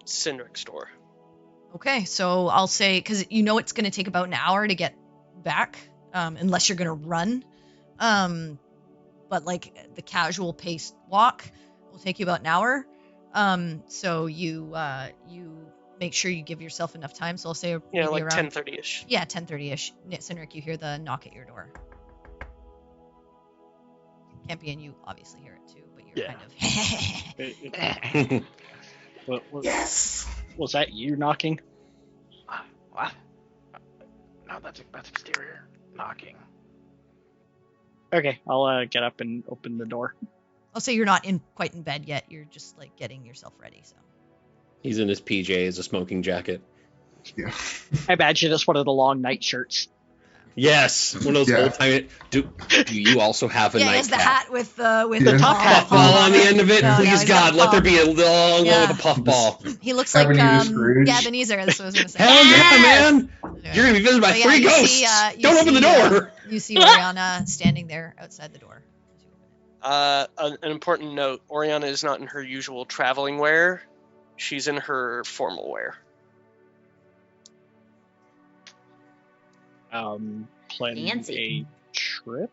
D: Sinric's door.
B: Okay, so I'll say, because it's going to take about an hour to get back, unless you're gonna run. But like the casual paced walk will take you about an hour. So you make sure you give yourself enough time. So I'll say maybe
D: like
B: around
D: 10:30ish.
B: Yeah, 10:30ish. Cynric, you hear the knock at your door. Campion, you obviously hear it too, but you're kind of.
C: Yes. Was that you knocking?
G: What? No, that's exterior knocking.
C: Okay, I'll get up and open the door.
B: I'll say you're not quite in bed yet. You're just like getting yourself ready. So.
A: He's in his PJs, a smoking jacket.
H: Yeah.
C: I imagine it's one of the long night shirts.
A: Yes, one of those old time. Do you also have a
B: he
A: nightcap?
B: has the hat with the
C: top hat
A: Puffball on the end of it.
B: No,
A: Please God, let there be a long one with a puffball.
B: He looks like Ebenezer. That's what I was gonna say.
A: Hell yeah, man! You're gonna be visited by 3 ghosts. Don't open the door.
B: You see Orianna standing there outside the door.
D: An important note: Orianna is not in her usual traveling wear. She's in her formal wear.
C: Planning
F: Fancy.
C: a trip?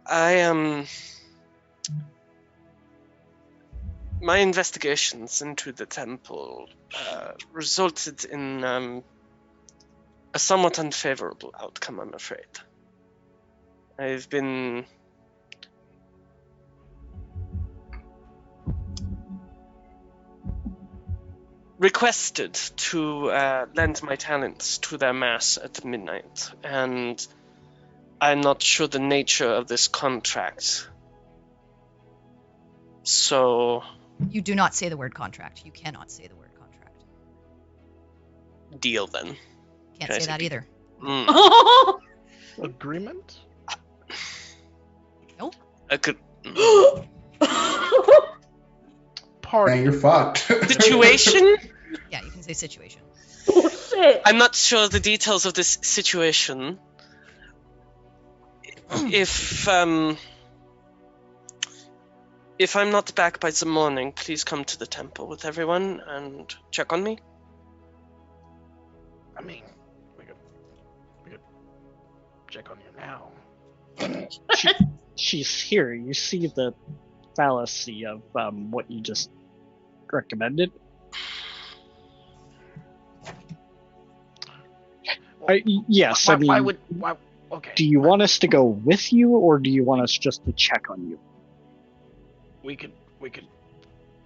D: My investigations into the temple resulted in a somewhat unfavorable outcome, I'm afraid. I've been requested to lend my talents to their mass at midnight, and I'm not sure the nature of this contract. So...
B: You do not say the word contract. You cannot say the word contract.
D: Deal, then.
B: Can't say that either.
G: Agreement?
B: Nope.
D: I could...
H: Party. Man, you're fucked.
D: Situation?
B: Yeah, you can say situation.
F: Oh, shit.
D: I'm not sure the details of this situation. If I'm not back by the morning, please come to the temple with everyone and check on me.
G: I mean, we could check on you now.
C: She's here. You see the fallacy of what you just recommended? Yes, I mean,
G: okay.
C: Do you want us to go with you, or do you want us just to check on you?
G: We could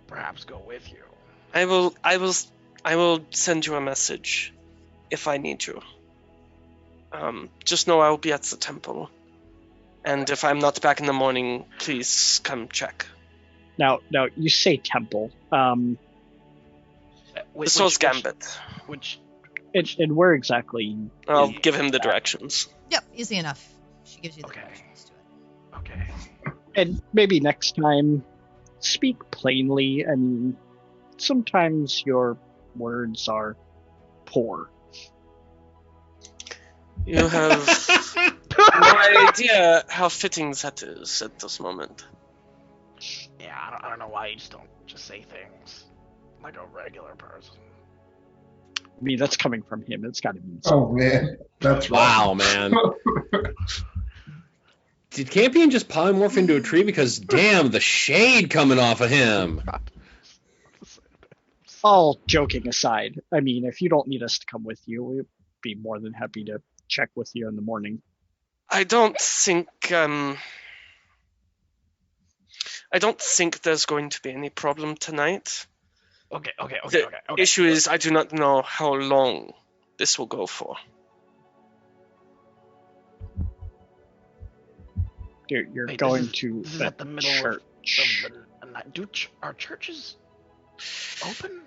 G: perhaps go with you.
D: I will send you a message if I need you. Just know I will be at the temple. And if I'm not back in the morning, please come check.
C: Now, you say temple.
D: The Soul's Gambit.
C: And where exactly?
D: I'll give him the directions.
B: Yep, easy enough. She gives you the directions to it.
G: Okay.
C: And maybe next time, speak plainly. I mean, sometimes your words are poor.
D: You have no idea how fitting that is at this moment.
G: Yeah, I don't know why you just don't just say things like a regular person.
C: I mean, that's coming from him. It's got to be.
H: Oh man, that's
A: wow, man. Did Campion just polymorph into a tree? Because damn, the shade coming off of him.
C: All joking aside, I mean, if you don't need us to come with you, we'd be more than happy to check with you in the morning.
D: I don't think there's going to be any problem tonight.
G: Okay.
D: The issue is I do not know how long this will go for.
C: You're
G: Wait,
C: going
G: this
C: to
G: is at the middle
C: church.
G: of the night. Are churches open?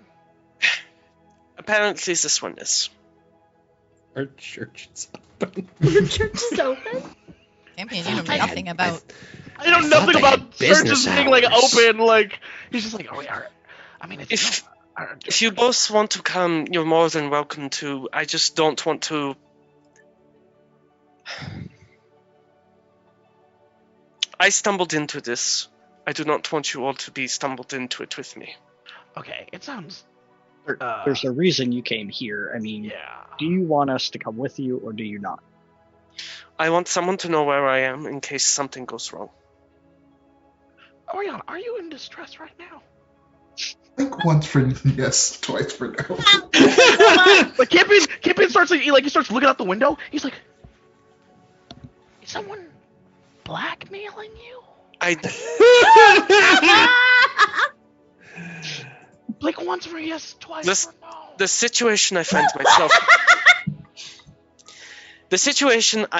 D: Apparently this one is.
A: Our church is open.
F: Your church is open?
B: Campion, you know nothing about...
G: I know nothing about churches being like
A: hours.
G: open. Like he's just like, oh yeah. I mean,
D: If you both want to come, you're more than welcome to. I just don't want to. I stumbled into this. I do not want you all to be stumbled into it with me.
G: Okay, it sounds
C: There's a reason you came here. I mean, do you want us to come with you or do you not?
D: I want someone to know where I am in case something goes wrong.
G: Orianna, are you in distress right now?
H: I think once for yes, twice for no.
G: Like Campion starts he starts looking out the window. He's like, is someone blackmailing you? Like once for yes, twice for no.
D: The situation I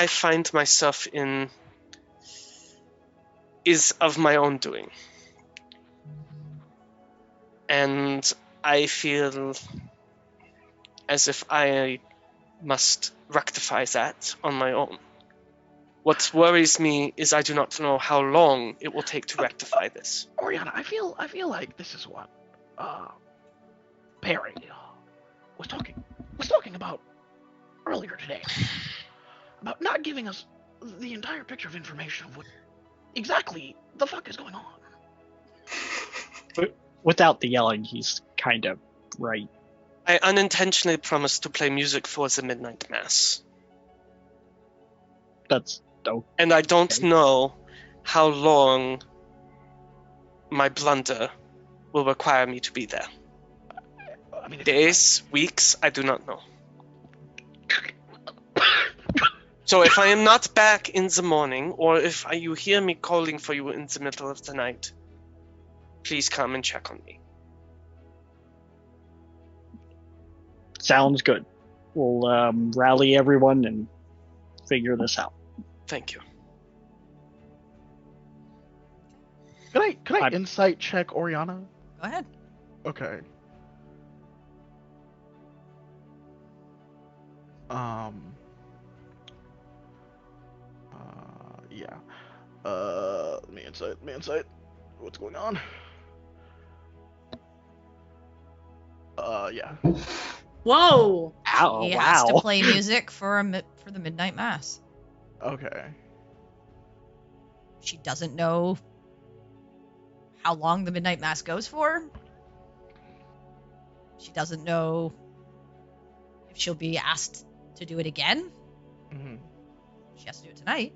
D: find myself in is of my own doing. And I feel as if I must rectify that on my own. What worries me is I do not know how long it will take to rectify this.
G: Orianna, I feel like this is what Peri was talking about earlier today. About not giving us the entire picture of information of what exactly the fuck is going on.
C: But without the yelling, he's kind of right.
D: I unintentionally promised to play music for the midnight mass.
C: That's dope.
D: And I don't know how long my blunder will require me to be there.
G: I mean,
D: days, weeks, I do not know. So if I am not back in the morning, or if you hear me calling for you in the middle of the night, please come and check on me.
C: Sounds good. We'll rally everyone and figure this out.
D: Thank you.
G: Can I insight check Orianna?
B: Go ahead.
G: Okay. Yeah. Let me insight. What's going on? Yeah.
F: Whoa!
C: Ow,
B: He
C: wow.
B: has to play music for the midnight mass.
G: Okay.
B: She doesn't know how long the midnight mass goes for. She doesn't know if she'll be asked to do it again.
G: Mm-hmm.
B: She has to do it tonight.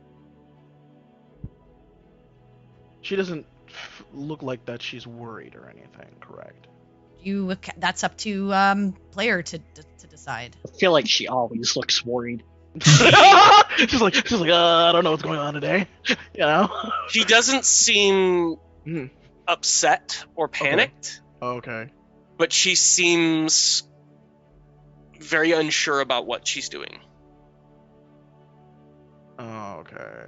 G: She doesn't look like that she's worried or anything, correct?
B: That's up to player to decide.
C: I feel like she always looks worried.
G: she's like, I don't know what's going on today. You know?
D: She doesn't seem upset or panicked.
G: Okay.
D: But she seems very unsure about what she's doing.
G: Okay.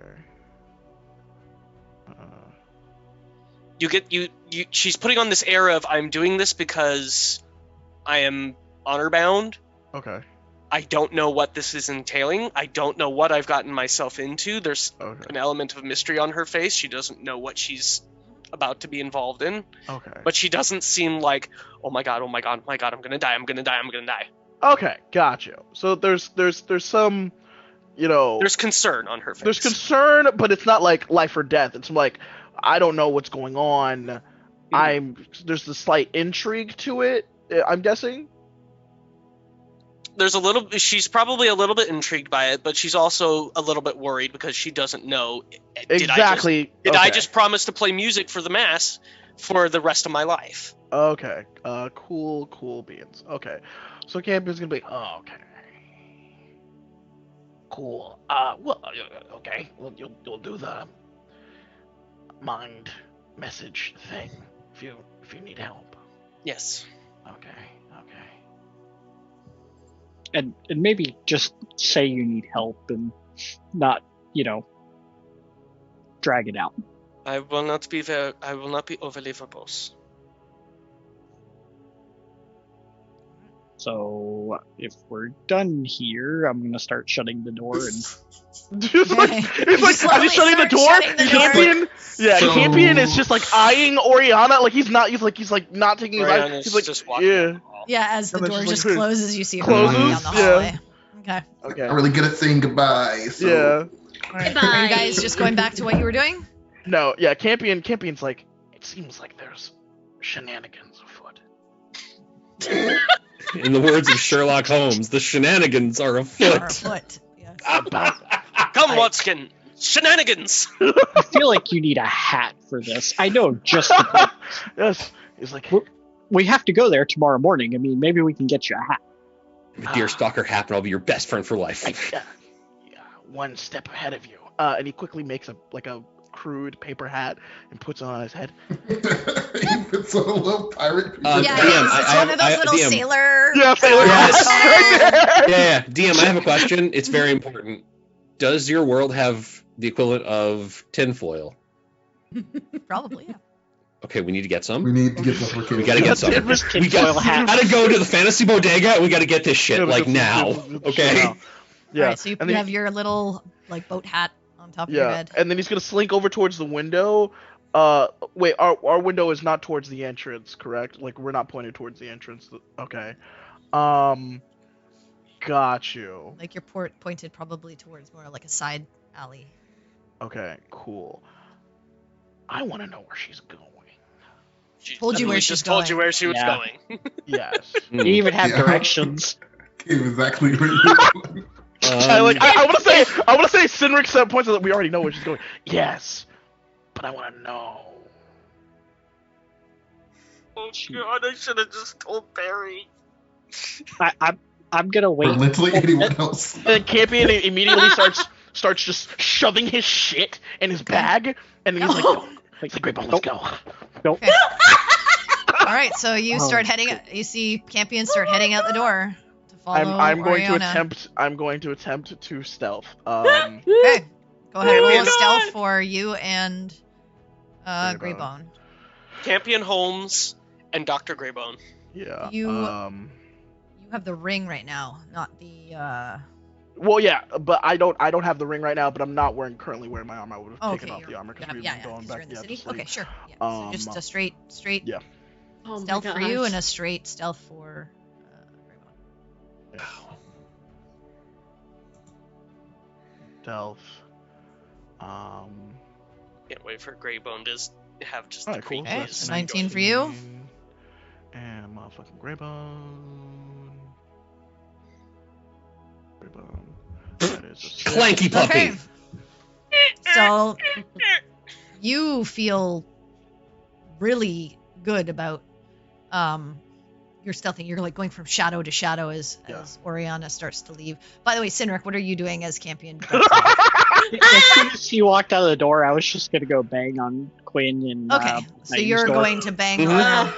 D: She's putting on this air of, I'm doing this because I am honor bound.
G: Okay.
D: I don't know what this is entailing. I don't know what I've gotten myself into. There's an element of mystery on her face. She doesn't know what she's about to be involved in.
G: Okay.
D: But she doesn't seem like, oh my god, I'm gonna die.
G: Okay, got you. So there's some, you know,
D: there's concern on her face.
G: There's concern, but it's not like life or death. It's like, I don't know what's going on. There's the slight intrigue to it, I'm guessing.
D: She's probably a little bit intrigued by it, but she's also a little bit worried because she doesn't know.
G: Exactly.
D: Did I just promise to play music for the mass for the rest of my life?
G: Okay. Cool beans. Okay. So Campion's gonna be, oh, okay. Cool. Well, okay. Well, you'll do the mind message thing if you need help.
D: Yes.
G: Okay.
C: And maybe just say you need help and not, drag it out.
D: I will not be overly verbose.
C: So if we're done here, I'm gonna start shutting the door and.
G: It's like I'm just shutting the door. Campion, Campion is just like eyeing Orianna, like he's not taking his eyes. He's like,
D: just walking.
B: Yeah, as the door just closes, you see her
G: closes
B: walking down the hallway.
G: Okay.
H: I'm really good at saying goodbye. So.
B: Yeah. All right. Are you guys just going back to what you were doing?
G: No, Campion's like, it seems like there's shenanigans afoot.
A: In the words of Sherlock Holmes, the shenanigans are afoot.
B: Yes.
D: Come, Watson. Shenanigans.
C: I feel like you need a hat for this. I know just the point.
G: Yes. He's like,
C: We have to go there tomorrow morning. I mean, maybe we can get you a hat.
A: A deerstalker hat, and I'll be your best friend for life.
G: yeah, one step ahead of you. And he quickly makes a crude paper hat and puts it on his head.
H: He puts on a little pirate.
B: It's one of those little
A: DM.
B: sailor.
G: Yeah, sailor hats.
A: Yeah. DM, I have a question. It's very important. Does your world have the equivalent of tinfoil?
B: Probably, yeah.
A: Okay, we need to get some.
H: We need to get some for kids.
A: We gotta get some. We gotta go to the fantasy bodega. We gotta get this shit now. Okay.
G: Yeah.
B: All right, so you have your little like boat hat on top of your head.
G: And then he's gonna slink over towards the window. Wait, our window is not towards the entrance, correct? Like we're not pointed towards the entrance. Okay. Got you.
B: Like your pointed probably towards more like a side alley.
G: Okay, cool. I want to know where she's going.
D: She
B: told you where she's
D: just told you where she was
C: Yeah.
D: going.
G: Yes.
C: You even have directions.
H: Exactly where you're going.
G: I want to say Cynric points out that we already know where she's going. Yes, but I want to know.
D: Oh God! I should have just told Peri.
C: I'm gonna wait.
H: Or literally anyone else.
G: The Campion immediately starts just shoving his shit in his bag, and he's like, "Great, let's go."
C: Nope.
B: Okay. All right, so you start heading. You see Campion start heading out the door to follow.
G: I'm going to
B: Orianna.
G: attempt to stealth.
B: Okay, go ahead and roll a stealth for you and Greybone.
D: Campion Holmes and Dr. Greybone.
G: Yeah.
B: You have the ring right now, not the.
G: Well, yeah, but I don't have the ring right now. But I'm not currently wearing my armor. I would have taken off the armor because we've been going back
B: in the
G: to
B: city.
G: sleep.
B: Okay, sure. Yeah. So just a straight
G: Yeah.
B: stealth for you and a straight stealth for Greybone.
G: Stealth.
D: Can't wait for Greybone to have just
G: Alright,
D: the
G: cool.
B: Okay,
D: creepiest.
B: 19 for you.
G: And motherfucking Greybone. That is a six.
A: Clanky puppy.
B: Okay. So you feel really good about your stealthing. You're like going from shadow to shadow as Orianna starts to leave. By the way, Cynric, what are you doing as Campion?
C: As soon as he walked out of the door, I was just gonna go bang on Quinn and.
B: Okay, so
C: Naeem's
B: you're
C: door.
B: going to bang on.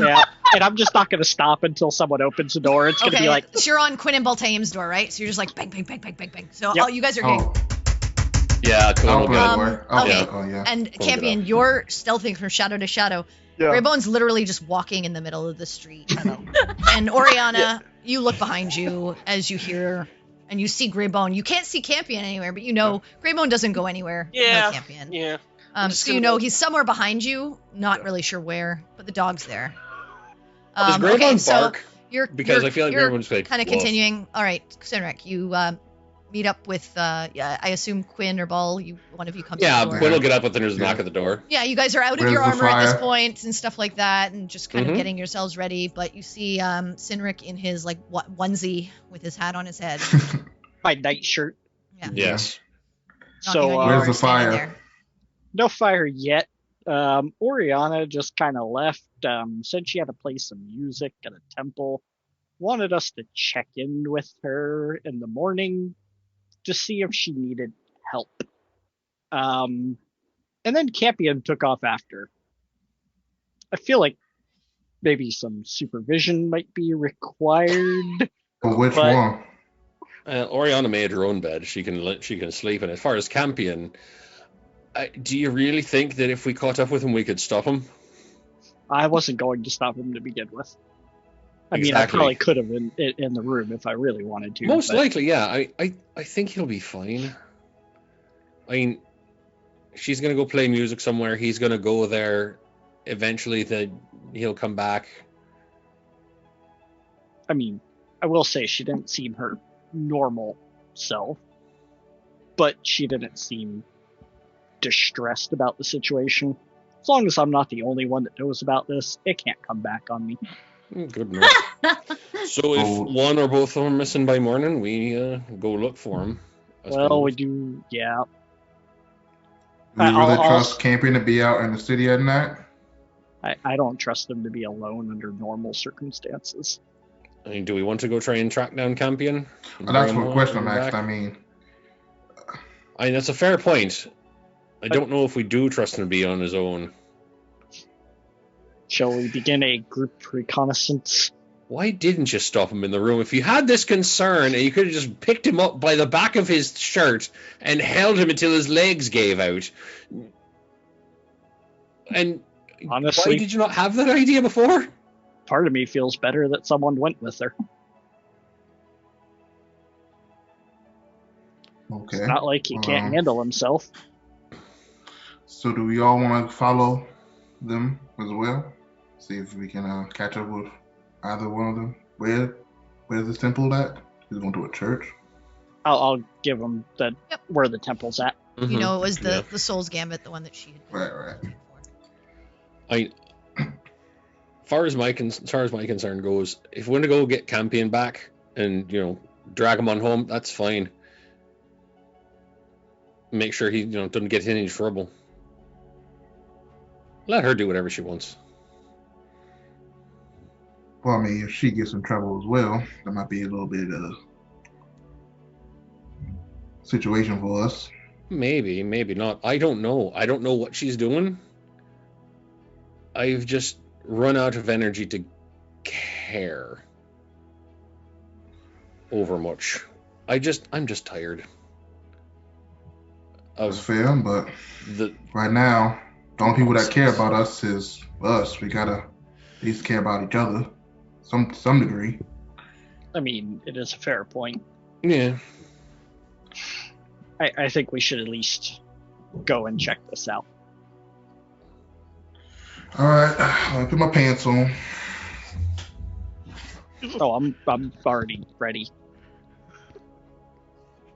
C: Yeah, and I'm just not gonna stop until someone opens the door. It's gonna be like.
B: So you're on Quinn and Baltaim's door, right? So you're just like bang, bang, bang, bang, bang, bang. So
C: Yep.
B: all you guys are getting.
A: Yeah,
H: I'll
A: cool.
H: open the door.
B: Okay.
H: Oh, yeah.
B: And
A: Close it
B: Campion,
A: up.
B: you're stealthing from shadow to shadow.
G: Yeah.
B: Greybone's literally just walking in the middle of the street. And Orianna, you look behind you as you hear and you see Greybone. You can't see Campion anywhere, but you know Greybone doesn't go anywhere.
D: Yeah.
B: No Campion.
D: Yeah.
B: So you know he's somewhere behind you, not really sure where, but the dog's there.
A: Does Greybone
B: okay, so
A: bark?
B: you're
A: I feel like
B: you're
A: Greybone's like
B: kind of
A: "Woof."
B: continuing. All right, Cynric, you meet up with I assume Quinn or Ball. One of you comes.
A: Yeah,
B: to the door.
A: Quinn will get up, but then there's a knock at the door.
B: Yeah, you guys are out of
H: Where's
B: your
H: the
B: armor at this
H: fire?
B: point and stuff like that, and just kind of
A: Mhm.
B: getting yourselves ready. But you see Cynric in his like onesie with his hat on his head.
C: My nightshirt.
B: Yeah.
A: Yes.
B: knocking on
C: So
B: your
H: Where's
B: door,
H: the
B: standing
H: fire?
B: there.
C: no fire yet. Orianna just kind of left. Said she had to play some music at a temple. Wanted us to check in with her in the morning to see if she needed help. And then Campion took off after. I feel like maybe some supervision might be required.
H: But which
C: But-
H: one?
A: Orianna made her own bed. She can sleep in it. As far as Campion, do you really think that if we caught up with him, we could stop him?
C: I wasn't going to stop him to begin with. I mean,
A: Exactly.
C: I probably could have in the room if I really wanted to.
A: Most
C: but
A: likely, yeah. I think he'll be fine. I mean, she's gonna go play music somewhere. He's gonna go there. Eventually, he'll come back.
C: I mean, I will say she didn't seem her normal self, but she didn't seem distressed about the situation. As long as I'm not the only one that knows about this, it can't come back on me.
A: Good enough. So if one or both of them are missing by morning, we go look for them.
C: Well, we do, yeah.
H: Do you really trust camping to be out in the city at night?
C: I don't trust them to be alone under normal circumstances.
A: I mean, do we want to go try and track down Campion?
H: That's what question I'm asked. I mean,
A: that's a fair point. I don't know if we do trust him to be on his own.
C: Shall we begin a group reconnaissance?
A: Why didn't you stop him in the room? If you had this concern, you could have just picked him up by the back of his shirt and held him until his legs gave out. And honestly, why did you not have that idea before?
C: Part of me feels better that someone went with her.
H: Okay.
C: It's not like he can't handle himself. So
H: do we all want to follow them as well? See if we can catch up with either one of them. Where's the temple at? He's going to a church.
C: I'll give him where the temple's at.
B: Mm-hmm. You know, it was the Soul's Gambit, the one that she had been
H: right.
A: As far as my concern goes, if we want to go get Campion back and drag him on home, that's fine. Make sure he doesn't get in any trouble. Let her do whatever she wants.
H: Well, I mean, if she gets in trouble as well, that might be a little bit of a situation for us.
A: Maybe not. I don't know. I don't know what she's doing. I've just run out of energy to care over much. I'm just tired.
H: That's fair, but right now, the only people that care about us is us. We gotta at least care about each other, some degree.
C: I mean, it is a fair point.
A: Yeah.
C: I think we should at least go and check this out.
H: All right, I'll put my pants on.
C: Oh, I'm already ready.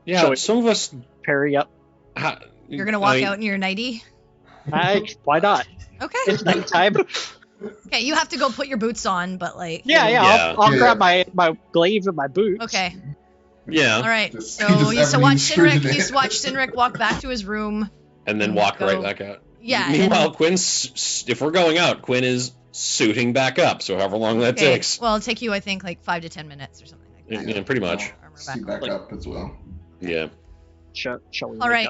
A: Yeah, some of us.
C: Peri up.
B: You're gonna walk out in your nightie?
C: Why not?
B: Okay.
C: It's nighttime.
B: Okay, you have to go put your boots on, but
C: I'll grab my glaive and my boots.
B: Okay.
A: Yeah.
B: All right. So you watch Sinric walk back to his room.
A: And then walk right back out.
B: Yeah.
A: Meanwhile, if we're going out, Quinn is suiting back up. So however long that takes.
B: Well, it'll take you, I think, like 5 to 10 minutes or something like that.
A: Yeah, pretty much.
H: Suit back up as well.
A: Yeah.
C: Shall we?
B: All right.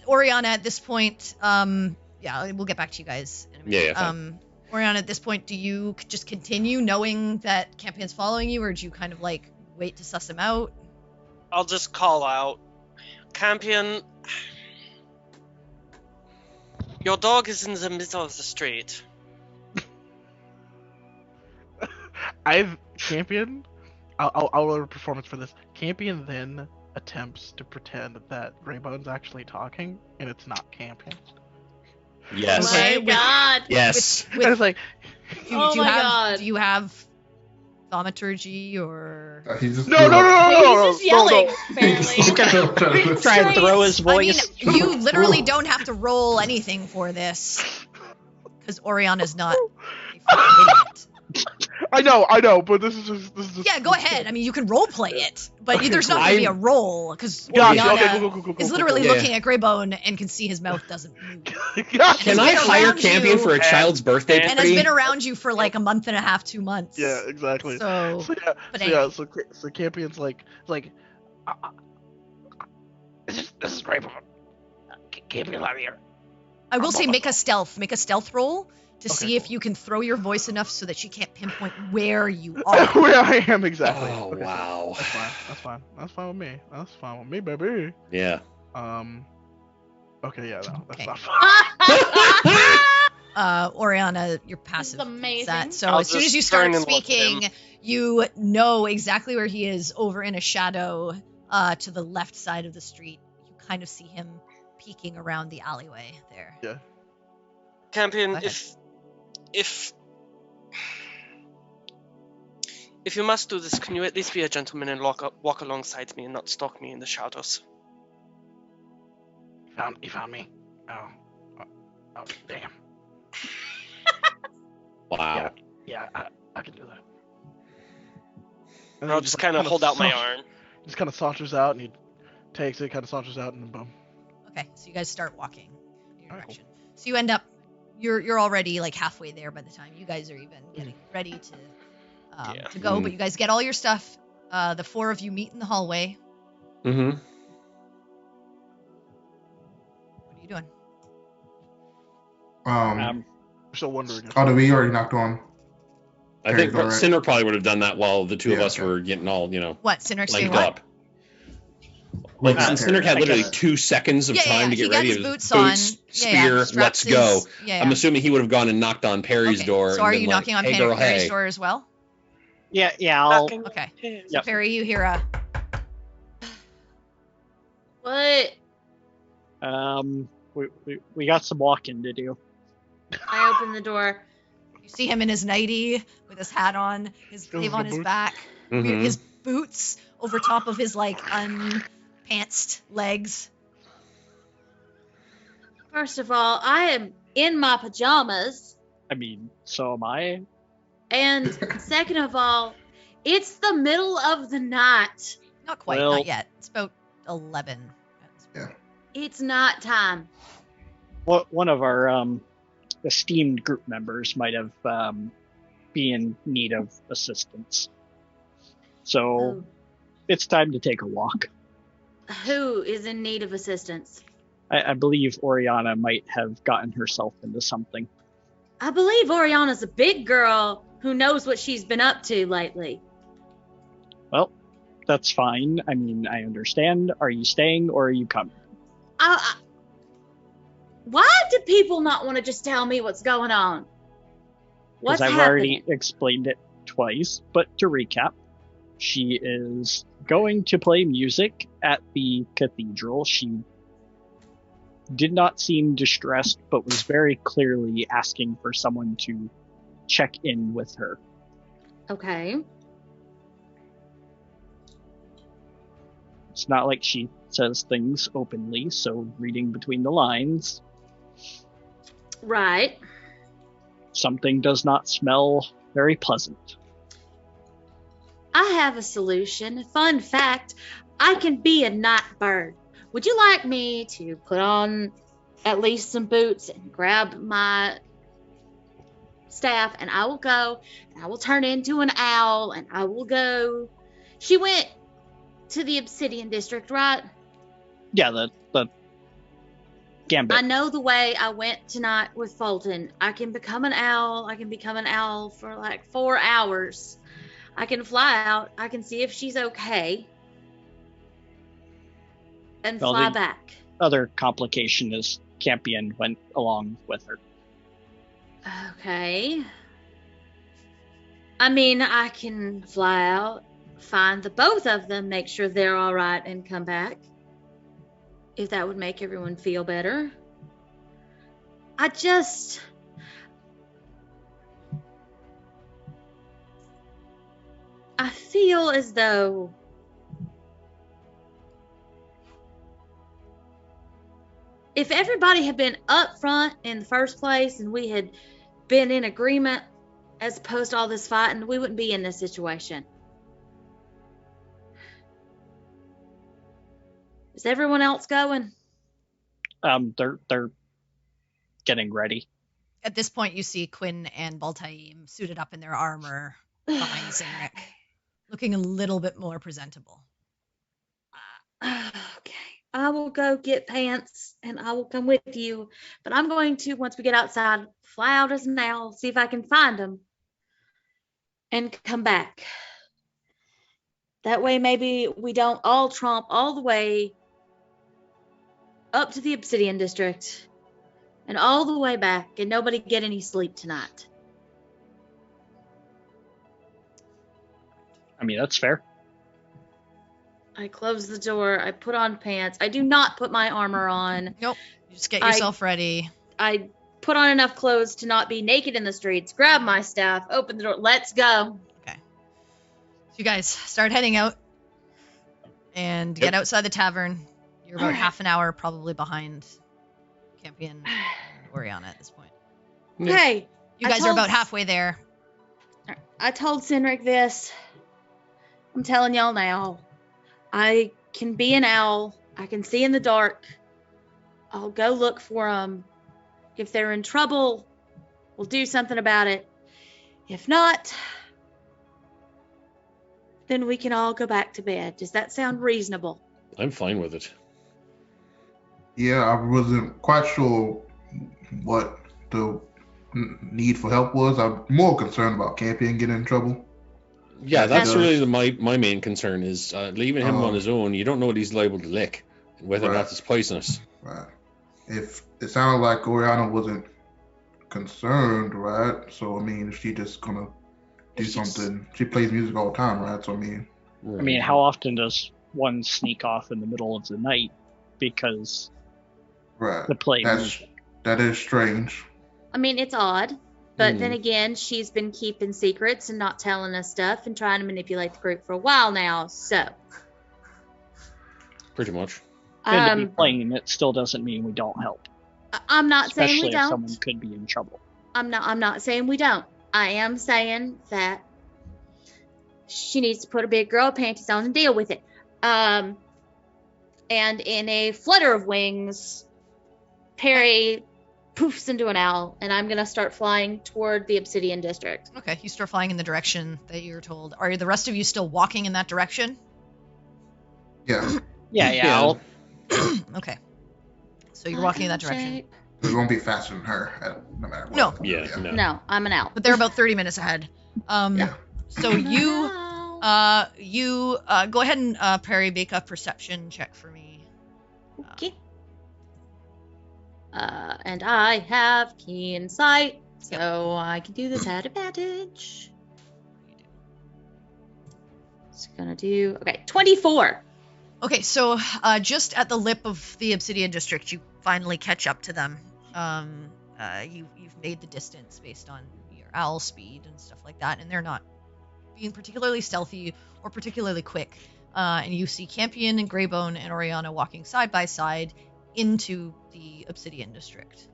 B: Orianna, at this point, we'll get back to you guys in a minute.
A: Yeah.
B: Orianna, at this point, do you just continue knowing that Campion's following you, or do you kind of wait to suss him out?
D: I'll just call out, Campion, your dog is in the middle of the street.
G: Campion, I'll roll a performance for this. Campion then attempts to pretend that Greybone's actually talking, and it's not Campion.
A: Yes.
F: Oh my god.
A: Yes.
G: I was like,
B: do you have thaumaturgy or?
G: No.
F: He's just yelling.
C: Apparently. Try and throw his voice.
B: I mean, you literally don't have to roll anything for this, because Orianna's not a fucking idiot.
G: I know, but this is just.
B: Yeah, go ahead. I mean, you can role play it, but there's not going to be a roll because
G: go,
B: is literally looking at Greybone and can see his mouth doesn't move.
A: Can I hire Campion for a child's birthday party?
B: And has been around you for like a month and a half, 2 months.
G: Yeah, exactly.
B: So
G: Campion's like this is Greybone. Campion out here.
B: I will say, make a stealth roll. To see if you can throw your voice enough so that she can't pinpoint where you are.
G: Where I am exactly.
A: Oh,
G: okay.
A: Wow.
G: That's fine. That's fine with me, baby.
A: Yeah.
G: Okay, yeah, no, that's not fine.
B: Orianna, you're passive.
F: This is amazing.
B: That. So as soon as you start speaking, you know exactly where he is, over in a shadow to the left side of the street. You kind of see him peeking around the alleyway there.
G: Yeah.
D: Campion, if you must do this, can you at least be a gentleman and walk alongside me and not stalk me in the shadows?
G: You found me? Oh, damn.
A: Wow.
G: Yeah, I can do that.
D: And I'll just kind of hold out my arm.
G: Just kind of saunters out, and he takes it, kind of saunters out, and then boom.
B: Okay, so you guys start walking in your
G: Alright,
B: direction. So you end up, you're already like halfway there by the time you guys are even getting ready to go. But you guys get all your stuff. The four of you meet in the hallway.
A: Mm-hmm.
B: What are you doing?
G: I'm still wondering.
H: Oh, did we already knocked on?
A: I think
H: All right.
A: Cinder probably would have done that while the two of us were getting all,
B: What, Sinner's doing
A: linked
B: what?
A: up. Like,
H: Okay.
A: Cinder had literally
C: guess.
A: 2 seconds of time to get
B: he got
A: ready.
B: his
A: It was
B: boots on.
A: spear,
B: straps
A: let's go. I'm
B: I'm
A: assuming he would have gone and knocked on Perry's door.
B: So
A: and
B: are
A: been
B: you
A: like,
B: knocking on
A: hey, girl,
B: Perry's
A: hey.
B: door as well?
C: Yeah, I'll.
B: Okay.
D: Yeah.
B: So Perry, you hear a...
F: What?
C: We got some walking to do.
F: I open the door.
B: You see him in his nightie with his hat on, his sleeve on his
G: boots.
B: back,
A: Mhm.
B: his boots over top of his like unpantsed legs.
F: First of all, I am in my pajamas.
C: I mean, so am I.
F: And second of all, it's the middle of the night.
B: Not quite,
C: Well-
B: not yet. It's about 11.
F: It's not time.
C: One of our esteemed group members might have be in need of assistance. So
F: Oh.
C: it's time to take a walk.
F: Who is in need of assistance?
C: I believe Orianna might have gotten herself into something.
F: I believe Oriana's a big girl who knows what she's been up to lately.
C: Well, that's fine. I mean, I understand. Are you staying or are you coming?
F: Why do people not want to just tell me what's going on? What's
C: I've
F: happening?
C: already explained it twice, but to recap, she is going to play music at the cathedral. She did not seem distressed, but was very clearly asking for someone to check in with her.
F: Okay.
C: It's not like she says things openly, so reading between the lines,
F: Right.
C: something does not smell very pleasant.
F: I have a solution. Fun fact, I can be a night bird. Would you like me to put on at least some boots and grab my staff, and I will go, and I will turn into an owl, and I will go. She went to the Obsidian District, right?
C: Yeah, the gambit.
F: I know the way. I went tonight with Folton. I can become an owl. I can become an owl for like 4 hours. I can fly out. I can see if she's okay. And
C: Well,
F: fly
C: the-
F: back.
C: Other complication is Campion went along with her.
F: Okay. I mean, I can fly out, find the both of them, make sure they're all right, and come back. If that would make everyone feel better. I feel as though if everybody had been upfront in the first place and we had been in agreement as opposed to all this fighting, we wouldn't be in this situation. Is everyone else going?
C: They're getting ready.
B: At this point, you see Quinn and Baltaim suited up in their armor behind Sinric, looking a little bit more presentable.
F: Okay. I will go get pants and I will come with you. But I'm going to, once we get outside, fly out as an owl, see if I can find them, and come back. That way, maybe we don't all tromp all the way up to the Obsidian District and all the way back, and nobody get any sleep tonight.
C: I mean, that's fair.
F: I close the door. I put on pants. I do not put my armor on.
B: Nope. You just get yourself ready.
F: I put on enough clothes to not be naked in the streets, grab my staff, open the door. Let's go.
B: Okay. So you guys start heading out and get outside the tavern. You're about half an hour probably behind Campion and Orianna at this point.
A: Yeah.
F: Hey,
B: You
F: I
B: guys are
F: told-
B: about halfway there.
F: I told Cynric this. I'm telling y'all now. I can be an owl. I can see in the dark. I'll go look for them. If they're in trouble, we'll do something about it. If not, then we can all go back to bed. Does that sound reasonable?
A: I'm fine with it.
H: Yeah, I wasn't quite sure what the need for help was. I'm more concerned about Campion getting in trouble.
A: Yeah, that's really my main concern is leaving him on his own. You don't know what he's liable to lick, and whether or not it's poisonous.
H: Right. If it sounded like Orianna wasn't concerned, right? So I mean, if she just gonna do something, she plays music all the time, right? So I mean,
C: how often does one sneak off in the middle of the night because the play music?
H: That is strange.
F: I mean, it's odd, but then again, she's been keeping secrets and not telling us stuff and trying to manipulate the group for a while now. So,
A: pretty much.
C: And to be plain, it still doesn't mean we don't help.
F: I'm not saying we don't.
C: Especially if someone could be in trouble.
F: I'm not saying we don't. I am saying that she needs to put a big girl panties on and deal with it. And in a flutter of wings, Peri poofs into an owl, and I'm gonna start flying toward the Obsidian District.
B: Okay, you start flying in the direction that you're told. Are the rest of you still walking in that direction?
H: Yeah.
C: Yeah.
B: Okay. So you're walking in that direction.
H: It won't be faster than her, no matter what.
B: No.
F: No, I'm an owl.
B: But they're about 30 minutes ahead. So you go ahead and Peri, make a perception check for me.
F: Okay. And I have keen sight, so I can do this at advantage. It's gonna do 24.
B: Okay, so just at the lip of the Obsidian District, you finally catch up to them. You've made the distance based on your owl speed and stuff like that, and they're not being particularly stealthy or particularly quick. And you see Campion and Greybone and Orianna walking side by side into the Obsidian District.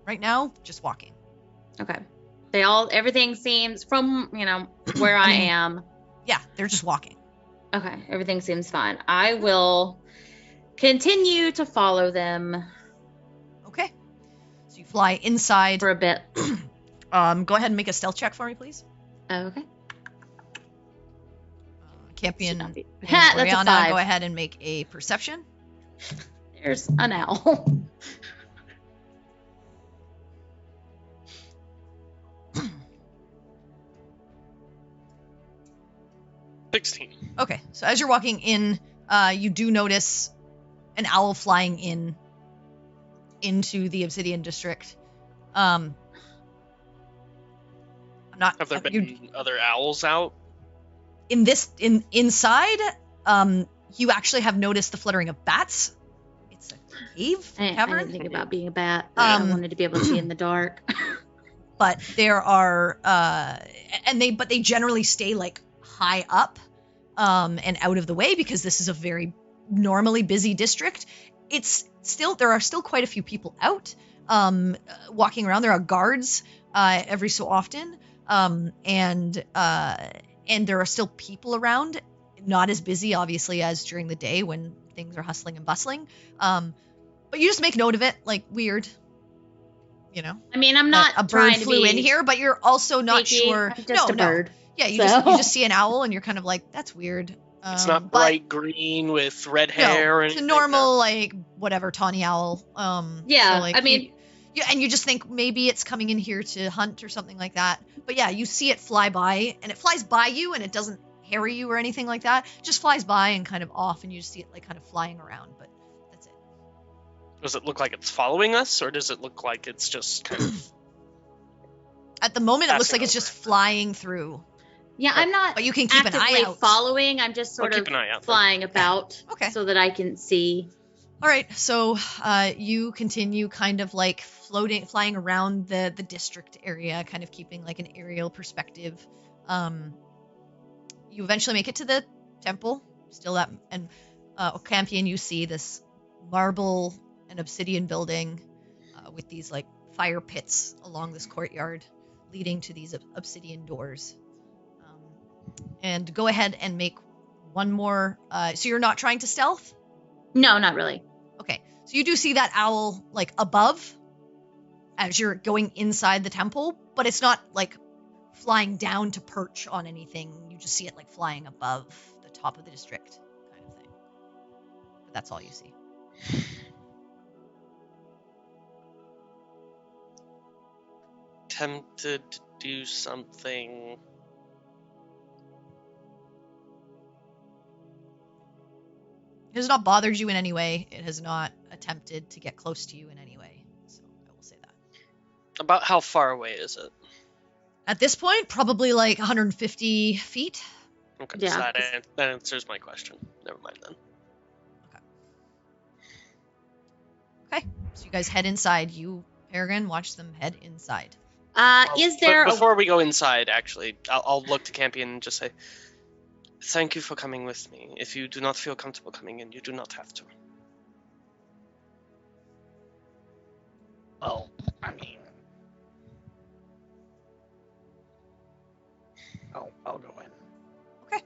B: Right now, just walking.
F: Okay. Everything seems from, where I am.
B: Yeah, they're just walking.
F: Okay, everything seems fine. I will continue to follow them.
B: Okay. So you fly inside
F: for a bit.
B: Go ahead and make a stealth check for me, please.
F: Okay.
B: Campion and
F: that's a
B: Orianna,
F: 5.
B: go ahead and make a perception.
F: There's an owl.
B: Okay, so as you're walking in, you do notice an owl flying into the Obsidian District. I'm not.
I: Have there been other owls out?
B: Inside, you actually have noticed the fluttering of bats. It's a cave cavern.
F: I didn't think about being a bat. I wanted to be able to see in the dark.
B: But there are, but they generally stay like high up, and out of the way because this is a very normally busy district. There are still quite a few people out, walking around. There are guards, every so often, and there are still people around. Not as busy, obviously, as during the day when things are hustling and bustling. But you just make note of it, like weird.
F: I mean, I'm not
B: a bird
F: trying
B: flew
F: to
B: in here, but you're also not sure.
F: I'm just a bird.
B: Yeah, you just see an owl and you're kind of like, that's weird.
I: It's not bright green with red hair.
B: It's a normal, like, whatever, tawny owl.
F: Yeah,
B: so, like,
F: I mean...
B: and you just think maybe it's coming in here to hunt or something like that. But yeah, you see it fly by, and it flies by you, and it doesn't harry you or anything like that. It just flies by and kind of off, and you just see it, like, kind of flying around, but that's it.
I: Does it look like it's following us, or does it look like it's just kind of...
B: At the moment, it looks like it's just flying through.
F: Yeah, I'm not
B: but you can keep an eye out.
F: Following. I'm just sort of flying about so that I can see.
B: All right, so you continue kind of like flying around the district area, kind of keeping like an aerial perspective. You eventually make it to the temple, and Campion, you see this marble and obsidian building with these like fire pits along this courtyard. leading to these obsidian doors. And go ahead and make one more. So you're not trying to stealth?
F: No, not really.
B: Okay. So you do see that owl like above as you're going inside the temple, but it's not like flying down to perch on anything. You just see it like flying above the top of the district kind of thing. But that's all you see.
I: Tempted to do something.
B: It has not bothered you in any way. It has not attempted to get close to you in any way. So I will say that.
I: About how far away is it?
B: At this point, probably like 150 feet.
I: Okay,
F: Yeah.
I: so that answers my question. Never mind then.
B: Okay. So you guys head inside. You, Peregrine, watch them head inside.
F: Is there
I: But before we go inside, actually, I'll look to Campion and just say, thank you for coming with me. If you do not feel comfortable coming in, you do not have to.
G: Oh, I mean, I'll go in.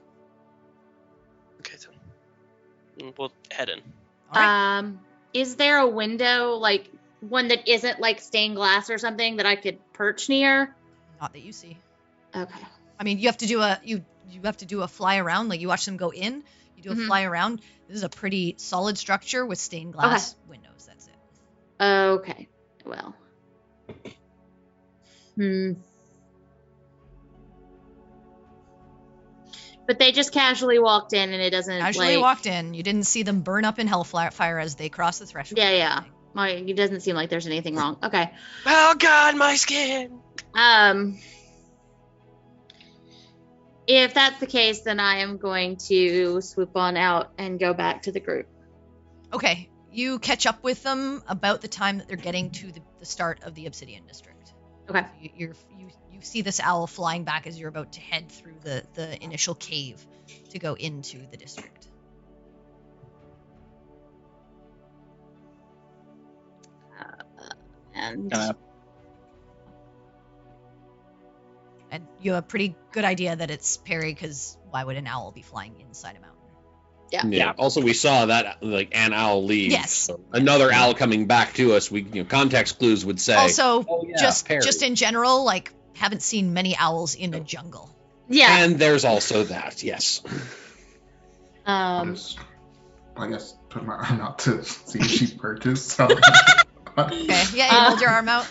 I: Okay, then. We'll head in.
B: All right.
F: Is there a window, like one that isn't like stained glass or something that I could perch near?
B: Not that you see.
F: Okay.
B: I mean, you have to do a fly around. Like you watch them go in. You do a fly around. This is a pretty solid structure with stained glass windows. That's it.
F: Okay. Well. But they just casually walked in, and it doesn't
B: Casually walked in. You didn't see them burn up in hellfire as they crossed the threshold.
F: Yeah. It doesn't seem like there's anything wrong. Okay.
I: Oh God, my skin!
F: If that's the case, then I am going to swoop on out and go back to the group.
B: Okay. You catch up with them about the time that they're getting to the start of the Obsidian District.
F: Okay.
B: You see this owl flying back as you're about to head through the initial cave to go into the district.
F: And
B: you have a pretty good idea that it's Peri, because why would an owl be flying inside a mountain?
A: Yeah. Also, we saw that like an owl leave.
B: Yes.
A: So another owl coming back to us. Context clues would say.
B: Also,
A: Peri.
B: just in general, like haven't seen many owls in a jungle.
F: Yeah.
A: And there's also that. Yes.
H: I guess put my arm out to see if she purchased. So.
B: Okay. Yeah. You hold your arm out.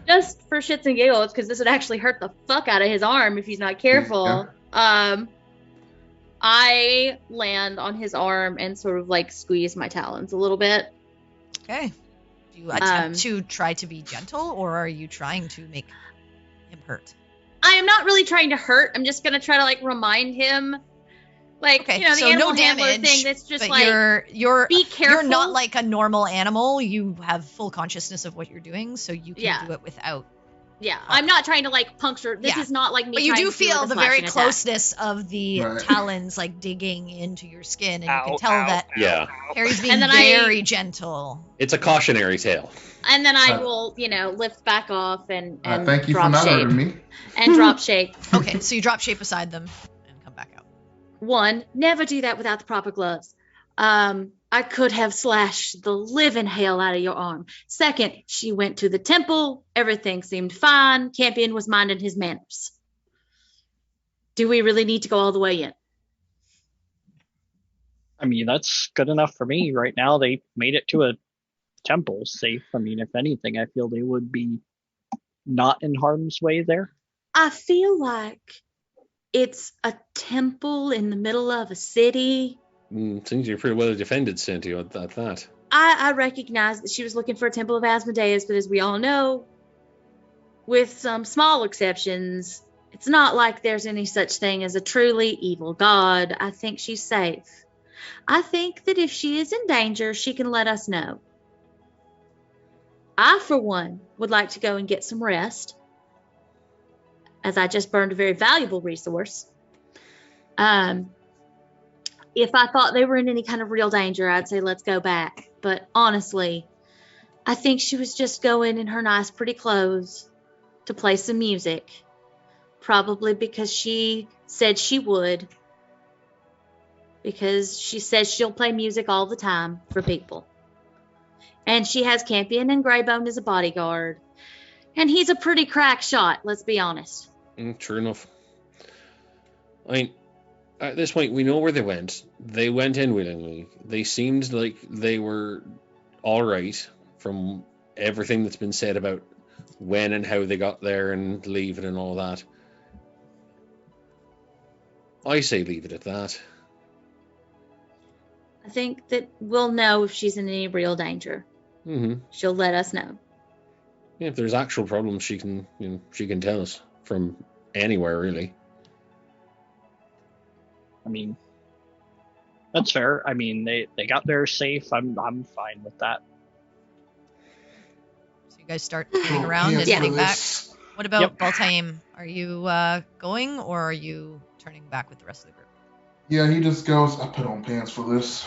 F: Just for shits and giggles, because this would actually hurt the fuck out of his arm if he's not careful. Yeah. I land on his arm and sort of like squeeze my talons a little bit.
B: Okay. Do you attempt to try to be gentle, or are you trying to make him hurt?
F: I am not really trying to hurt. I'm just gonna try to like remind him, like, the animal handler thing. That's just like
B: you're
F: be careful.
B: You're not like a normal animal. You have full consciousness of what you're doing, so you can do it without.
F: Yeah, I'm not trying to like puncture. This is not like me.
B: But you do feel the very
F: attack.
B: closeness of the talons like digging into your skin, and you can tell that Perry's being very gentle.
A: It's a cautionary tale.
F: And then I will, lift back off and
H: thank you for not hurting me.
F: And drop shape.
B: Okay, so you drop shape beside them and come back out.
F: 1, never do that without the proper gloves. I could have slashed the living hell out of your arm. 2nd, she went to the temple. Everything seemed fine. Campion was minding his manners. Do we really need to go all the way in?
C: I mean, that's good enough for me. Right now, they made it to a temple safe. I mean, if anything, I feel they would be not in harm's way there.
F: I feel like it's a temple in the middle of a city.
A: Seems you're pretty well defended, Cynthia, at that.
F: I recognize that she was looking for a temple of Asmodeus, but as we all know, with some small exceptions, it's not like there's any such thing as a truly evil god. I think she's safe. I think that if she is in danger, she can let us know. I, for one, would like to go and get some rest, as I just burned a very valuable resource. If I thought they were in any kind of real danger, I'd say let's go back. But honestly, I think she was just going in her nice, pretty clothes to play some music. Probably because she said she would. Because she says she'll play music all the time for people. And she has Campion and Greybone as a bodyguard. And he's a pretty crack shot, let's be honest.
A: True enough. I mean, at this point, we know where they went. They went in willingly. They seemed like they were all right from everything that's been said about when and how they got there and leaving and all that. I say leave it at that.
F: I think that we'll know if she's in any real danger.
A: Mm-hmm.
F: She'll let us know.
A: Yeah, if there's actual problems, she can tell us from anywhere, really.
C: I mean, that's fair. I mean, they got there safe. I'm fine with that.
B: So you guys start heading around and
F: Yeah.
B: heading back. What about
C: Yep.
B: Baltaim? Are you going, or are you turning back with the rest of the group?
H: Yeah, he just goes, I put on pants for this.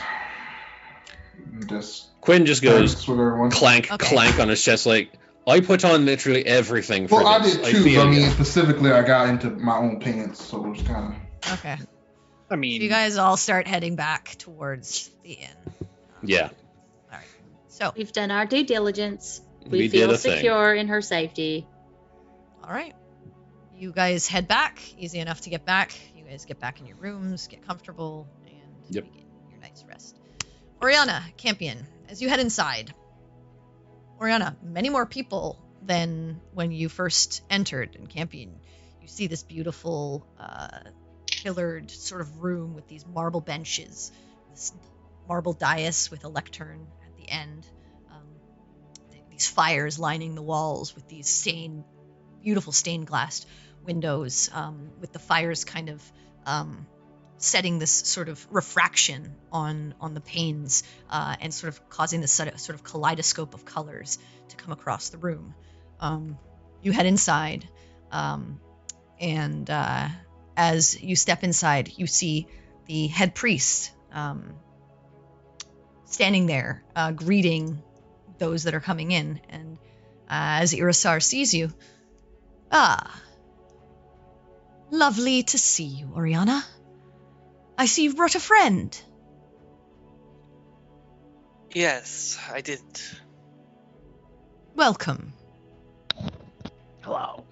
H: And just
A: Quinn just goes
H: thanks with everyone.
A: clank,
B: Okay.
A: clank on his chest like, I put on literally everything for
H: Well, I
A: this.
H: did too.
A: feel
H: I mean,
A: you.
H: specifically, I got into my own pants, so it was kind of.
B: Okay.
C: I
B: So
C: mean,
B: you guys all start heading back towards the inn.
A: Yeah.
B: All right. So,
F: We've done our due diligence.
A: We
F: We
A: did
F: feel
A: a thing.
F: secure in her safety.
B: all right. You guys head back. Easy enough to get back. You guys get back in your rooms, get comfortable, and
A: Yep.
B: begin your night's rest. Orianna, Campion, as you head inside. Orianna, many more people than when you first entered in Campion. You see this beautiful pillared sort of room with these marble benches, this marble dais with a lectern at the end, these fires lining the walls with these beautiful stained glass windows, with the fires kind of setting this sort of refraction on the panes, and sort of causing this sort of kaleidoscope of colors to come across the room. You head inside, and as you step inside, you see the head priest standing there, greeting those that are coming in. And as Irisar sees you, lovely to see you, Orianna. I see you've brought a friend.
I: Yes, I did.
B: Welcome.
G: Hello.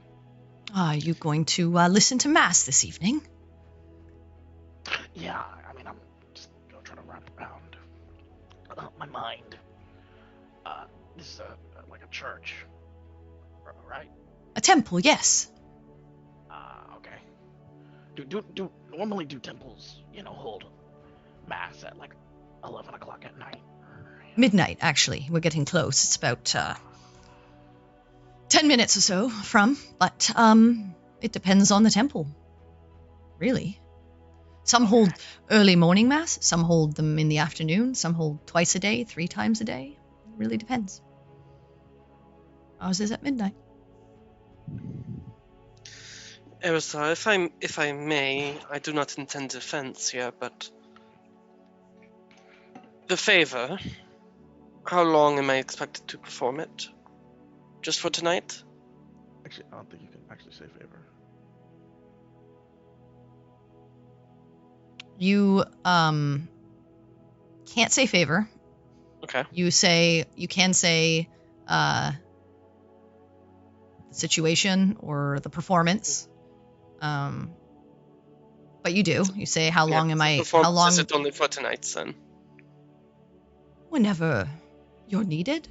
B: Are you going to listen to Mass this evening?
G: Yeah, I mean, I'm just trying to wrap around my mind. This is like a church, right?
B: A temple, yes.
G: Okay. Do normally do temples, hold mass at like 11 o'clock at night?
B: Midnight, actually. We're getting close. It's about 10 minutes or so from, but it depends on the temple. Really. Some hold early morning mass, some hold them in the afternoon, some hold twice a day, 3 times a day. It really depends. Ours is at midnight.
I: Erisar, if I may, I do not intend offense here, but the favor, how long am I expected to perform it? Just for tonight?
G: Actually, I don't think you can actually say favor.
B: You can't say favor.
I: Okay.
B: You can say the situation or the performance. But you do. You say, how long am I? How long?
I: Is it only for tonight, then?
B: Whenever you're needed,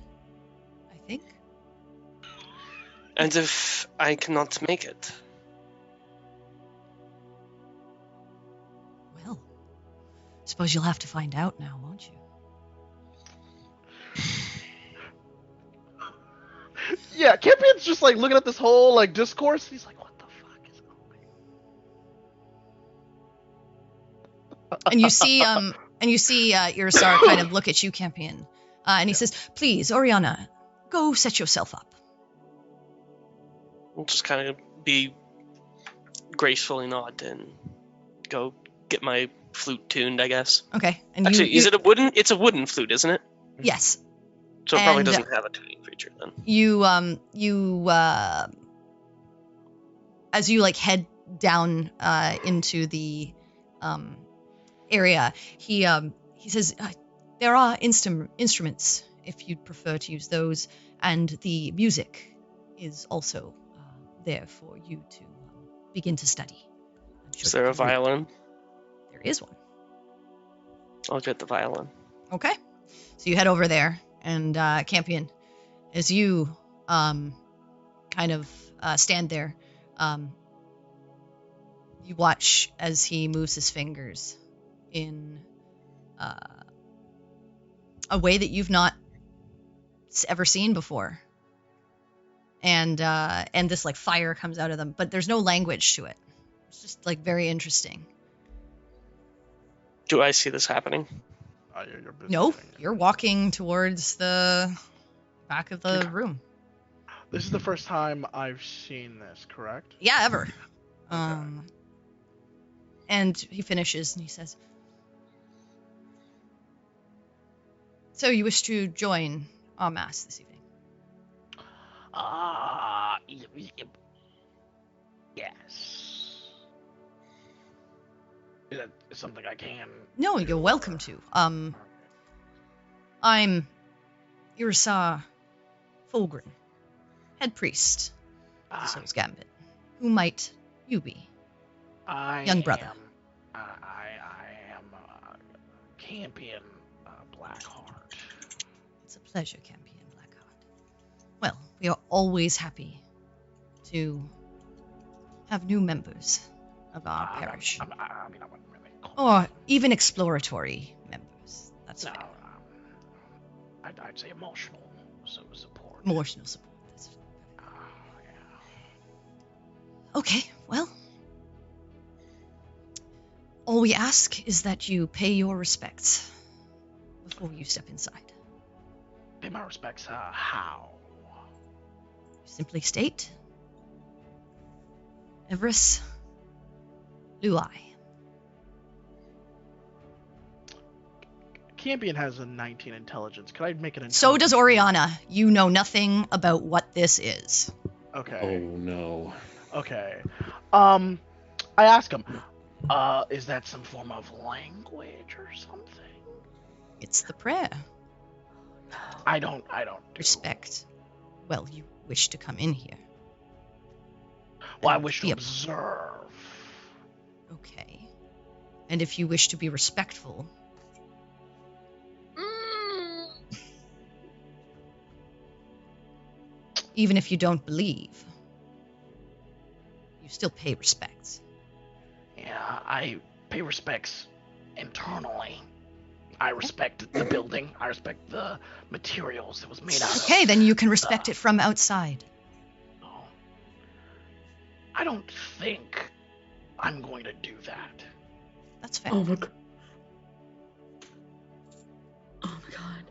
B: I think.
I: And if I cannot make it?
B: Well, suppose you'll have to find out now, won't you?
G: Yeah, Campion's just like looking at this whole like discourse. He's like, "What the fuck is going?"
B: And you see Irisar kind of look at you, Campion, and he says, "Please, Orianna, go set yourself up."
I: I'll just kind of be gracefully nod and go get my flute tuned, I guess.
B: Okay. And
I: Actually, is it a wooden? It's a wooden flute, isn't it?
B: Yes.
I: So it probably
B: And,
I: doesn't have a tuning feature then.
B: As you like head down into the area, he says there are instruments if you'd prefer to use those, and the music is also there for you to begin to study.
I: Is there a violin?
B: There is one.
I: I'll get the violin.
B: Okay. So you head over there, and Campion, as you kind of stand there, you watch as he moves his fingers in a way that you've not ever seen before. And this like fire comes out of them, but there's no language to it. It's just like very interesting.
I: Do I see this happening?
G: You're busy
B: Nope,
G: doing it.
B: you're walking towards the back of the room.
G: This is the first time I've seen this, correct?
B: Yeah, ever.
G: Okay.
B: And he finishes and he says, "So you wish to join our mass this evening?"
G: Yes. Is that something I can?
B: No, you're welcome to. I'm Irisar Fulgrim, head priest of the Soul's Gambit. Who might you be? Young brother.
G: I am Campion Blackheart.
B: It's a pleasure, Campion Blackheart. Well, we are always happy to have new members of our parish.
G: I wouldn't really call
B: Or even exploratory members. That's fair.
G: I'd say emotional support.
B: Emotional support. That's
G: Yeah.
B: okay, well. All we ask is that you pay your respects before you step inside.
G: Pay my respects. How?
B: Simply state, Everest Luai.
G: Campion has a 19 intelligence. Could I make an intelligence?
B: So does Orianna. You know nothing about what this is.
G: Okay.
A: Oh no.
G: Okay. I ask him, is that some form of language or something?
B: It's the prayer.
G: I don't do.
B: Respect. Well, you wish to come in here.
G: Well, I
B: And
G: wish
B: be
G: to
B: a-
G: observe.
B: Okay. And if you wish to be respectful, even if you don't believe, you still pay respects.
G: Yeah, I pay respects internally. I respect the building. I respect the materials it was made out of.
B: Okay, then you can respect it from outside.
G: Oh. I don't think I'm going to do that.
B: That's fair.
J: Oh my god. Oh my god.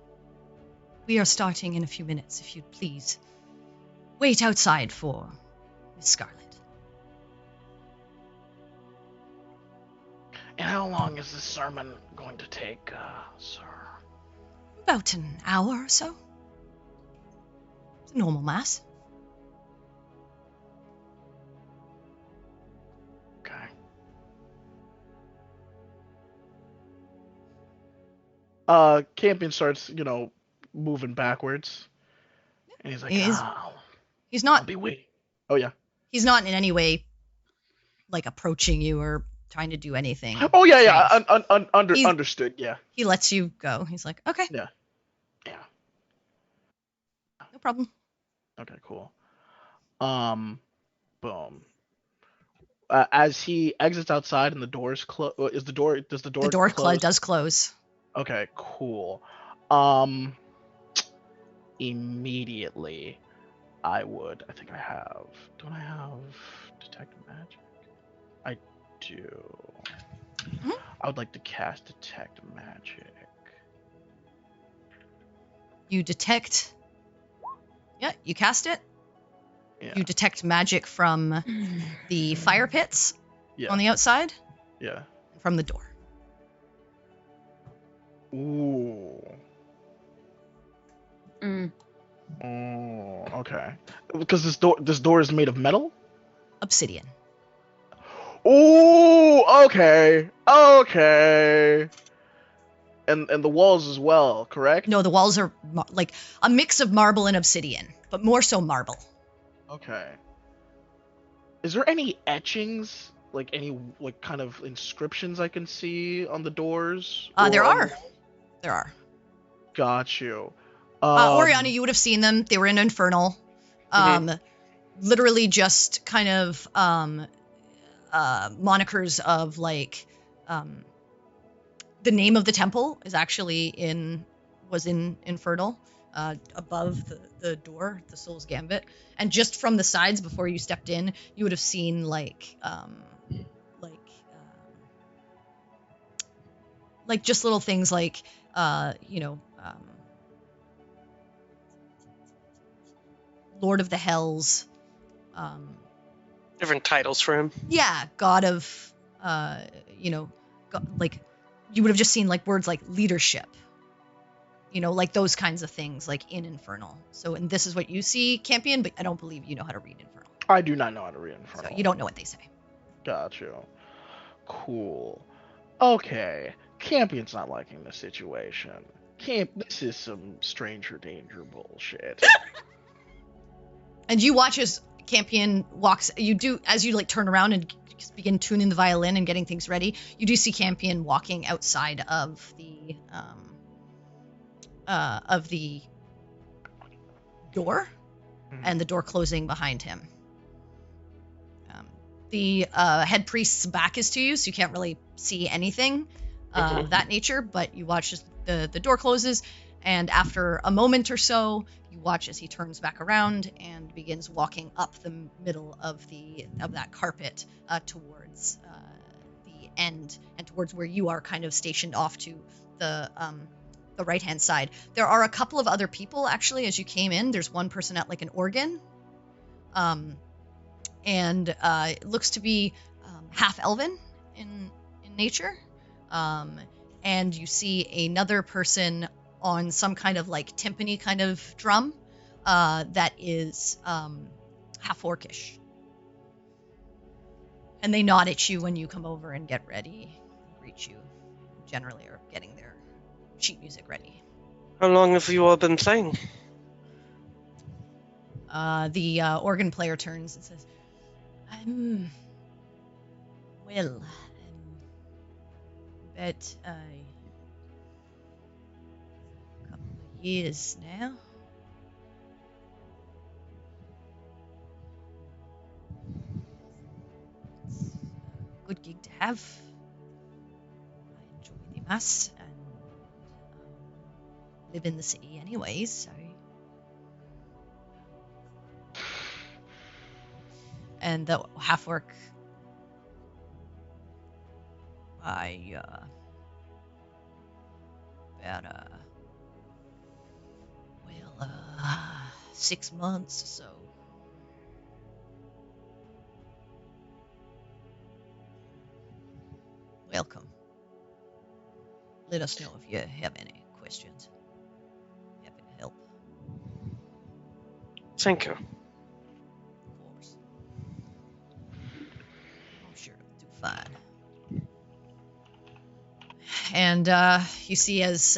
B: We are starting in a few minutes, if you'd please. Wait outside for Miss Scarlet.
G: And how long is this sermon going to take, sir?
B: About an hour or so. It's a normal mass.
G: Okay. Campion starts, moving backwards. And he's like,
B: He's
G: I'll
B: not
G: be waiting. Oh, yeah.
B: he's not in any way like approaching you or trying to do anything.
G: Oh, yeah.
B: He's-
G: Understood, yeah.
B: He lets you go. He's like, okay,
G: Yeah.
B: no problem.
G: Okay, cool. Boom. As he exits outside and the doors close, does the door
B: The door
G: close?
B: does close.
G: Okay, cool. Immediately, I think I have. Don't I have detect magic? I do.
B: Mhm.
G: I would like to cast detect magic.
B: You detect. Yeah, you cast it.
G: Yeah.
B: You detect magic from the fire pits
G: Yeah.
B: on the outside,
G: Yeah.
B: and from the door.
G: Ooh. Oh, okay. Because this door is made of metal?
E: Obsidian.
G: Oh, okay. Okay. And the walls as well, correct?
E: No, the walls are like a mix of marble and obsidian, but more so marble.
G: Okay. Is there any etchings, like any like kind of inscriptions I can see on the doors?
E: There are. There are.
G: Got you.
E: Orianna, you would have seen them. They were in Infernal. Literally just kind of monikers of like the name of the temple is actually was in Infernal, above the door, the Soul's Gambit, and just from the sides before you stepped in, you would have seen like just little things like Lord of the Hells.
D: Different titles for him.
E: Yeah, God of, like you would have just seen like words like leadership, like those kinds of things, like in Infernal. So, and this is what you see, Campion, but I don't believe you know how to read Infernal.
G: I do not know how to read Infernal.
E: So you don't know what they say.
G: Got you. Cool. Okay. Campion's not liking the situation. This is some stranger danger bullshit.
E: And you watch as Campion walks. As you like turn around and begin tuning the violin and getting things ready. You do see Campion walking outside of the door, and the door closing behind him. The head priest's back is to you, so you can't really see anything of that nature. But you watch as the door closes, and after a moment or so, you watch as he turns back around and begins walking up the middle of that carpet towards the end and towards where you are kind of stationed off to the right-hand side. There are a couple of other people actually as you came in. There's one person at like an organ, and it looks to be half elven in nature, and you see another person on some kind of like timpani kind of drum that is half orcish. And they nod at you when you come over and get ready, greet you. Generally are getting their sheet music ready.
D: How long have you all been playing?
E: The organ player turns and says, bet a couple of years now. It's a good gig to have. I enjoy the mass and live in the city anyways, so. And the half orc, about 6 months or so. Welcome. Let us know if you have any questions. Happy to help.
D: Thank you.
E: Of course. I'm sure it'll do fine. And you see as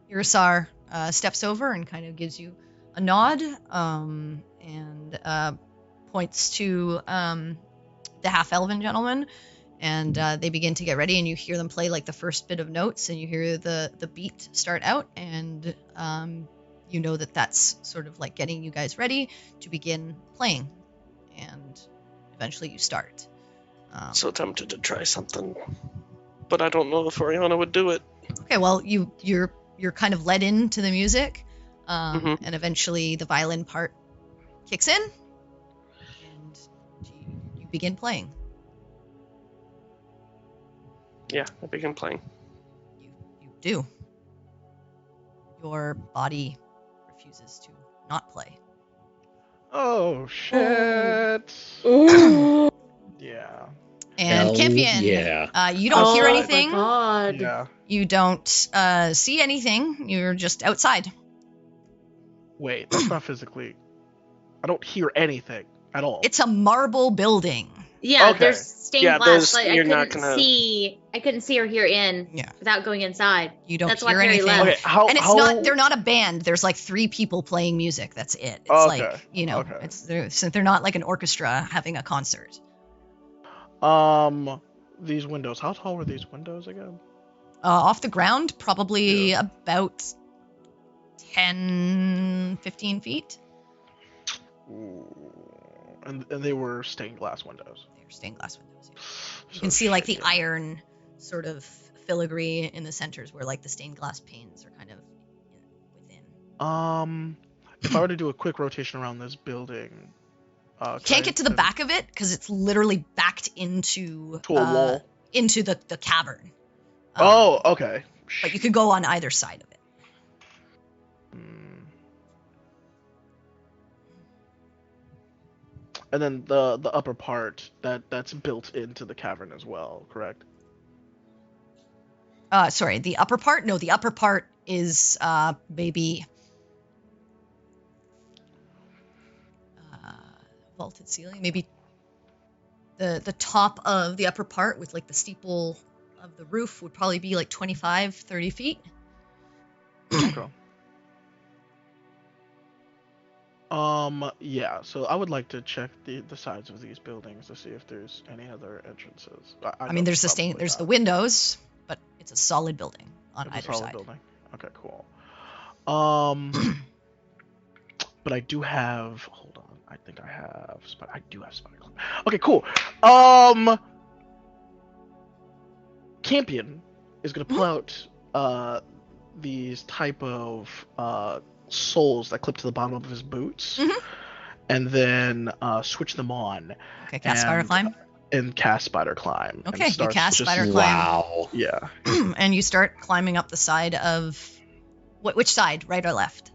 E: Irisar steps over and kind of gives you a nod and points to the half-elven gentleman, and they begin to get ready, and you hear them play like the first bit of notes, and you hear the beat start out, and you know that that's sort of like getting you guys ready to begin playing, and eventually you start.
D: So tempted to try something, but I don't know if Orianna would do it.
E: Okay, well, you're kind of led into the music, and eventually the violin part kicks in, and you begin playing.
D: Yeah, I begin playing.
E: You do. Your body refuses to not play.
G: Oh, shit. Yeah.
E: And Campion, you don't hear anything.
F: My God.
G: Yeah.
E: You don't see anything. You're just outside.
G: Wait, that's not physically. I don't hear anything at all.
E: It's a marble building.
F: Yeah,
G: Okay.
F: there's stained
D: Yeah,
F: glass. Like,
D: you're
F: I
D: not
F: couldn't
D: gonna-
F: see. I couldn't see or hear in
E: Yeah.
F: without going inside.
E: You don't
F: That's
E: hear
F: why Peri
E: anything.
F: left.
G: Okay, how?
E: And it's
G: how...
E: not. They're not a band. There's like 3 people playing music. That's it. It's
G: Okay,
E: like
G: okay.
E: they're not like an orchestra having a concert.
G: These windows. How tall were these windows again?
E: Off the ground, probably about 10, 15 feet.
G: Ooh. And they were stained glass windows.
E: They're stained glass windows. Yeah. You
G: So
E: can see like the
G: shit,
E: iron sort of filigree in the centers where like the stained glass panes are kind of within.
G: If I were to do a quick rotation around this building,
E: Can't get to the back of it because it's literally backed into
G: To a wall.
E: into the cavern.
G: Oh, okay.
E: But you could go on either side of it.
G: And then the upper part that's built into the cavern as well, correct?
E: Sorry, the upper part? No, the upper part is maybe vaulted ceiling. Maybe the top of the upper part with like the steeple of the roof would probably be like 25, 30 feet.
G: Okay. Yeah, so I would like to check the sides of these buildings to see if there's any other entrances.
E: I mean, there's the windows, but it's a solid building on
G: It's
E: either
G: a solid
E: side.
G: building. Okay, cool. But I do have. Hold on, I think I have. I do have spider climb. Okay, cool. Campion is gonna pull out these type of soles that clip to the bottom of his boots, and then switch them on.
E: Okay, cast spider climb.
G: And cast spider climb.
E: Okay,
G: and
E: you cast spider climb.
A: Wow.
G: Yeah.
E: And you start climbing up the side of which side, right or left?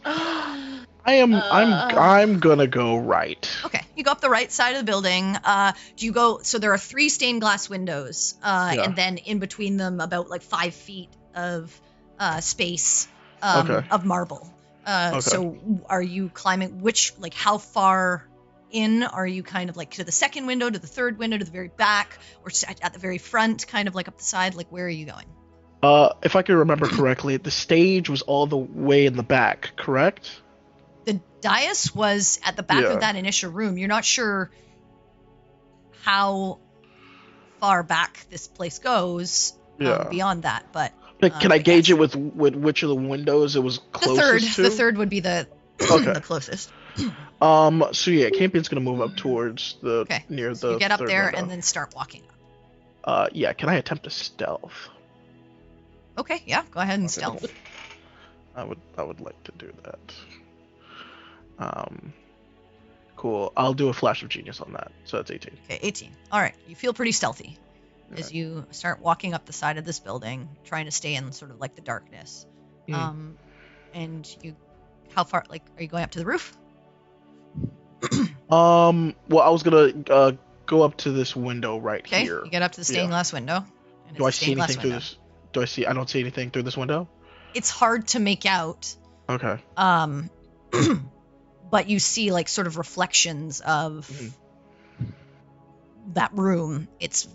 G: I'm gonna go right.
E: Okay, you go up the right side of the building. Do you go? So there are 3 stained glass windows, and then in between them, about like 5 feet of space of marble. So are you climbing? How far in are you? Kind of like to the second window, to the third window, to the very back, or at the very front, kind of like up the side? Like where are you going?
G: If I can remember correctly, the stage was all the way in the back, correct?
E: The dais was at the back of that initial room. You're not sure how far back this place goes beyond that, but
G: can I gauge it with which of the windows it was closest to?
E: The third would be the the closest.
G: So yeah, Campion's gonna move up towards near the.
E: You get up
G: third
E: there
G: window.
E: and then start walking up.
G: Yeah. Can I attempt a stealth?
E: Okay. Yeah. Go ahead and stealth.
G: I would like to do that. Cool. I'll do a flash of genius on that. So that's 18.
E: Okay, 18. All right. You feel pretty stealthy as you start walking up the side of this building, trying to stay in sort of like the darkness. And you, how far? Like, are you going up to the roof?
G: Well, I was gonna go up to this window right here.
E: Okay. You get up to the stained glass window. And
G: Do I see anything through this? I don't see anything through this window.
E: It's hard to make out.
G: Okay.
E: But you see like sort of reflections of that room. It's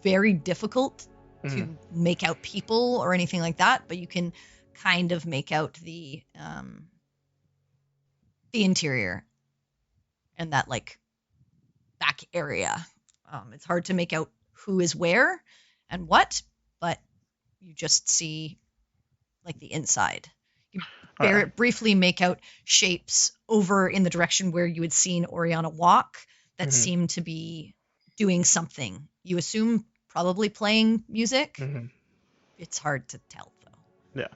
E: very difficult to make out people or anything like that, but you can kind of make out the interior and that like back area. It's hard to make out who is where and what, but you just see like the inside. You briefly make out shapes over in the direction where you had seen Orianna walk that seem to be doing something. You assume probably playing music. It's hard to tell though.
G: Yeah.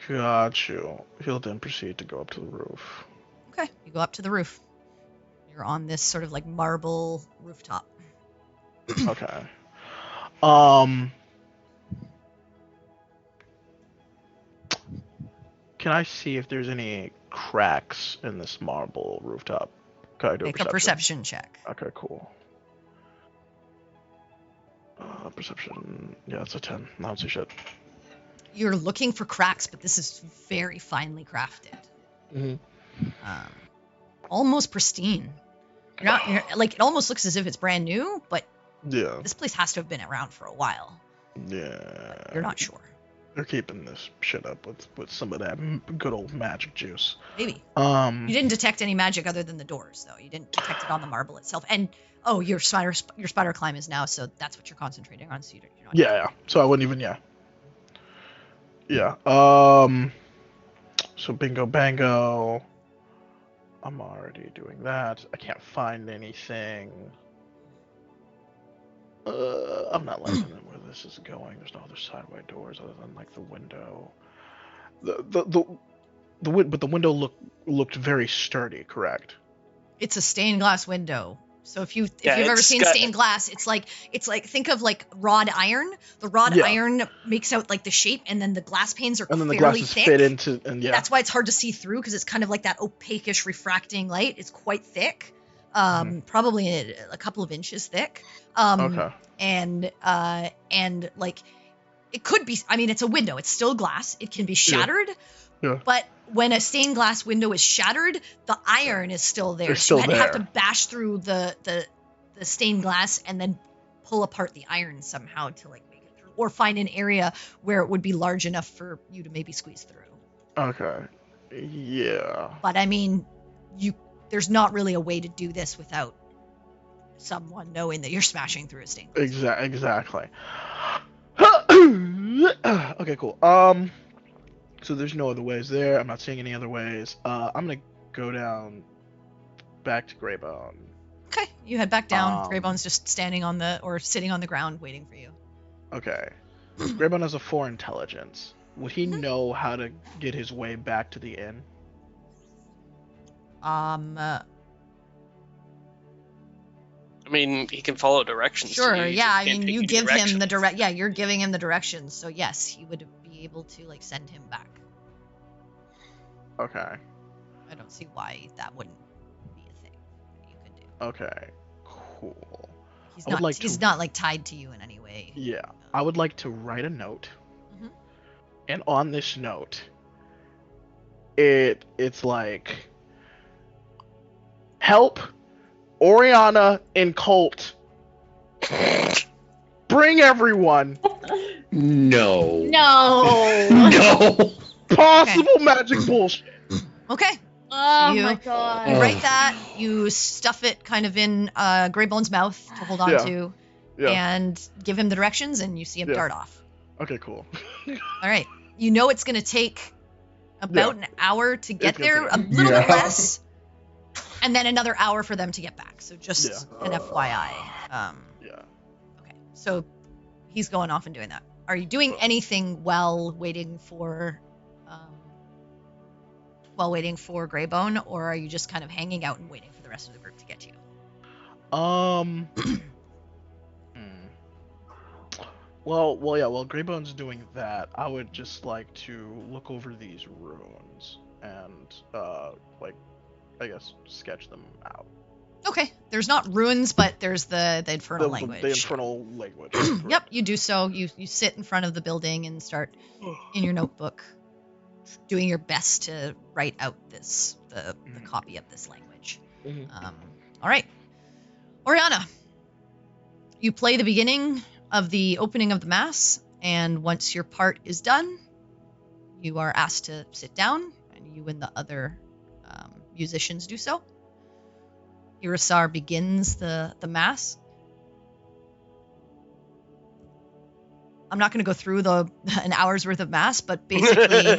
G: Got you. He'll then proceed to go up to the roof.
E: Okay, you go up to the roof. You're on this sort of like marble rooftop.
G: Okay. Can I see if there's any cracks in this marble rooftop? Can I do
E: Make a perception check.
G: Okay, cool. Perception. Yeah, it's a 10. I don't see shit.
B: you're looking for cracks, but this is very finely crafted.
G: Mm-hmm.
B: Almost pristine. You're like, it almost looks as if it's brand new, but
G: Yeah.
B: this place has to have been around for a while.
G: Yeah.
B: You're not sure.
G: They're keeping this shit up with some of that good old magic juice.
B: Maybe. You didn't detect any magic other than the doors, though. You didn't detect it on the marble itself. And your spider climb is now, so that's what you're concentrating on. So you're not.
G: Yeah. So I wouldn't even. Yeah. So bingo bango. I'm already doing that. I can't find anything. I'm not liking where this is going. There's no other sideway doors other than like the window. But the window looked very sturdy, correct?
B: It's a stained glass window. So if you've ever seen stained glass, it's like think of like wrought iron. The wrought iron makes out like the shape, and then the glass panes are
G: and then
B: fairly
G: the glasses
B: thick.
G: fit into
B: That's why it's hard to see through, because it's kind of like that opaquish refracting light. It's quite thick, probably a couple of inches thick.
G: Okay.
B: And like it could be. I mean, it's a window. It's still glass. It can be shattered.
G: Yeah.
B: But when a stained glass window is shattered, the iron is still there.
G: It's still
B: you
G: there.
B: have to bash through the stained glass and then pull apart the iron somehow to like make it through, or find an area where it would be large enough for you to maybe squeeze through.
G: Okay. Yeah.
B: But I mean, there's not really a way to do this without someone knowing that you're smashing through a stained glass.
G: Exactly. Okay, cool. So there's no other ways there. I'm not seeing any other ways. I'm gonna go down back to Greybone.
B: Okay, you head back down. Greybone's just sitting on the ground waiting for you.
G: Okay. Greybone has a 4 intelligence. Would he know how to get his way back to the inn?
I: I mean, he can follow directions.
B: Sure,
I: so
B: yeah. I mean, you give him the
I: directions.
B: Yeah, you're giving him the directions. So yes, he would be able to like send him back.
G: Okay.
B: I don't see why that wouldn't be a thing that you could do.
G: Okay. Cool.
B: He's not like tied to you in any way.
G: Yeah. I would like to write a note.
B: Mhm.
G: And on this note, it's like, help Orianna and Colt. Bring everyone.
A: No.
F: No.
A: No.
G: Possible magic bullshit.
B: Okay.
F: Oh
B: You-
F: my god.
B: You write that. You stuff it kind of in Greybone's mouth to hold on
G: Yeah.
B: to,
G: Yeah.
B: and give him the directions, and you see him
G: Yeah.
B: dart off.
G: Okay, cool.
B: All right. You know it's going to take about an hour to get
G: gonna
B: there,
G: take
B: a little bit
H: Yeah.
B: less, and then another hour for them to get back. So just an FYI.
G: Yeah.
B: Okay. So he's going off and doing that. Are you doing anything while waiting for Greybone, or are you just kind of hanging out and waiting for the rest of the group to get to you?
G: Well, yeah, while Greybone's doing that, I would just like to look over these runes and, I guess, sketch them out.
B: Okay. There's not runes, but there's the infernal language.
G: The infernal language.
B: Yep, you do so. You sit in front of the building and start in your notebook doing your best to write out the copy of this language.
G: Mhm.
B: All right. Orianna, you play the beginning of the opening of the mass, and once your part is done, you are asked to sit down, and you and the other musicians do so. Irisar begins the mass. I'm not going to go through an hour's worth of mass, but basically,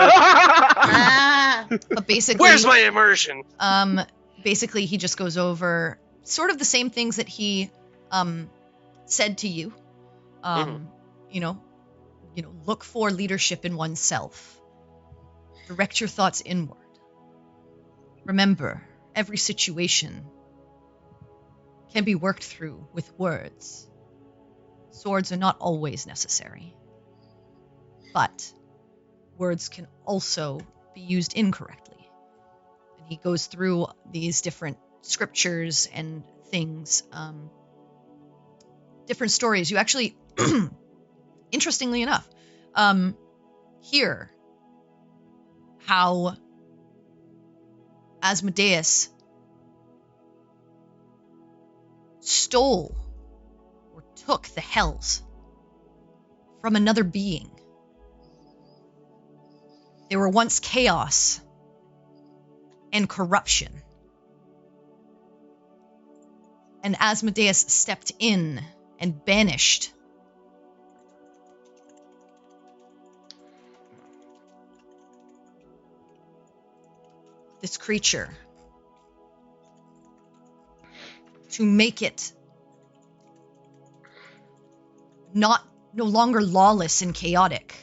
I: Where's my immersion?
B: Basically he just goes over sort of the same things that he said to you. You know, look for leadership in oneself. Direct your thoughts inward. Remember, every situation can be worked through with words. Swords are not always necessary. But words can also be used incorrectly. And he goes through these different scriptures and things, different stories. You actually, interestingly enough,
E: hear how Asmodeus stole or took the hells from another being. They were once chaos and corruption. And Asmodeus stepped in and banished this creature to make it no longer lawless and chaotic,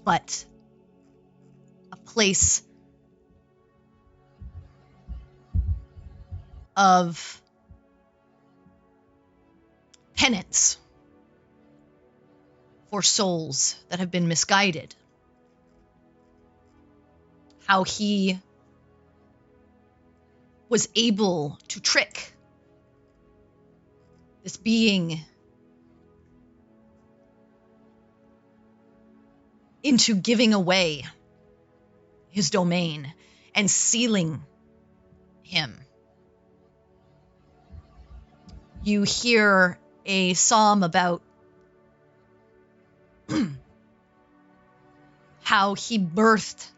E: but a place of penance for souls that have been misguided. How he was able to trick this being into giving away his domain and sealing him. You hear a psalm about how he birthed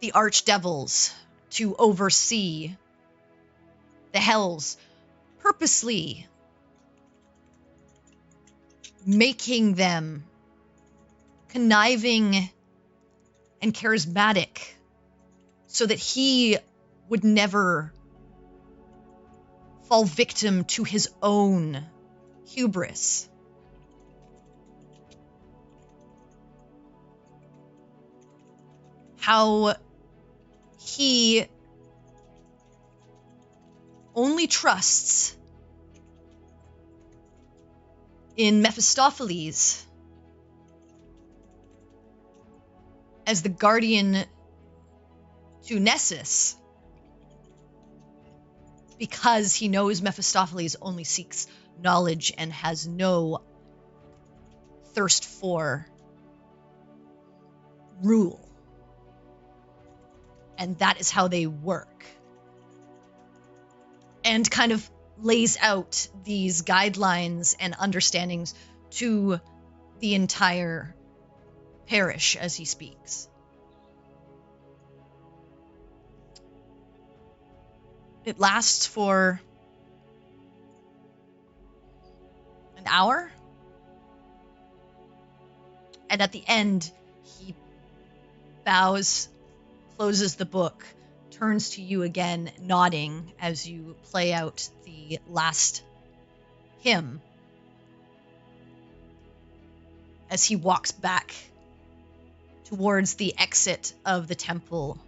E: the archdevils to oversee the hells, purposely making them conniving and charismatic so that he would never fall victim to his own hubris. How he only trusts in Mephistopheles as the guardian to Nessus, because he knows Mephistopheles only seeks knowledge and has no thirst for rule. And that is how they work. And kind of lays out these guidelines and understandings to the entire parish as he speaks. It lasts for an hour. And at the end, he bows, closes the book, turns to you again, nodding as you play out the last hymn. As he walks back towards the exit of the temple.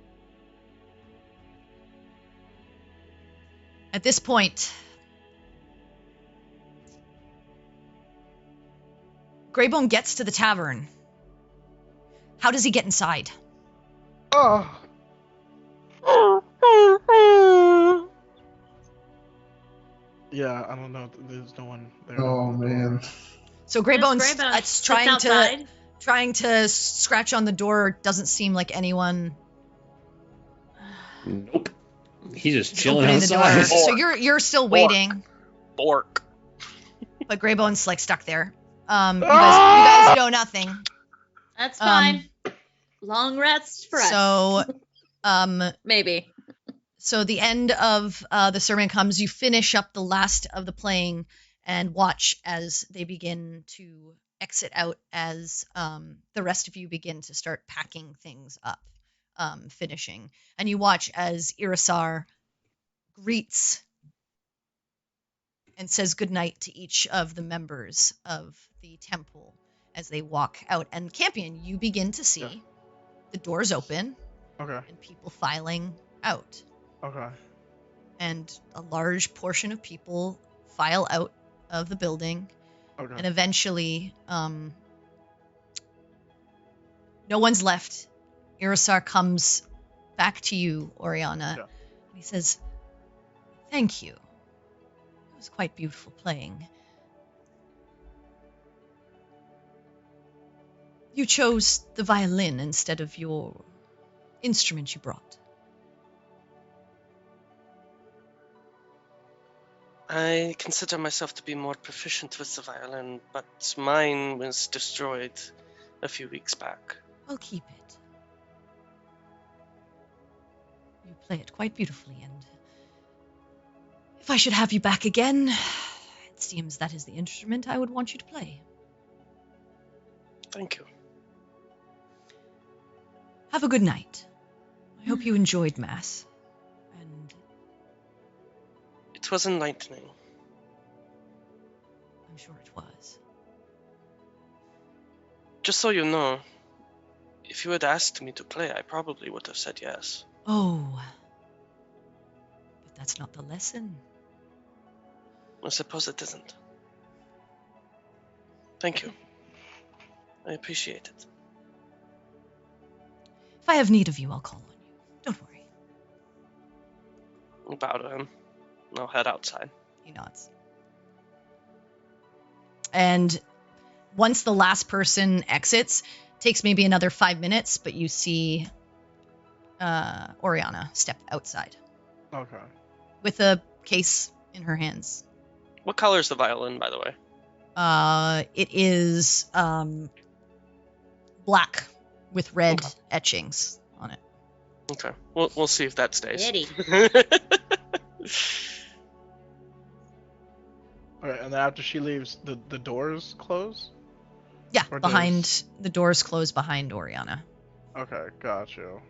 E: At this point, Greybone gets to the tavern. How does he get inside?
G: Oh. Yeah, I don't know. There's no one there.
H: Oh man.
E: So Greybone's trying to scratch on the door. Doesn't seem like anyone.
A: Nope. He's just chilling
E: opening the door.
A: outside.
E: So you're still waiting.
I: Bork.
E: But Greybone's like stuck there. You guys know nothing.
F: That's fine. Long rest for us.
E: So,
F: maybe.
E: So the end of the sermon comes. You finish up the last of the playing and watch as they begin to exit out as the rest of you begin to start packing things up, finishing. And you watch as Irisar greets and says goodnight to each of the members of the temple as they walk out. And Campion, you begin to see the doors open.
G: Okay.
E: And people filing out.
G: Okay.
E: And a large portion of people file out of the building.
G: Okay.
E: And eventually, no one's left. Irisar comes back to you, Orianna. Yeah. And he says, "Thank you. It was quite beautiful playing. you chose the violin instead of your instrument you brought?
I: I consider myself to be more proficient with the violin, but mine was destroyed a few weeks back.
E: I'll keep it. You play it quite beautifully, and if I should have you back again, it seems that is the instrument I would want you to play.
I: Thank you.
E: Have a good night. I hope you enjoyed Mass. And
I: It was enlightening.
E: I'm sure it was.
I: Just so you know, if you had asked me to play, I probably would have said yes.
E: Oh. But that's not the lesson.
I: I suppose it isn't. Thank you. I appreciate it.
E: If I have need of you, I'll call on you. Don't worry.
I: I'll bow to him. And I'll head outside.
E: He nods. And once the last person exits, takes maybe another 5 minutes, but you see Orianna step outside.
G: Okay.
E: With a case in her hands.
I: What color is the violin, by the way?
E: It is black with red
I: Okay.
E: etchings on it.
I: Okay. We'll see if that stays.
F: Eddie.
G: Okay, and then after she leaves, the doors close?
E: Yeah,
G: Or
E: the doors close behind Orianna.
G: Okay, got you.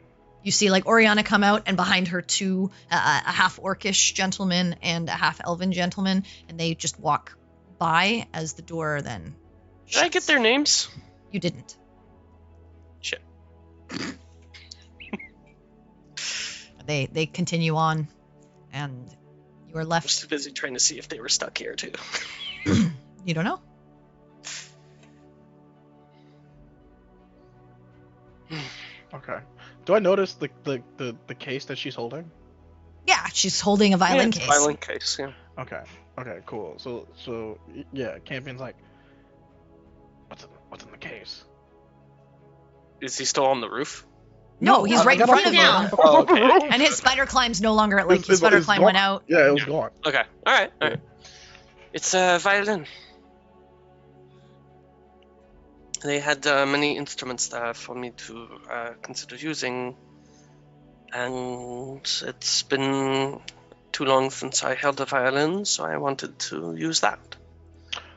E: You see, like, Orianna come out, and behind her two, a half-orcish gentleman and a half-elven gentleman, and they just walk by as the door then
I: Did I get
E: shuts.
I: their names?
E: You didn't.
I: Shit.
E: They continue on, and you are
I: I'm
E: left.
I: just too busy trying to see if they were stuck here, too.
E: You don't know.
G: Okay. Do I notice the case that she's holding?
E: Yeah, she's holding a violin
I: it's a
E: case.
I: violin case, yeah.
G: Okay. Okay, cool. So yeah, Campion's like, what's in the case?
I: Is he still on the roof?
E: No, he's right in front of you.
F: down.
I: Oh, okay.
E: And his spider climb's no longer like his
G: It's
E: spider climb
G: gone.
E: went out.
G: Yeah, it was gone.
I: Okay. Alright. It's a violin. They had many instruments there for me to consider using, and it's been too long since I held a violin, so I wanted to use that.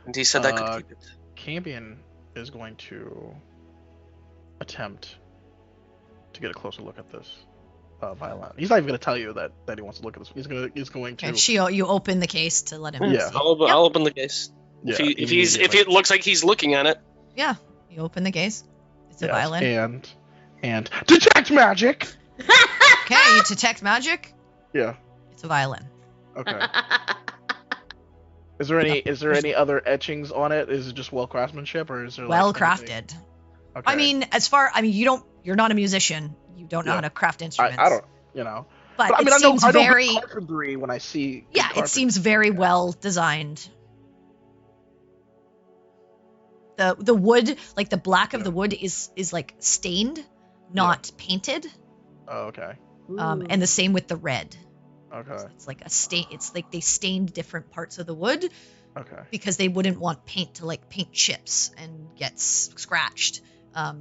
I: And he said I could keep it.
G: Campion is going to attempt to get a closer look at this violin. He's not even going to tell you that he wants to look at this. He's going to.
E: And you open the case to let him
G: Yeah.
E: see.
I: I'll open the case.
G: Yeah,
I: If it looks like he's looking at it.
E: Yeah, you open the case. It's a violin.
G: And detect magic.
E: Okay, you detect magic.
G: Yeah.
E: It's a violin.
G: Okay. Is there any other etchings on it? Is it just well craftsmanship, or is there
E: Well
G: anything-
E: crafted.
G: Okay.
E: I mean, you're not a musician. You don't know how to craft instruments.
G: I don't, you know.
E: But
G: I mean,
E: it
G: I know
E: seems
G: good
E: very.
G: carpentry when I see. good
E: Yeah, it
G: carpentry.
E: seems very well designed. The wood, like the black of the wood, is like stained, not painted.
G: Oh, okay.
E: And the same with the red.
G: Okay.
E: It's like a stain. It's like they stained different parts of the wood
G: Okay.
E: because they wouldn't want paint to like paint chips and get scratched.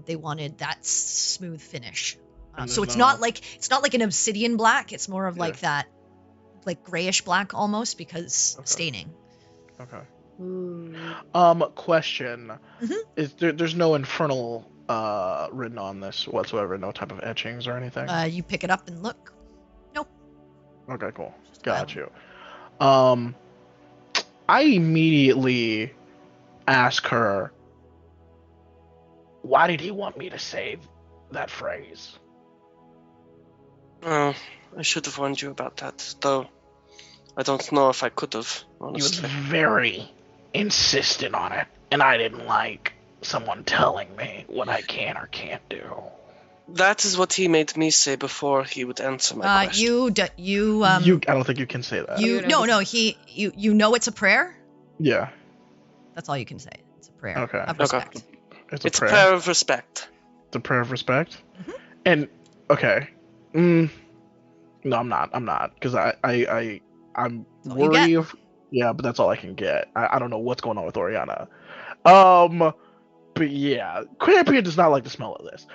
E: They wanted that smooth finish.
G: And
E: So
G: there's
E: it's
G: no-
E: not like an obsidian black. It's more of like that, like grayish black almost because staining.
G: Okay.
F: Ooh.
G: Question.
E: Mhm.
G: Is there's no infernal written on this whatsoever? No type of etchings or anything?
E: You pick it up and look. Nope.
G: Okay, cool.
E: Just
G: Got you. I immediately ask her, why did he want me to say that phrase?
I: Oh, I should have warned you about that, though. I don't know if I could have,
G: He was
I: honestly.
G: very insistent on it, and I didn't like someone telling me what I can or can't do.
I: That is what he made me say before he would answer my question.
G: I don't think you can say that.
E: you know it's a prayer.
G: Yeah.
E: That's all you can say. It's a prayer
G: Okay.
E: of
I: Okay.
E: respect.
G: It's
D: a prayer of respect.
G: It's a prayer of respect?
B: Mm-hmm.
G: And, okay. No, I'm not. Because I'm worried of... Yeah, but that's all I can get. I don't know what's going on with Orianna. But yeah, Campion does not like the smell of this.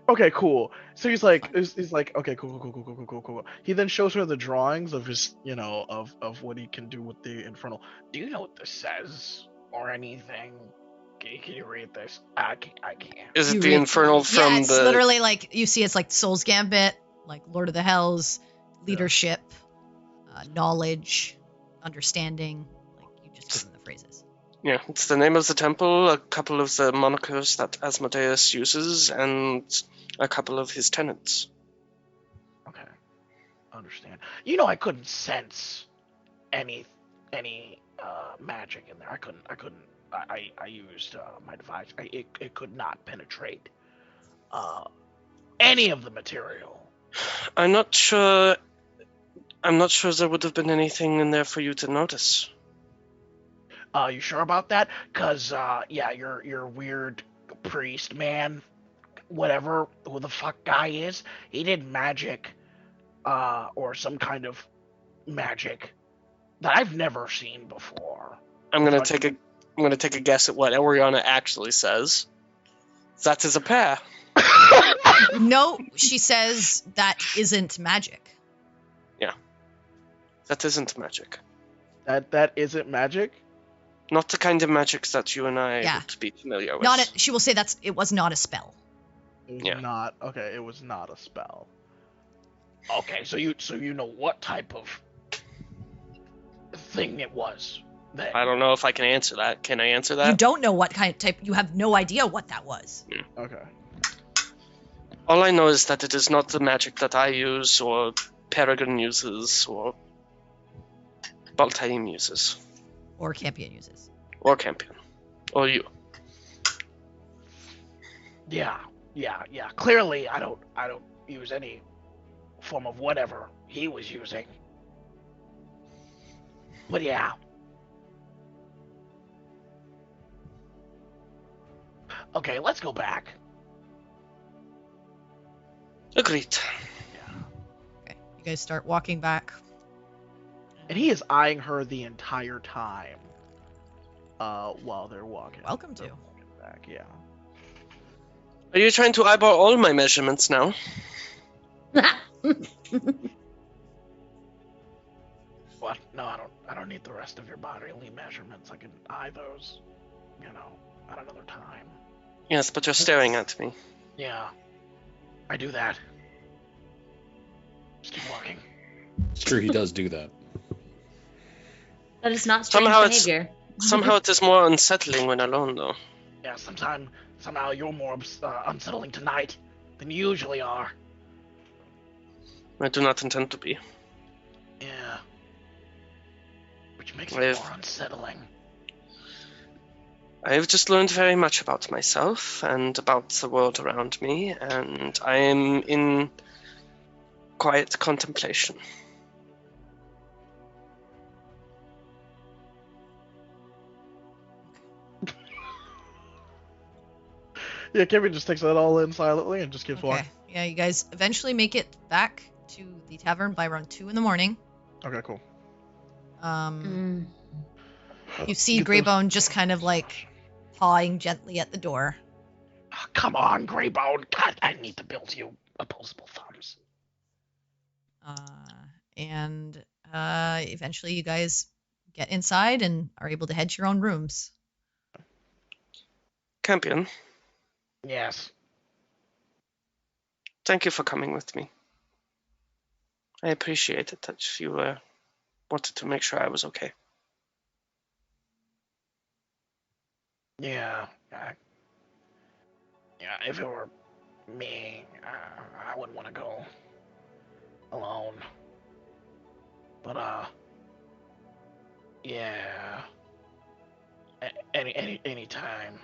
G: Okay, cool. So he's like, okay, cool. He then shows her the drawings of his, of what he can do with the infernal. Do you know what this says or anything? Can you read this? I can't.
D: Is it the infernal from
B: it's literally like you see. It's like Soul's Gambit, like Lord of the Hells, leadership, knowledge, understanding. Like you just give them the phrases.
D: Yeah, it's the name of the temple, a couple of the monikers that Asmodeus uses, and a couple of his tenants.
G: Okay, understand. I couldn't sense any magic in there. I couldn't. I used my device. It could not penetrate any of the material.
D: I'm not sure there would have been anything in there for you to notice.
G: You sure about that? Cause your weird priest man, whatever who the fuck guy is, he did magic, or some kind of magic that I've never seen before.
D: I'm gonna take a guess at what Orianna actually says. That is a pair.
B: No, she says that isn't magic.
D: Yeah, that isn't magic.
G: That isn't magic.
D: Not the kind of magic that you and I would be familiar with.
B: She will say it was not a spell.
G: It was not a spell. Okay, so you know what type of thing it was. Then.
D: I don't know if I can answer that. Can I answer that?
B: You don't know what kind of type. You have no idea what that was.
D: Yeah.
G: Okay.
D: All I know is that it is not the magic that I use, or Peregrine uses, or Baltaim uses.
B: Or Campion uses.
D: Or Campion. Or you.
G: Yeah. Clearly, I don't use any form of whatever he was using. But yeah. Okay, let's go back.
D: Agreed.
G: Yeah.
B: Okay, you guys start walking back.
G: And he is eyeing her the entire time. While they're walking.
B: Welcome to.
G: Walking back, yeah.
D: Are you trying to eyeball all my measurements now?
G: What? No, I don't need the rest of your bodily measurements. I can eye those, at another time.
D: Yes, but you're staring at me.
G: Yeah. I do that. Just keep walking.
A: It's true, he does do that.
F: That is not strange behavior.
D: Somehow it is more unsettling when alone, though.
G: Yeah, somehow you're more unsettling tonight than you usually are.
D: I do not intend to be.
G: Yeah. Which makes it more unsettling.
D: I have just learned very much about myself and about the world around me, and I am in quiet contemplation.
G: Yeah, Kevin just takes that all in silently and just keeps walking.
B: Yeah, you guys eventually make it back to the tavern by around 2 a.m.
G: Okay, cool.
B: You see Greybone just kind of like pawing gently at the door.
G: Oh, come on, Greybone. God, I need to build you opposable thumbs.
B: And eventually you guys get inside and are able to head to your own rooms.
D: Campion.
G: Yes.
D: Thank you for coming with me. I appreciate it that you wanted to make sure I was okay.
G: Yeah. If it were me, I wouldn't want to go alone. But, yeah. Any time.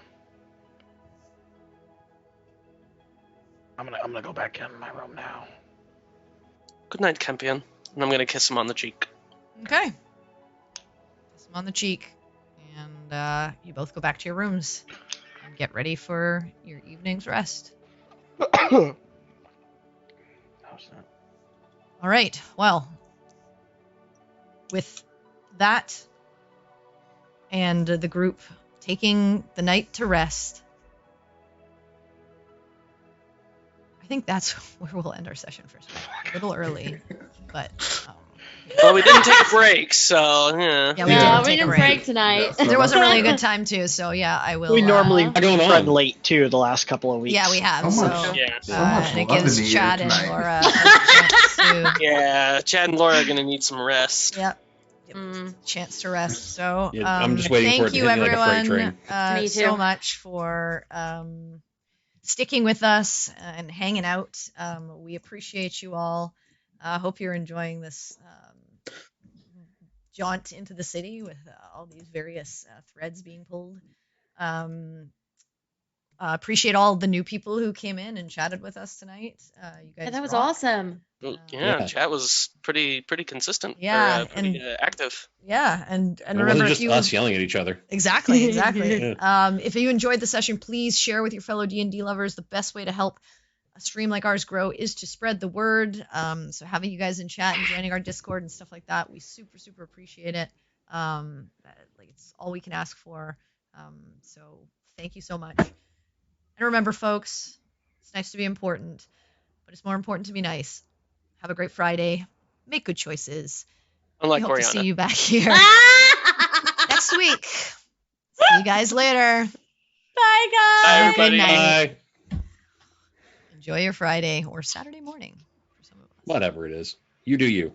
G: I'm gonna go back in my room now.
D: Good night, Campion. And I'm gonna kiss him on the cheek.
B: Okay. Kiss him on the cheek. And you both go back to your rooms. and get ready for your evening's rest.
G: How's that?
B: All right. Well, with that and the group taking the night to rest, I think that's where we'll end our session for tonight. A little early, but
I: well, we didn't take a break, so yeah.
B: Yeah, we didn't take a
J: break
B: break.
J: tonight.
B: There was a really good time too, so yeah, I will.
C: We normally
A: going on?
C: run late too the last couple of weeks.
B: Yeah, we have.
H: So
B: So
H: much.
I: Yeah.
H: So much
B: and it
H: love
B: gives
H: in the
B: Chad
H: air
B: and
H: tonight.
B: Laura a chance to.
I: Yeah, Chad and Laura are gonna need some rest.
B: Yep. Chance to rest. So
A: Yeah, I'm just waiting for it
B: thank
A: to
B: you
A: hit me like a freight
B: everyone
A: train.
J: Me
B: so
J: too.
B: much for sticking with us and hanging out. We appreciate you all. I hope you're enjoying this jaunt into the city with all these various threads being pulled. Appreciate all the new people who came in and chatted with us tonight. You guys,
J: Yeah, that was
B: rock.
J: awesome.
I: Well,
A: Yeah.
I: yeah, Chat was pretty consistent.
B: Yeah,
I: or, pretty
B: and-
I: active.
B: Yeah, and
A: It
B: remember
A: wasn't
B: if
A: just
B: you
A: us yelling at each other.
B: exactly.
A: Yeah.
B: If you enjoyed the session, please share with your fellow D&D lovers. The best way to help a stream like ours grow is to spread the word. So having you guys in chat and joining our Discord and stuff like that, we super appreciate it. Like it's all we can ask for. So thank you so much. And remember, folks, it's nice to be important, but it's more important to be nice. Have a great Friday. Make good choices.
I: Unlike
B: We hope to
I: Orianna.
B: see you back here next week. See you guys later.
J: Bye, guys.
I: Bye,
B: Have a good
I: everybody.
B: night.
A: Bye.
B: Enjoy your Friday or Saturday morning for some of us.
A: Whatever it is. You do you.